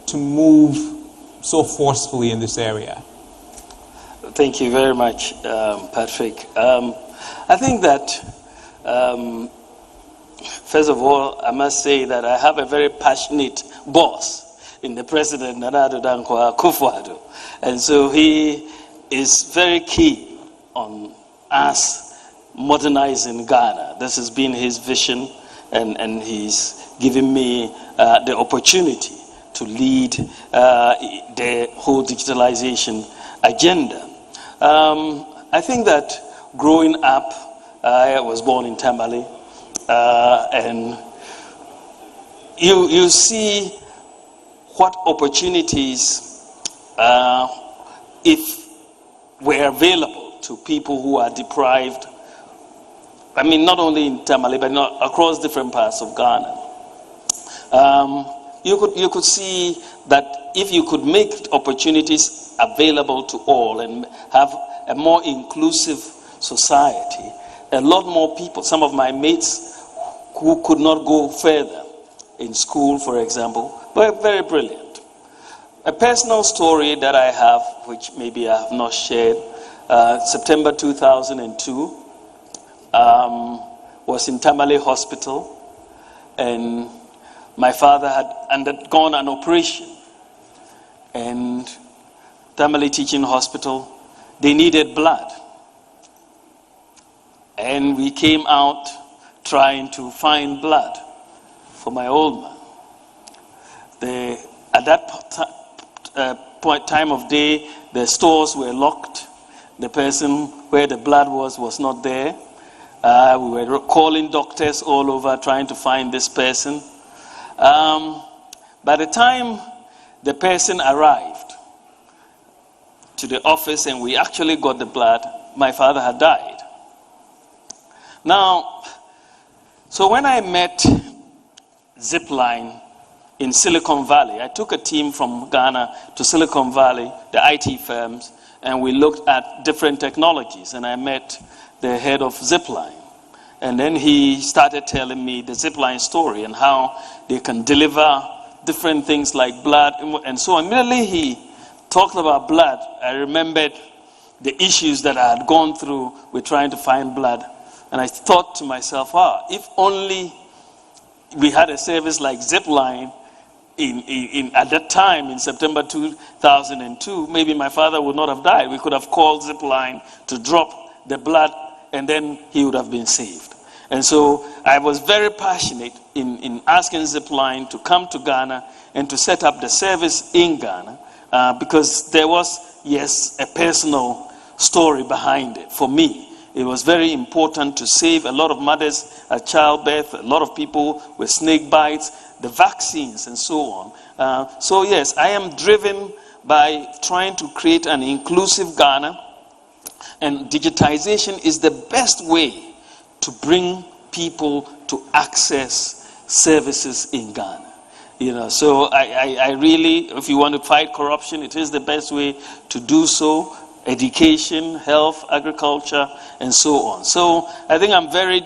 to move so forcefully in this area? Thank you very much, Patrick. I think that, first of all, I must say that I have a very passionate boss in the President, Nana Addo Dankwa Akufo-Addo. And so he is very keen on us modernizing Ghana. This has been his vision, and he's given me the opportunity to lead the whole digitalization agenda. I think that growing up, I was born in Tamale, and you see what opportunities, if were available to people who are deprived, I mean, not only in Tamale, but across different parts of Ghana. You could see that if you could make opportunities available to all and have a more inclusive society, a lot more people, some of my mates who could not go further in school, for example, were very brilliant. A personal story that I have, which maybe I have not shared, September 2002, was in Tamale Hospital, and my father had undergone an operation, and Tamale Teaching Hospital they needed blood. And we came out trying to find blood for my old man. At that time of day, the stores were locked. The person where the blood was not there. We were calling doctors all over trying to find this person. By the time the person arrived to the office and we actually got the blood, my father had died. Now, so when I met Zipline in Silicon Valley, I took a team from Ghana to Silicon Valley, the IT firms, and we looked at different technologies, and I met the head of Zipline. And then he started telling me the Zipline story and how they can deliver different things like blood. And so immediately he talked about blood, I remembered the issues that I had gone through with trying to find blood. And I thought to myself, wow, if only we had a service like Zipline at that time in September 2002, maybe my father would not have died. We could have called Zipline to drop the blood and then he would have been saved. And so I was very passionate in asking Zipline to come to Ghana and to set up the service in Ghana because there was, yes, a personal story behind it for me. It was very important to save a lot of mothers at childbirth, a lot of people with snake bites, the vaccines and so on. So yes, I am driven by trying to create an inclusive Ghana, and digitization is the best way to bring people to access services in Ghana. So I really, if you want to fight corruption, it is the best way to do so. Education, health, agriculture, and so on. So I think I'm very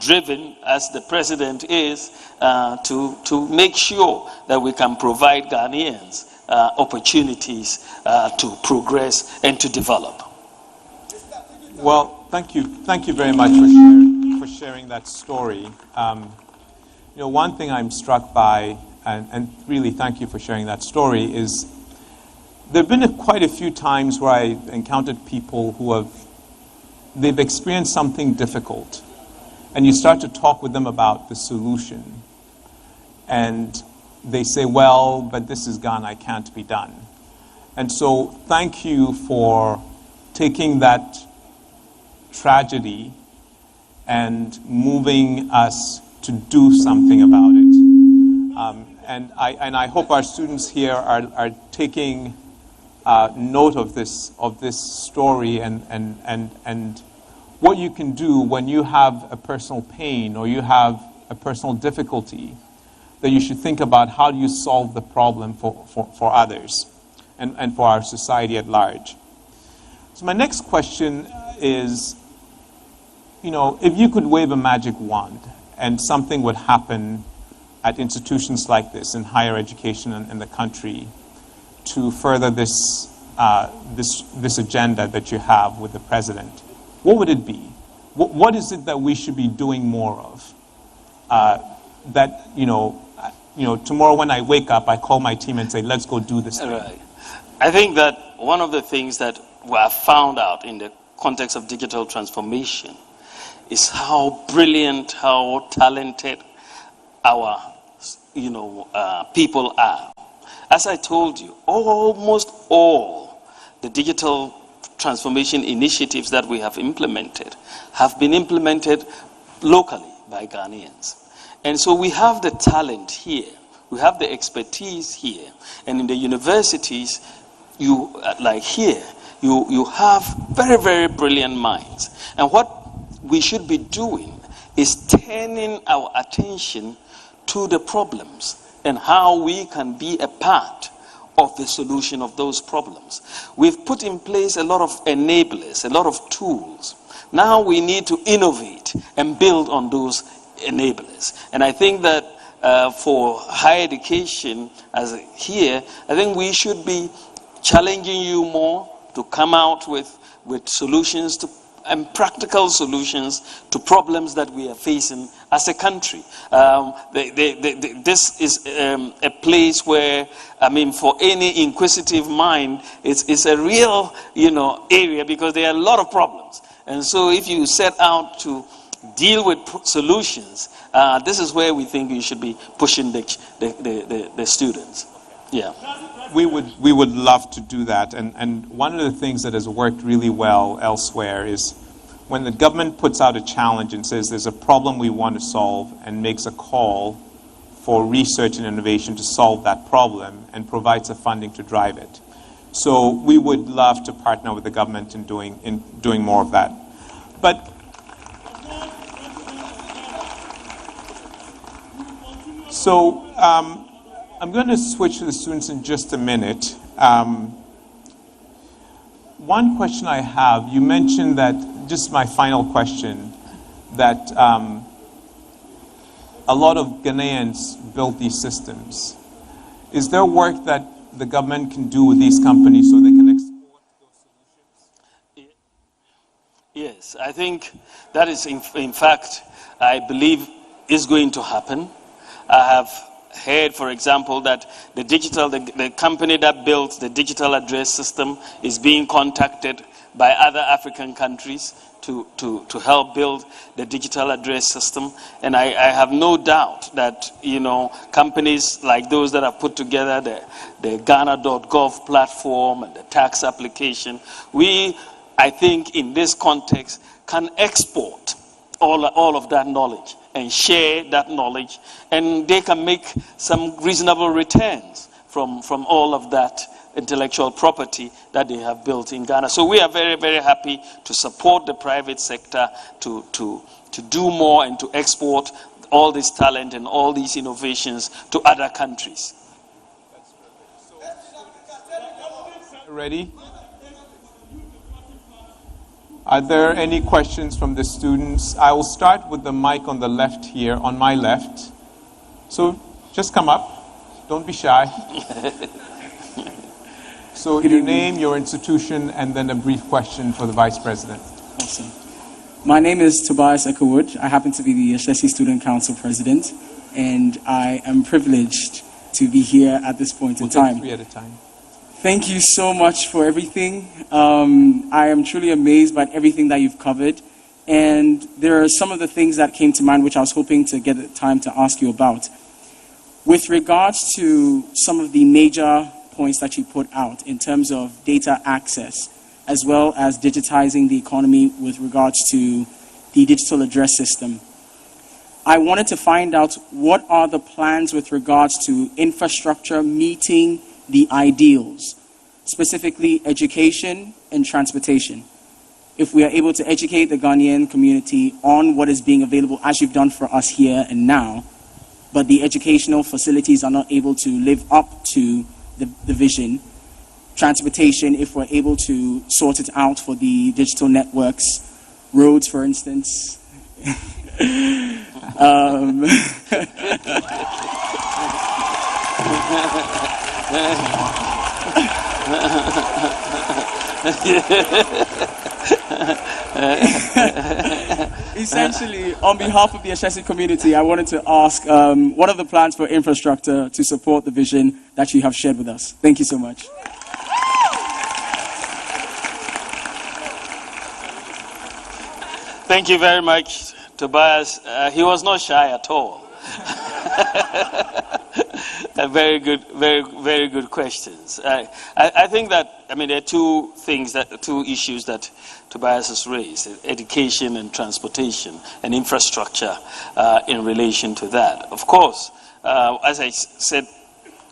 driven, as the president is, to make sure that we can provide Ghanaians opportunities to progress and to develop. Well, thank you very much for sharing that story. One thing I'm struck by, and really thank you for sharing that story, is there have been quite a few times where I encountered people who they've experienced something difficult, and you start to talk with them about the solution, and they say, well, but this is Ghana, it can't be done. And so thank you for taking that tragedy and moving us to do something about it. And I hope our students here are taking note of this story and what you can do when you have a personal pain or you have a personal difficulty, that you should think about how do you solve the problem for others and for our society at large. So my next question is, if you could wave a magic wand and something would happen at institutions like this in higher education in the country to further this agenda that you have with the president, what would it be? What is it that we should be doing more of? Tomorrow when I wake up, I call my team and say, let's go do this thing. Right. I think that one of the things that we have found out in the context of digital transformation is how brilliant, how talented our people are. As I told you, almost all the digital transformation initiatives that we have implemented have been implemented locally by Ghanaians. And so we have the talent here, we have the expertise here, and in the universities, you have very, very brilliant minds. And what we should be doing is turning our attention to the problems and how we can be a part of the solution of those problems. We've put in place a lot of enablers, a lot of tools. Now we need to innovate and build on those enablers. And I think that for higher education, as here, I think we should be challenging you more to come out with solutions to and practical solutions to problems that we are facing as a country. This is a place where, I mean, for any inquisitive mind, it's a real, area, because there are a lot of problems. And so if you set out to deal with solutions, this is where we think you should be pushing the students. Yeah. We would love to do that, and one of the things that has worked really well elsewhere is when the government puts out a challenge and says there's a problem we want to solve and makes a call for research and innovation to solve that problem and provides the funding to drive it. So we would love to partner with the government in doing more of that. But so I'm going to switch to the students in just a minute. One question I have, you mentioned that, just my final question, that a lot of Ghanaians built these systems. Is there work that the government can do with these companies so they can export those solutions? Yes, I think that is, in fact, I believe is going to happen. I have heard, for example, that the company that built the digital address system is being contacted by other African countries to help build the digital address system. And I have no doubt that, companies like those that have put together the Ghana.gov platform and the tax application, I think in this context, can export all of that knowledge and share that knowledge, and they can make some reasonable returns from all of that intellectual property that they have built in Ghana. So we are very, very happy to support the private sector to do more and to export all this talent and all these innovations to other countries. Ready? Are there any questions from the students? I will start with the mic on the left here, on my left. So just come up. Don't be shy. So your name, your institution, and then a brief question for the Vice President. Awesome. My name is Tobias Echowood. I happen to be the Ashesi Student Council President, and I am privileged to be here at this point in time. We'll take 3 at a time. Thank you so much for everything. I am truly amazed by everything that you've covered. And there are some of the things that came to mind which I was hoping to get the time to ask you about. With regards to some of the major points that you put out in terms of data access, as well as digitizing the economy with regards to the digital address system, I wanted to find out what are the plans with regards to infrastructure meeting the ideals, specifically education and transportation. If we are able to educate the Ghanaian community on what is being available, as you've done for us here and now, but the educational facilities are not able to live up to the vision. Transportation, if we're able to sort it out for the digital networks, roads, for instance. Essentially, on behalf of the Ashesi community, I wanted to ask, what are the plans for infrastructure to support the vision that you have shared with us? Thank you so much. Thank you very much, Tobias. He was not shy at all. Very good questions. I think that, there are two issues that Tobias has raised: education and transportation and infrastructure in relation to that. Of course, as I said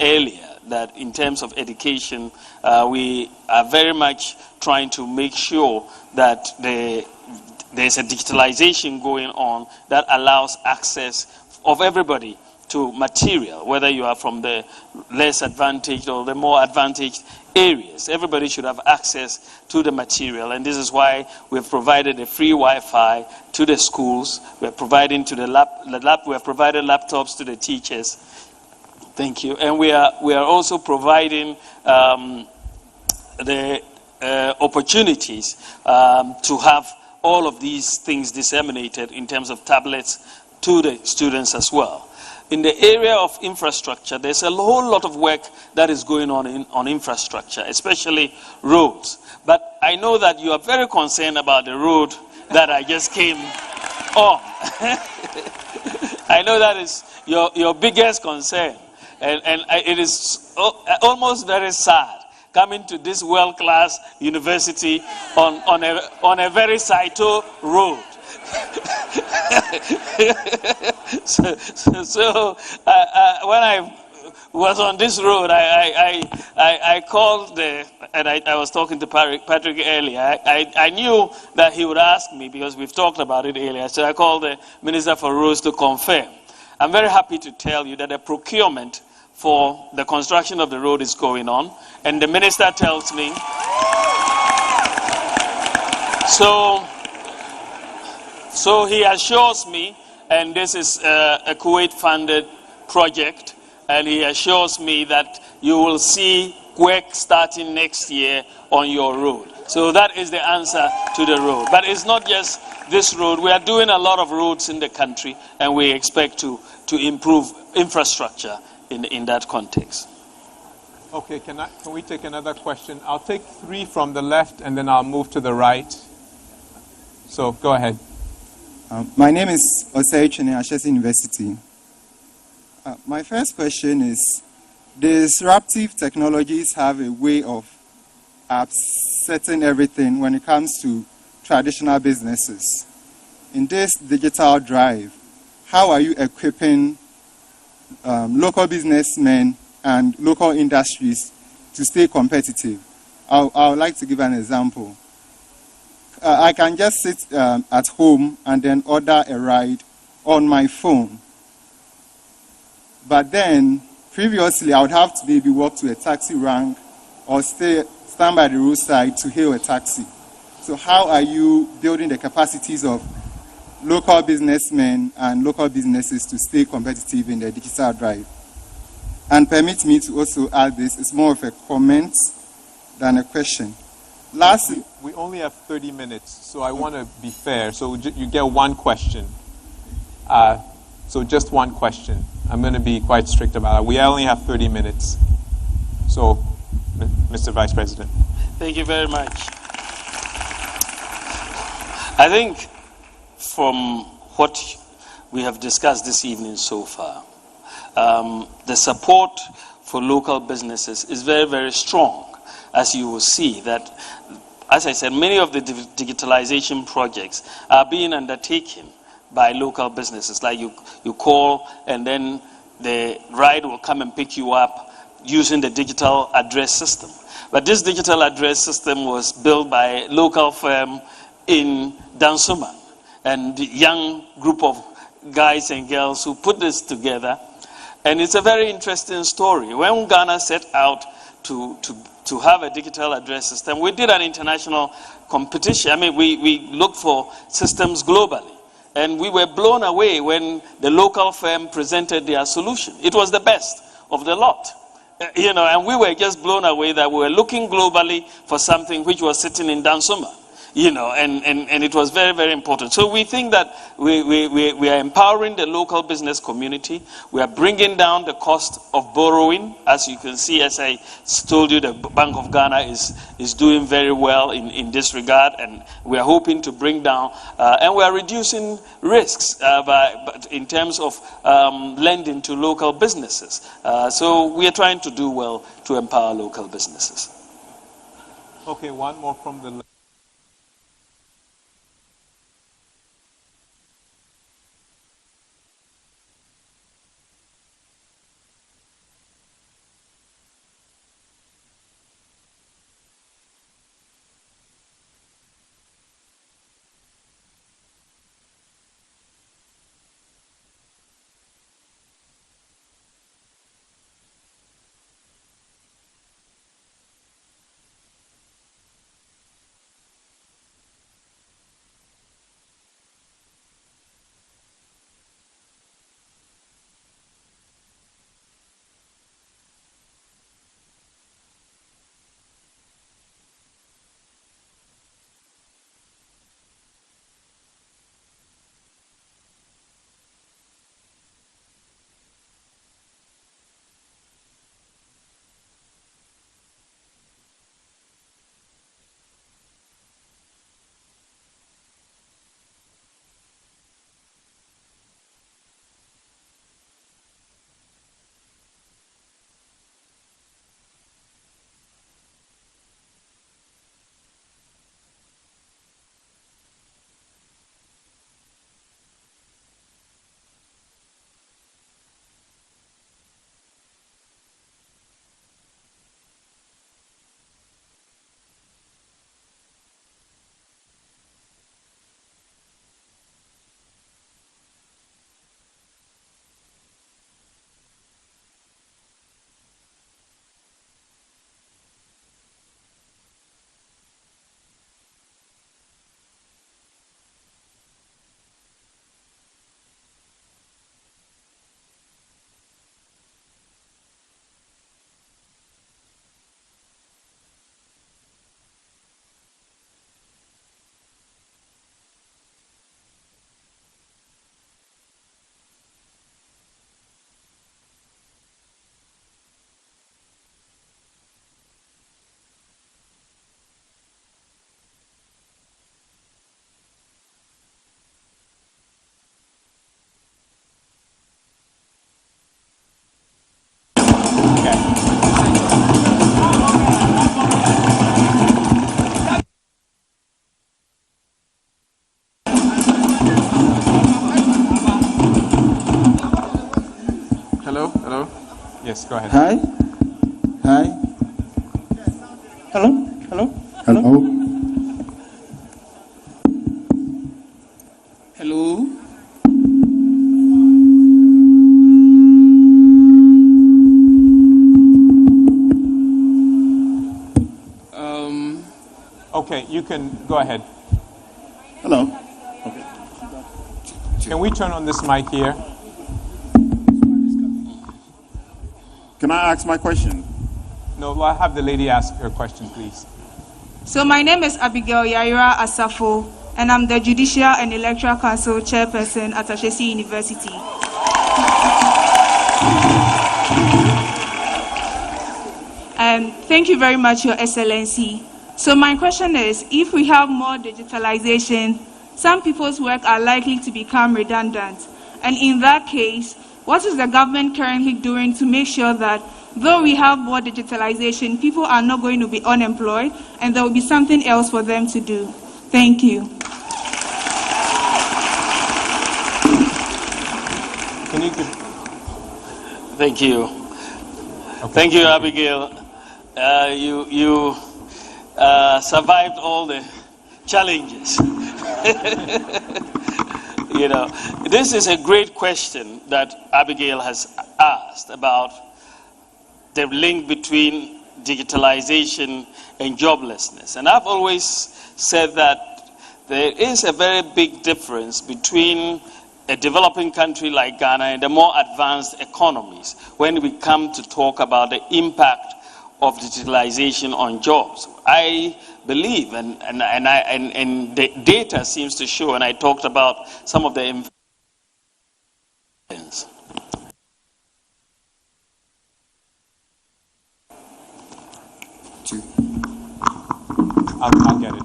earlier, that in terms of education, we are very much trying to make sure that there's a digitalization going on that allows access of everybody to material, whether you are from the less advantaged or the more advantaged areas. Everybody should have access to the material, and this is why we've provided a free Wi-Fi to the schools. We're providing to we have provided laptops to the teachers. Thank you. And we are also providing the opportunities to have all of these things disseminated in terms of tablets to the students as well. In the area of infrastructure, there's a whole lot of work that is going on infrastructure, especially roads. But I know that you are very concerned about the road that I just came on. I know that is your biggest concern. And it is almost very sad coming to this world-class university on a very Saito road. so when I was on this road, I called and I was talking to Patrick earlier. I knew that he would ask me because we've talked about it earlier. So I called the Minister for Roads to confirm. I'm very happy to tell you that the procurement for the construction of the road is going on, and the minister tells me so he assures me, and this is a Kuwait-funded project, and he assures me that you will see work starting next year on your road. So that is the answer to the road. But it's not just this road. We are doing a lot of roads in the country, and we expect to improve infrastructure in that context. Okay, can we take another question? I'll take 3 from the left, and then I'll move to the right. So go ahead. My name is Osei Chene, Ashesi University. My first question is, disruptive technologies have a way of upsetting everything when it comes to traditional businesses. In this digital drive, how are you equipping local businessmen and local industries to stay competitive? I would like to give an example. I can just sit at home and then order a ride on my phone. But then, previously, I would have to maybe walk to a taxi rank or stand by the roadside to hail a taxi. So how are you building the capacities of local businessmen and local businesses to stay competitive in the digital drive? And permit me to also add this, it's more of a comment than a question. Lastly, we only have 30 minutes, so I want to be fair. So you get one question. So just one question. I'm going to be quite strict about it. We only have 30 minutes. So, Mr. Vice President. Thank you very much. I think from what we have discussed this evening so far, the support for local businesses is very, very strong. As you will see that, as I said, many of the digitalization projects are being undertaken by local businesses. Like you call and then the ride will come and pick you up using the digital address system. But this digital address system was built by a local firm in Dansoman, and the young group of guys and girls who put this together. And it's a very interesting story. When Ghana set out to have a digital address system, we did an international competition. I mean, we looked for systems globally. And we were blown away when the local firm presented their solution. It was the best of the lot. And we were just blown away that we were looking globally for something which was sitting in Dansuma. And it was very, very important. So we think that we are empowering the local business community. We are bringing down the cost of borrowing. As you can see, as I told you, the Bank of Ghana is doing very well in this regard, and we are hoping to bring down, and we are reducing risks in terms of lending to local businesses. So we are trying to do well to empower local businesses. Okay, one more from the left. Yes, go ahead. Hi. Hi. Hello. Hello. Hello. Hello. Okay, you can go ahead. Hello. Can we turn on this mic here? Can I ask my question? No, I'll have the lady ask her question, please. So my name is Abigail Yaira Asafo, and I'm the Judicial and Electoral Council Chairperson at Ashesi University. And thank you very much, Your Excellency. So my question is, if we have more digitalization, some people's work are likely to become redundant. And in that case, what is the government currently doing to make sure that though we have more digitalization, people are not going to be unemployed and there will be something else for them to do? Thank you. Can you give... Thank you. Okay. Thank you, Abigail. You survived all the challenges. You know, this is a great question that Abigail has asked about the link between digitalization and joblessness. And I've always said that there is a very big difference between a developing country like Ghana and the more advanced economies when we come to talk about the impact of digitalization on jobs. I believe, and the data seems to show, and I talked about some of the investments. I'll get it.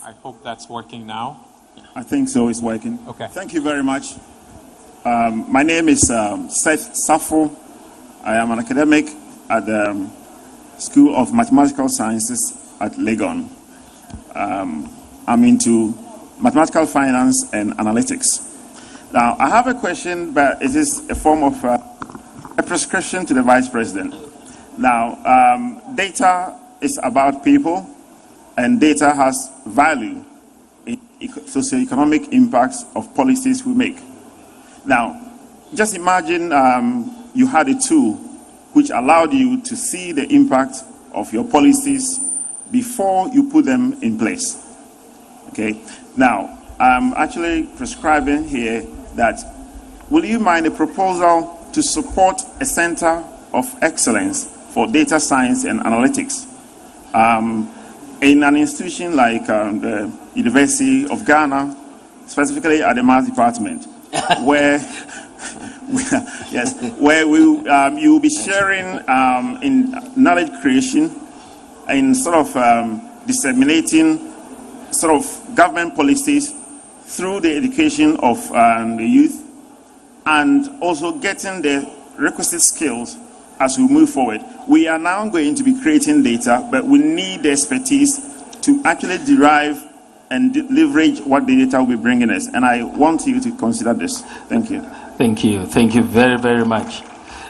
I hope that's working now. I think so, it's working. Okay. Thank you very much. My name is Seth Safo. I am an academic at the School of Mathematical Sciences at Legon. I'm into mathematical finance and analytics. Now, I have a question, but it is a form of a prescription to the Vice President. Now, data is about people, and data has value in socioeconomic impacts of policies we make. Now, just imagine you had a tool which allowed you to see the impact of your policies before you put them in place. Okay? Now, I'm actually prescribing here that, will you mind a proposal to support a center of excellence for data science and analytics in an institution like the University of Ghana, specifically at the Maths Department, where you will be sharing in knowledge creation and sort of disseminating sort of government policies through the education of the youth, and also getting the requisite skills as we move forward. We are now going to be creating data, but we need the expertise to actually derive and leverage what the data will be bringing us. And I want you to consider this. Thank you. Thank you. Thank you very, very much.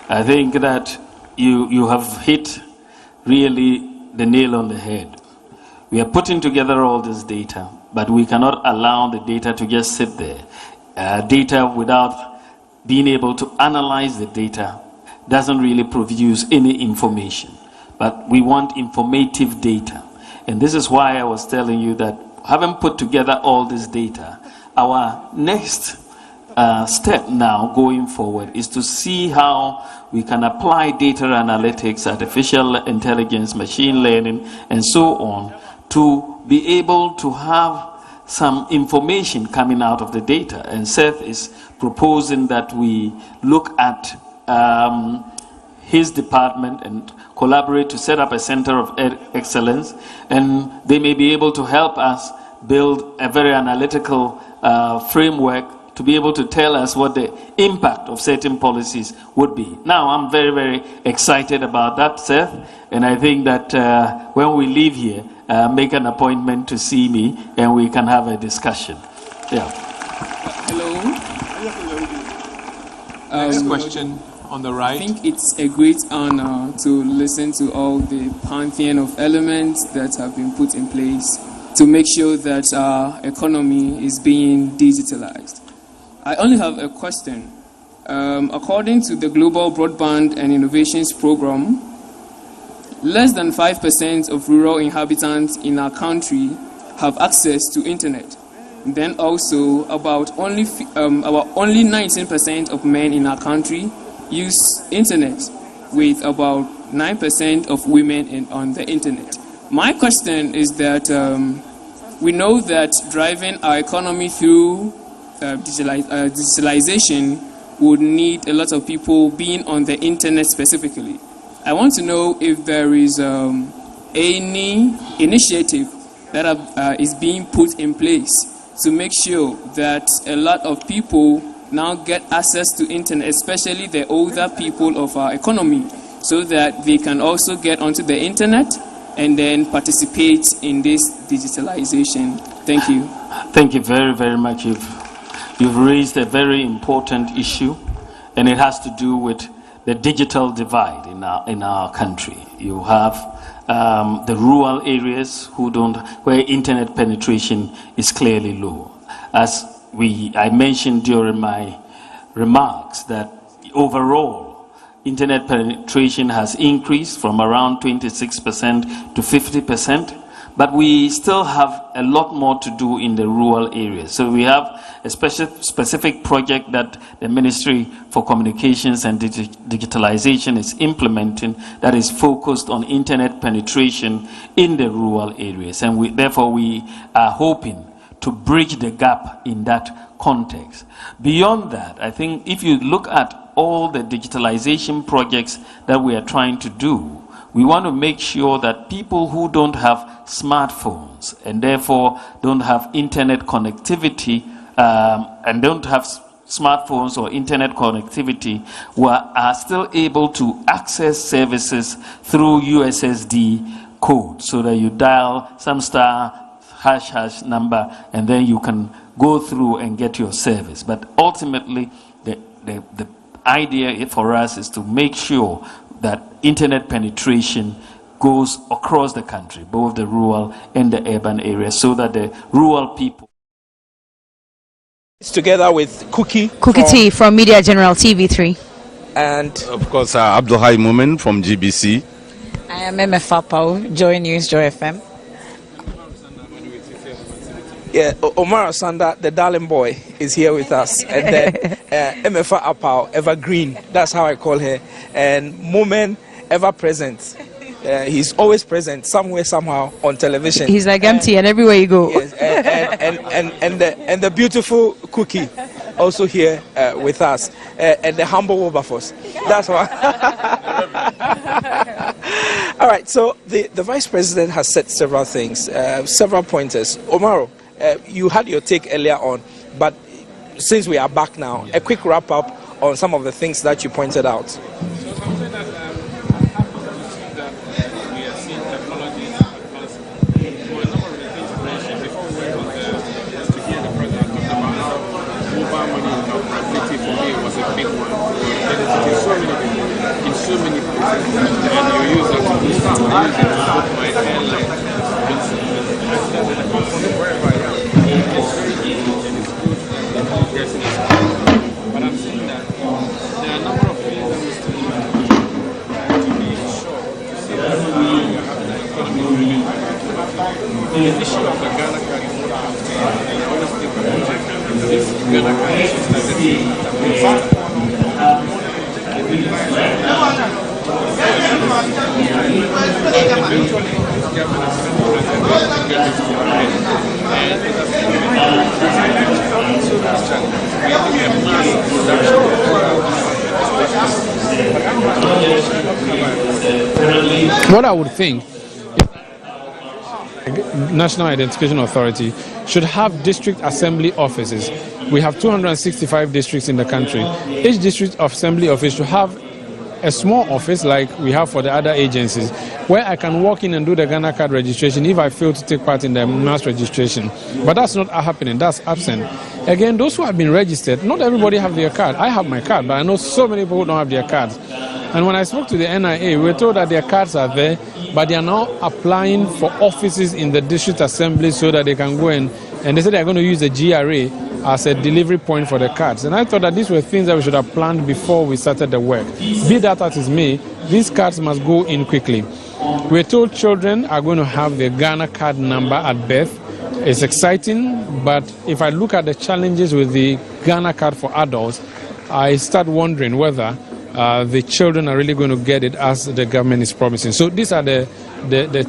I think that you have hit really the nail on the head. We are putting together all this data, but we cannot allow the data to just sit there. Data without being able to analyze the data doesn't really produce any information. But we want informative data. And this is why I was telling you that having put together all this data, our next step now going forward is to see how we can apply data analytics, artificial intelligence, machine learning, and so on, to be able to have some information coming out of the data. And Seth is proposing that we look at his department and collaborate to set up a center of excellence, and they may be able to help us build a very analytical framework to be able to tell us what the impact of certain policies would be. Now, I'm very, very excited about that, Seth, and I think that when we leave here, make an appointment to see me and we can have a discussion. Yeah. Hello. Next question on the right. I think it's a great honor to listen to all the pantheon of elements that have been put in place to make sure that our economy is being digitalized. I only have a question. According to the Global Broadband and Innovations Program, less than 5% of rural inhabitants in our country have access to internet. Then also, about only 19% of men in our country use internet, with about 9% of women on the internet. My question is that we know that driving our economy through digitalization would need a lot of people being on the internet specifically. I want to know if there is any initiative that is being put in place to make sure that a lot of people now get access to internet, especially the older people of our economy, so that they can also get onto the internet and then participate in this digitalization. Thank you. Thank you very, very much. You've raised a very important issue, and it has to do with the digital divide in our country. You have the rural areas where internet penetration is clearly low. As I mentioned during my remarks, that overall internet penetration has increased from around 26% to 50%, but we still have a lot more to do in the rural areas. So we have a specific project that the Ministry for Communications and Digitalization is implementing that is focused on internet penetration in the rural areas. And therefore we are hoping to bridge the gap in that context. Beyond that, I think if you look at all the digitalization projects that we are trying to do, we want to make sure that people who don't have smartphones and therefore don't have internet connectivity and don't have smartphones or internet connectivity are still able to access services through USSD code, so that you dial some star # number and then you can go through and get your service. But ultimately, the idea for us is to make sure that internet penetration goes across the country, both the rural and the urban areas, so that the rural people. It's together with Cookie T from Media General TV3. And of course, Abdulhai Moment from GBC. I am MF Pao, Joy News, Joy FM. Yeah, Omar Sanda, the darling boy, is here with us. And then MF Apao, Evergreen, that's how I call her. And Moment, ever present. He's always present somewhere, somehow on television. He's like empty and everywhere you go. Yes, and the beautiful Cookie also here with us. And the humble Wilberforce. That's why. All right, so the Vice President has said several things, several pointers. Omaro, you had your take earlier on, but since we are back now, a quick wrap up on some of the things that you pointed out. But I'm saying that there are a number of things that we still need to be sure to see that we have the economy. The issue of the Ghana card is not and I want to think about this Ghana card what I would think National Identification Authority should have district assembly offices. We have 265 districts in the country. Each district assembly office should have a small office like we have for the other agencies, where I can walk in and do the Ghana card registration if I fail to take part in the mass registration. But that's not happening, that's absent. Again, those who have been registered, not everybody have their card. I have my card, but I know so many people who don't have their cards. And when I spoke to the NIA, we were told that their cards are there, but they are now applying for offices in the district assembly so that they can go in, and they said they are going to use the GRA as a delivery point for the cards. And I thought that these were things that we should have planned before we started the work. Be that as it may, these cards must go in quickly. We're told children are going to have their Ghana card number at birth. It's exciting, but if I look at the challenges with the Ghana card for adults, I start wondering whether the children are really going to get it as the government is promising. So these are the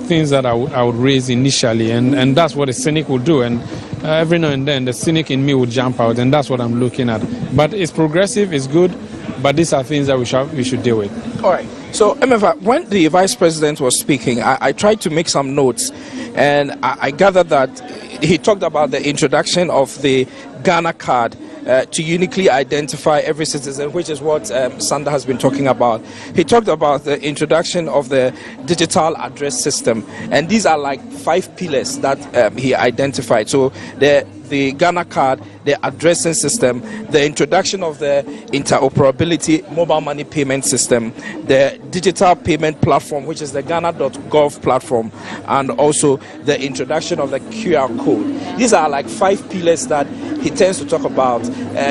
things that I would raise initially, and that's what a cynic will do. And every now and then, the cynic in me will jump out, and that's what I'm looking at. But it's progressive, it's good, but these are things that we should deal with. All right. So, MFA, when the Vice President was speaking, I tried to make some notes, and I gathered that he talked about the introduction of the Ghana card to uniquely identify every citizen, which is what Sanda has been talking about. He talked about the introduction of the digital address system, and these are like 5 pillars that he identified. So the Ghana card, the addressing system, the introduction of the interoperability mobile money payment system, the digital payment platform, which is the Ghana.gov platform, and also the introduction of the QR code. These are like 5 pillars that he tends to talk about.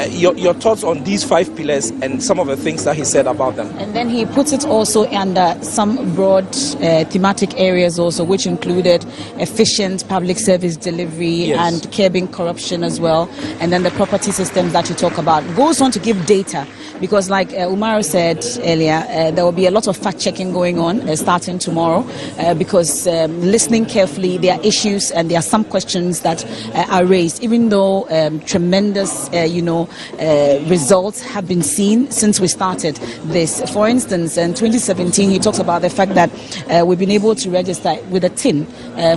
Your thoughts on these 5 pillars and some of the things that he said about them? And then he puts it also under some broad thematic areas also, which included efficient public service delivery and curbing corruption as well. And then the property systems that you talk about. Goes on to give data, because like Umaru said earlier, there will be a lot of fact-checking going on starting tomorrow, because listening carefully, there are issues and there are some questions that are raised, even though tremendous, results have been seen since we started this. For instance, in 2017, he talks about the fact that we've been able to register with a TIN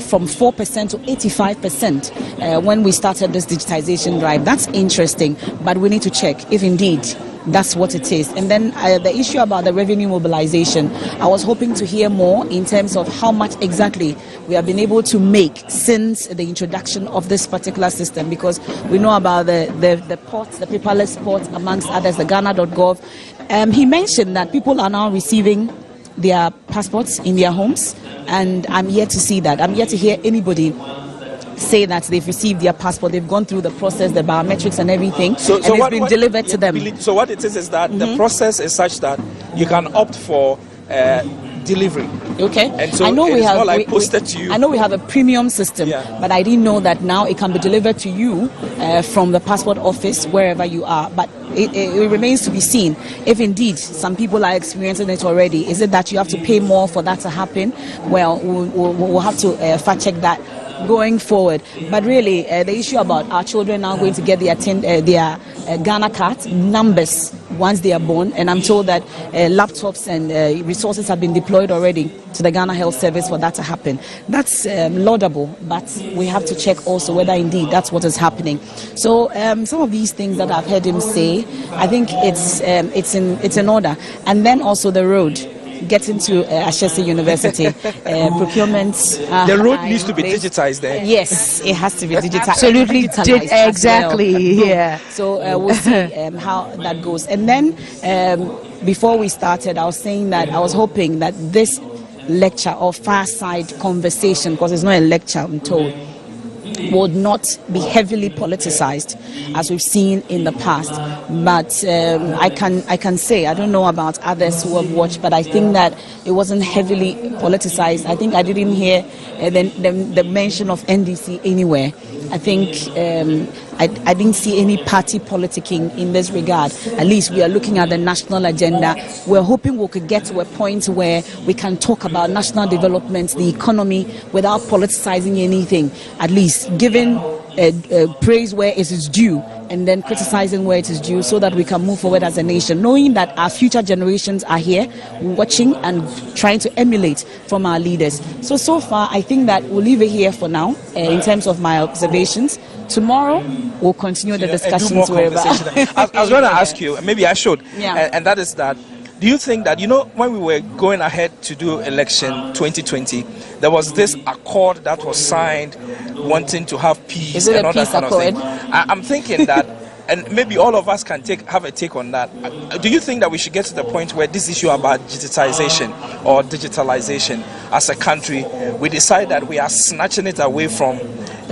from 4% to 85% when we started this digitization drive. That's interesting, but we need to check if indeed that's what it is. And then the issue about the revenue mobilization, I was hoping to hear more in terms of how much exactly we have been able to make since the introduction of this particular system, because we know about the ports, the paperless ports, amongst others, the Ghana.gov. He mentioned that people are now receiving their passports in their homes, and I'm yet to see that. I'm yet to hear anybody say that they've received their passport, they've gone through the process, the biometrics and everything, and it's been delivered to them. So what it is that the process is such that you can opt for delivery. Okay. And so I know it's not like posted to you. I know we have a premium system, but I didn't know that now it can be delivered to you from the passport office wherever you are. But it remains to be seen if indeed some people are experiencing it already. Is it that you have to pay more for that to happen? Well, we'll have to fact check that going forward. But really, the issue about our children now going to get their Ghana card numbers once they are born, and I'm told that laptops and resources have been deployed already to the Ghana Health Service for that to happen. That's laudable, but we have to check also whether indeed that's what is happening. So some of these things that I've heard him say, I think it's in order. And then also the road getting to Ashesi University, procurement. The road needs to be digitized there. Yes, it has to be digitized. Absolutely, exactly. Well. Yeah. So we'll see how that goes. And then before we started, I was saying that I was hoping that this lecture or Fireside conversation, because it's not a lecture, I'm told, would not be heavily politicized as we've seen in the past. But I can say, I don't know about others who have watched, but I think that it wasn't heavily politicized. I think I didn't hear the mention of NDC anywhere. I think I didn't see any party politicking in this regard. At least we are looking at the national agenda. We're hoping we could get to a point where we can talk about national development, the economy, without politicizing anything. At least giving praise where it is due, and then criticizing where it is due, so that we can move forward as a nation, knowing that our future generations are here watching and trying to emulate from our leaders. So far, I think that we'll leave it here for now in terms of my observations. Tomorrow, we'll continue the discussions wherever. I was going to ask you, maybe I should, and that is that, do you think that, when we were going ahead to do election 2020, there was this accord that was signed wanting to have peace and all that kind of thing? I'm thinking that, and maybe all of us can have a take on that. Do you think that we should get to the point where this issue about digitization or digitalization as a country, we decide that we are snatching it away from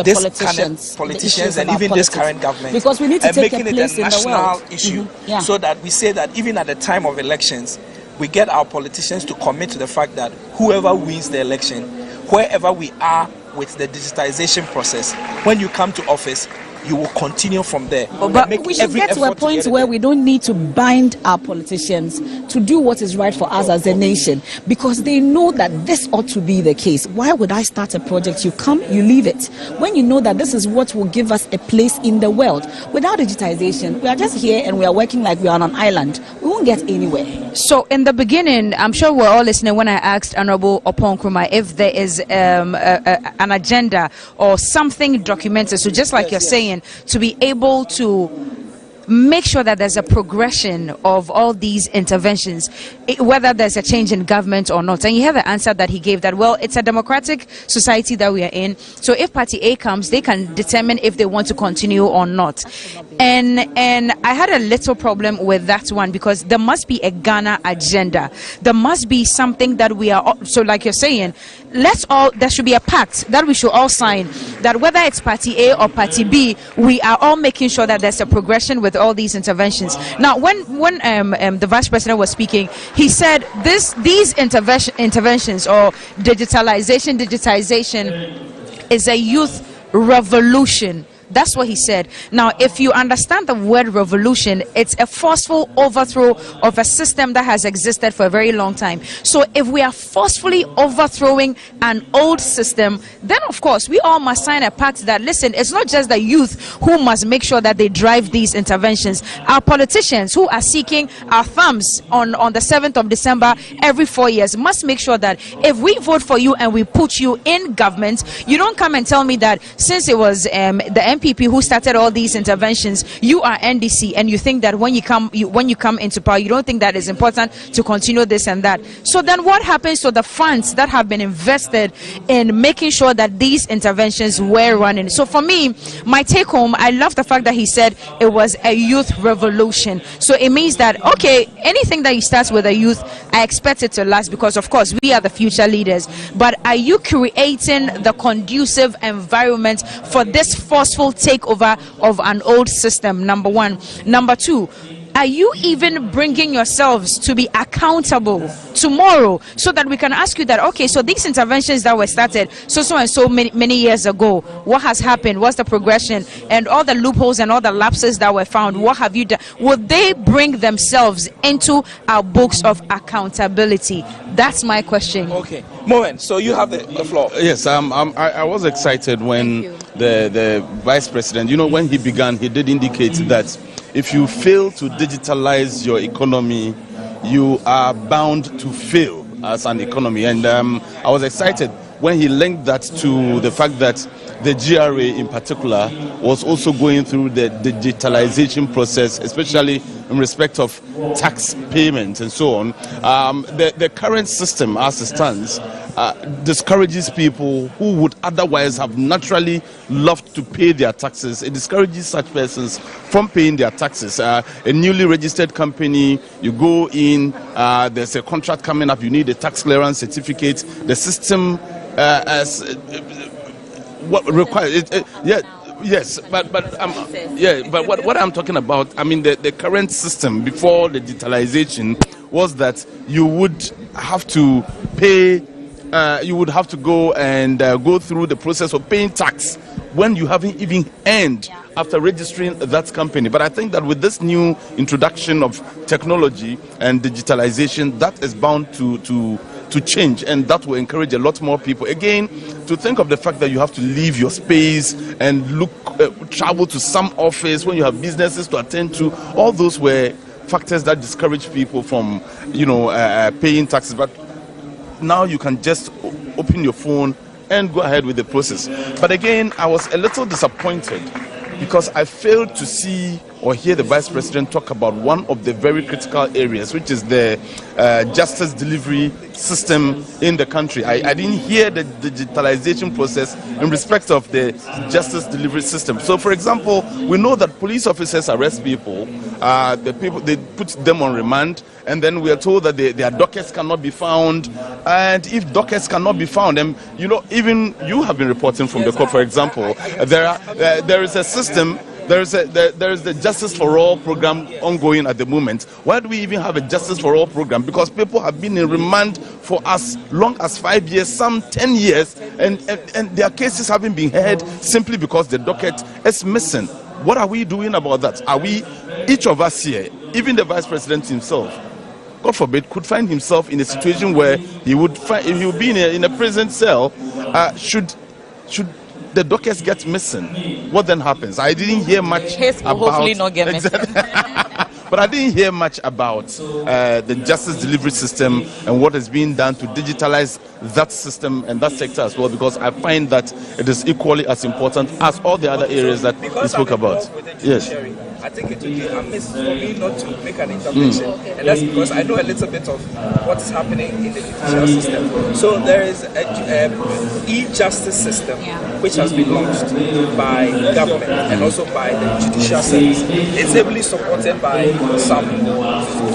this politicians and even this current government, because we need to take making a place it a national issue, so that we say that even at the time of elections, we get our politicians to commit to the fact that whoever wins the election, wherever we are with the digitization process, when you come to office, you will continue from there. But we should get to a point where we don't need to bind our politicians to do what is right for us as a nation, because they know that this ought to be the case. Why would I start a project? You come, you leave it. When you know that this is what will give us a place in the world. Without digitization, we are just here and we are working like we are on an island. We won't get anywhere. So in the beginning, I'm sure we're all listening when I asked Honorable Opon Nkrumah if there is an agenda or something documented. So just like you're saying, to be able to make sure that there's a progression of all these interventions, whether there's a change in government or not. And you have the answer that he gave, that, well, it's a democratic society that we are in. So if Party A comes, they can determine if they want to continue or not. And I had a little problem with that one, because there must be a Ghana agenda. There must be something that we are, so like you're saying, there should be a pact that we should all sign, that whether it's Party A or Party B, we are all making sure that there's a progression with all these interventions. Now, when the Vice President was speaking, he said these interventions or digitization is a youth revolution. That's what he said. Now, if you understand the word revolution, it's a forceful overthrow of a system that has existed for a very long time. So if we are forcefully overthrowing an old system, then of course we all must sign a pact that, listen, it's not just the youth who must make sure that they drive these interventions. Our politicians who are seeking our thumbs on the 7th of December every 4 years must make sure that if we vote for you and we put you in government, you don't come and tell me that since it was the MPP who started all these interventions, you are NDC, and you think that when you come into power, you don't think that it's important to continue this and that. So then what happens to the funds that have been invested in making sure that these interventions were running? So for me, my take home, I love the fact that he said it was a youth revolution. So it means that, okay, anything that he starts with a youth, I expect it to last, because of course we are the future leaders. But are you creating the conducive environment for this forceful takeover of an old system? Number one. Number two, are you even bringing yourselves to be accountable tomorrow, so that we can ask you that, okay, so these interventions that were started so many years ago, what has happened? What's the progression? And all the loopholes and all the lapses that were found, what have you done? Would they bring themselves into our books of accountability? That's my question. Okay, Moment. So you have the floor. Yes, I was excited when the vice president, when he began, he did indicate that if you fail to digitalize your economy, you are bound to fail as an economy. And I was excited when he linked that to the fact that the GRA in particular was also going through the digitalization process, especially in respect of tax payments and so on. The current system as it stands discourages people who would otherwise have naturally loved to pay their taxes. It discourages such persons from paying their taxes. A newly registered company, you go in, there's a contract coming up, you need a tax clearance certificate. The system what requires it, yes, but what I'm talking about, I mean, the current system before the digitalization was that you would have to pay, you would have to go and go through the process of paying tax when you haven't even earned after registering that company. But I think that with this new introduction of technology and digitalization, that is bound to change, and that will encourage a lot more people again to think of the fact that you have to leave your space and travel to some office when you have businesses to attend to. All those were factors that discourage people from paying taxes. But now you can just open your phone and go ahead with the process. But again, I was a little disappointed because I failed to see or hear the Vice President talk about one of the very critical areas, which is the justice delivery system in the country. I didn't hear the digitalization process in respect of the justice delivery system. So, for example, we know that police officers arrest people, they put them on remand, and then we are told that their dockets cannot be found. And if dockets cannot be found, and even you have been reporting from the court, for example, there is a system. There is the Justice for All program ongoing at the moment. Why do we even have a Justice for All program? Because people have been in remand for as long as 5 years, some 10 years, and their cases haven't been heard simply because the docket is missing. What are we doing about that? Are we, each of us here, even the Vice President himself, God forbid, could find himself in a situation where he would be in a prison cell, should the dockets get missing, what then happens? I didn't hear much about. Hopefully not get missing. But I didn't hear much about the justice delivery system and what is being done to digitalize that system and that sector as well, because I find that it is equally as important as all the other areas that we spoke about. Yes. I think it would be amiss for me not to make an intervention, and that's because I know a little bit of what is happening in the judicial system. So there is a e-justice system which has been launched by government and also by the judicial service. It's heavily supported by some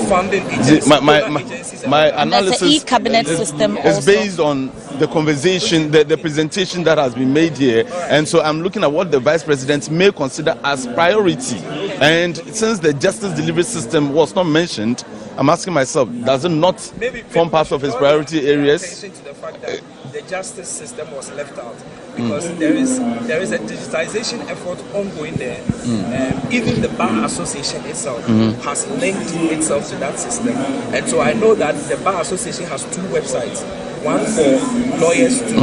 funding agencies. My analysis e-cabinet system is based on the conversation, the presentation that has been made here, and so I'm looking at what the Vice President may consider as priority. And since the justice delivery system was not mentioned, I'm asking myself, does it not form part of his priority areas? To the fact that the justice system was left out. because there is a digitization effort ongoing there. Even the Bar Association itself has linked itself to that system, and so I know that the Bar Association has 2 websites, one for lawyers to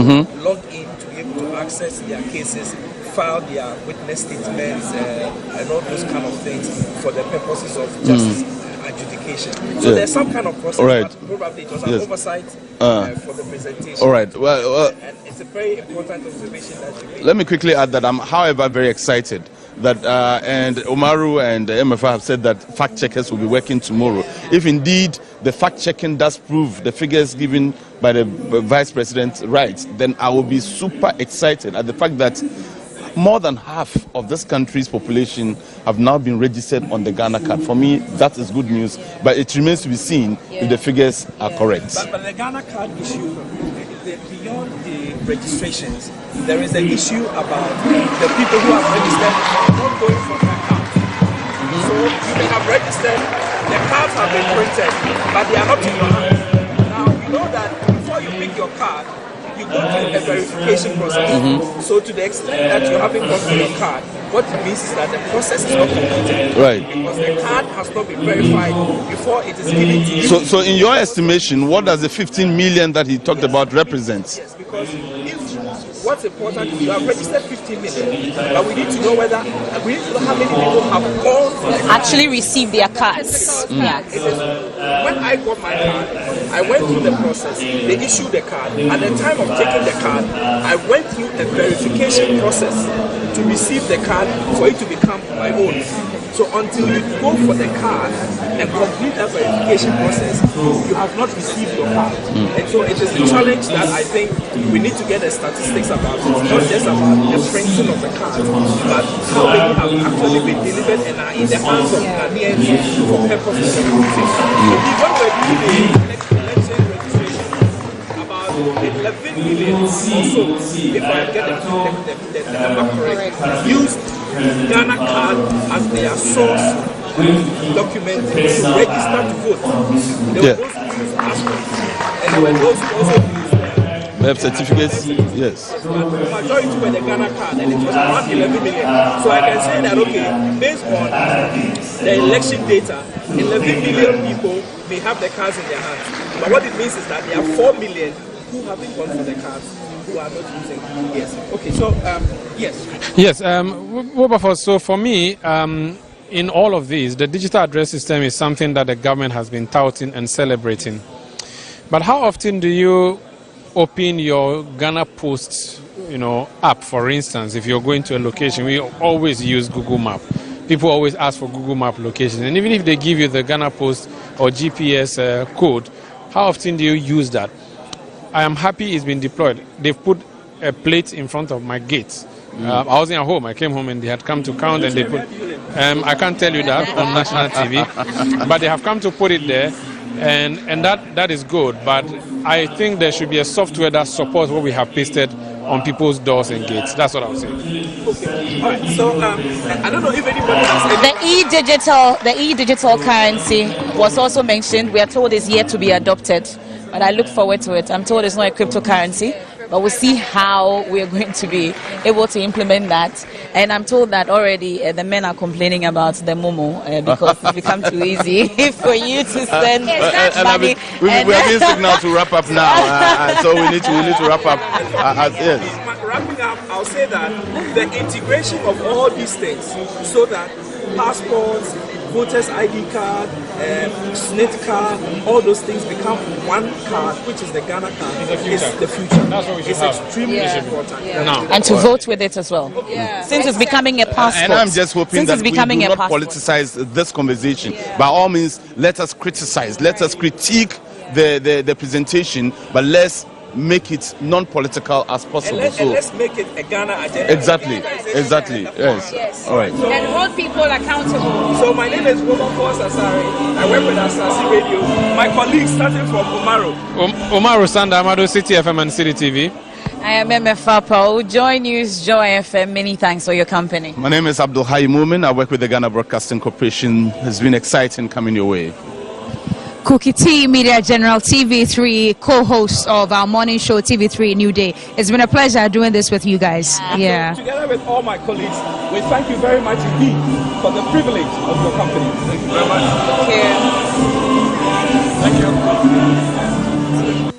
log in to be able to access their cases, file their witness statements, and all those kind of things for the purposes of justice adjudication. So there's some kind of process, but probably it was an oversight for the presentation. All right. Well, and it's a very important observation that you made. Let me quickly add that I'm, however, very excited that and Umaru and the MFA have said that fact checkers will be working tomorrow. If indeed the fact checking does prove the figures given by the Vice President right, then I will be super excited at the fact that more than half of this country's population have now been registered on the Ghana card. For me, that is good news, but it remains to be seen if the figures are correct. But the Ghana card issue, beyond the registrations, there is an issue about the people who have registered are not going for their cards. So you may have registered, the cards have been printed, but they are not in your hands. Now, you know that before you pick your card, you go through a verification process. So to the extent that you haven't gone for your card, what it means is that the process is not completed. Right. Because the card has not been verified before it is given to you. So in your estimation, what does the 15 million that he talked about represent? Yes, because if what's important is you have registered 15 million, but we need to know whether, we need to know how many people have gone for the card. Actually received their cards. Yeah. It is, when I got my card, I went through the process. They issued the card. At the time of taking the card, I went through a verification process to receive the card for it to become my own. So until you go for the card and complete that verification process, you have not received your card. And so it is a challenge that I think we need to get the statistics about it, not just about the printing of the card, but how many have actually been delivered and are in the hands of Ghanaians for purposes of verification. So even when we do the election registration, about 11 million or so, if I get the number correct, used Ghana card as their source document to register to vote. They were those who use passports, and they were those who also use birth certificates. Yes. The majority were the Ghana card, and it was around 11 million. So I can say that, okay, based on the election data, 11 million people may have the cards in their hands. But what it means is that there are 4 million who haven't gone for the cards, who are not using. Yes. Okay. So yes. Yes. Wilberforce, so for me, in all of these, the digital address system is something that the government has been touting and celebrating. But how often do you open your Ghana Post, app? For instance, if you're going to a location, we always use Google Map. People always ask for Google Map locations, and even if they give you the Ghana Post or GPS code, how often do you use that? I am happy it's been deployed. They've put a plate in front of my gate. I wasn't at home. I came home and they had come to count, and they put. I can't tell you that on national TV, but they have come to put it there, and that is good. But I think there should be a software that supports what we have pasted on people's doors and gates. That's what I would say. Okay. All right. So I don't know if anybody has The e-digital currency was also mentioned. We are told it's yet to be adopted, but I look forward to it. I'm told it's not a cryptocurrency, but we'll see how we're going to be able to implement that. And I'm told that already the men are complaining about the Momo because it's become too easy for you to send money. We are being signaled to wrap up now, so we need to wrap up. Yes. Wrapping up, I'll say that the integration of all these things, so that passports, voters ID card, SNIT card, all those things become one card, which is the Ghana card. It's the future. That's what we should it's have. Extremely important. No. And to vote with it as well. Since it's becoming a passport. And I'm just hoping that we do not politicize this conversation. By all means, let us criticize, let us critique the presentation, but let's make it non-political as possible. And let's make it a Ghana agenda. Exactly. Yes. All right. And hold people accountable. So my name is Wilberforce Asari. I work with Asasi Radio. My colleagues starting from Umaru. Umaru Sanda Amado, City FM and City TV. I am MFAPO, Joy News, Joy FM. Many thanks for your company. My name is Abdul Hayy Mumin. I work with the Ghana Broadcasting Corporation. It's been exciting coming your way. Cookie T, Media General, TV3, co-host of our morning show, TV3 New Day. It's been a pleasure doing this with you guys. Yeah. So together with all my colleagues, we thank you very much indeed for the privilege of your company. Thank you very much. Thank you. Thank you.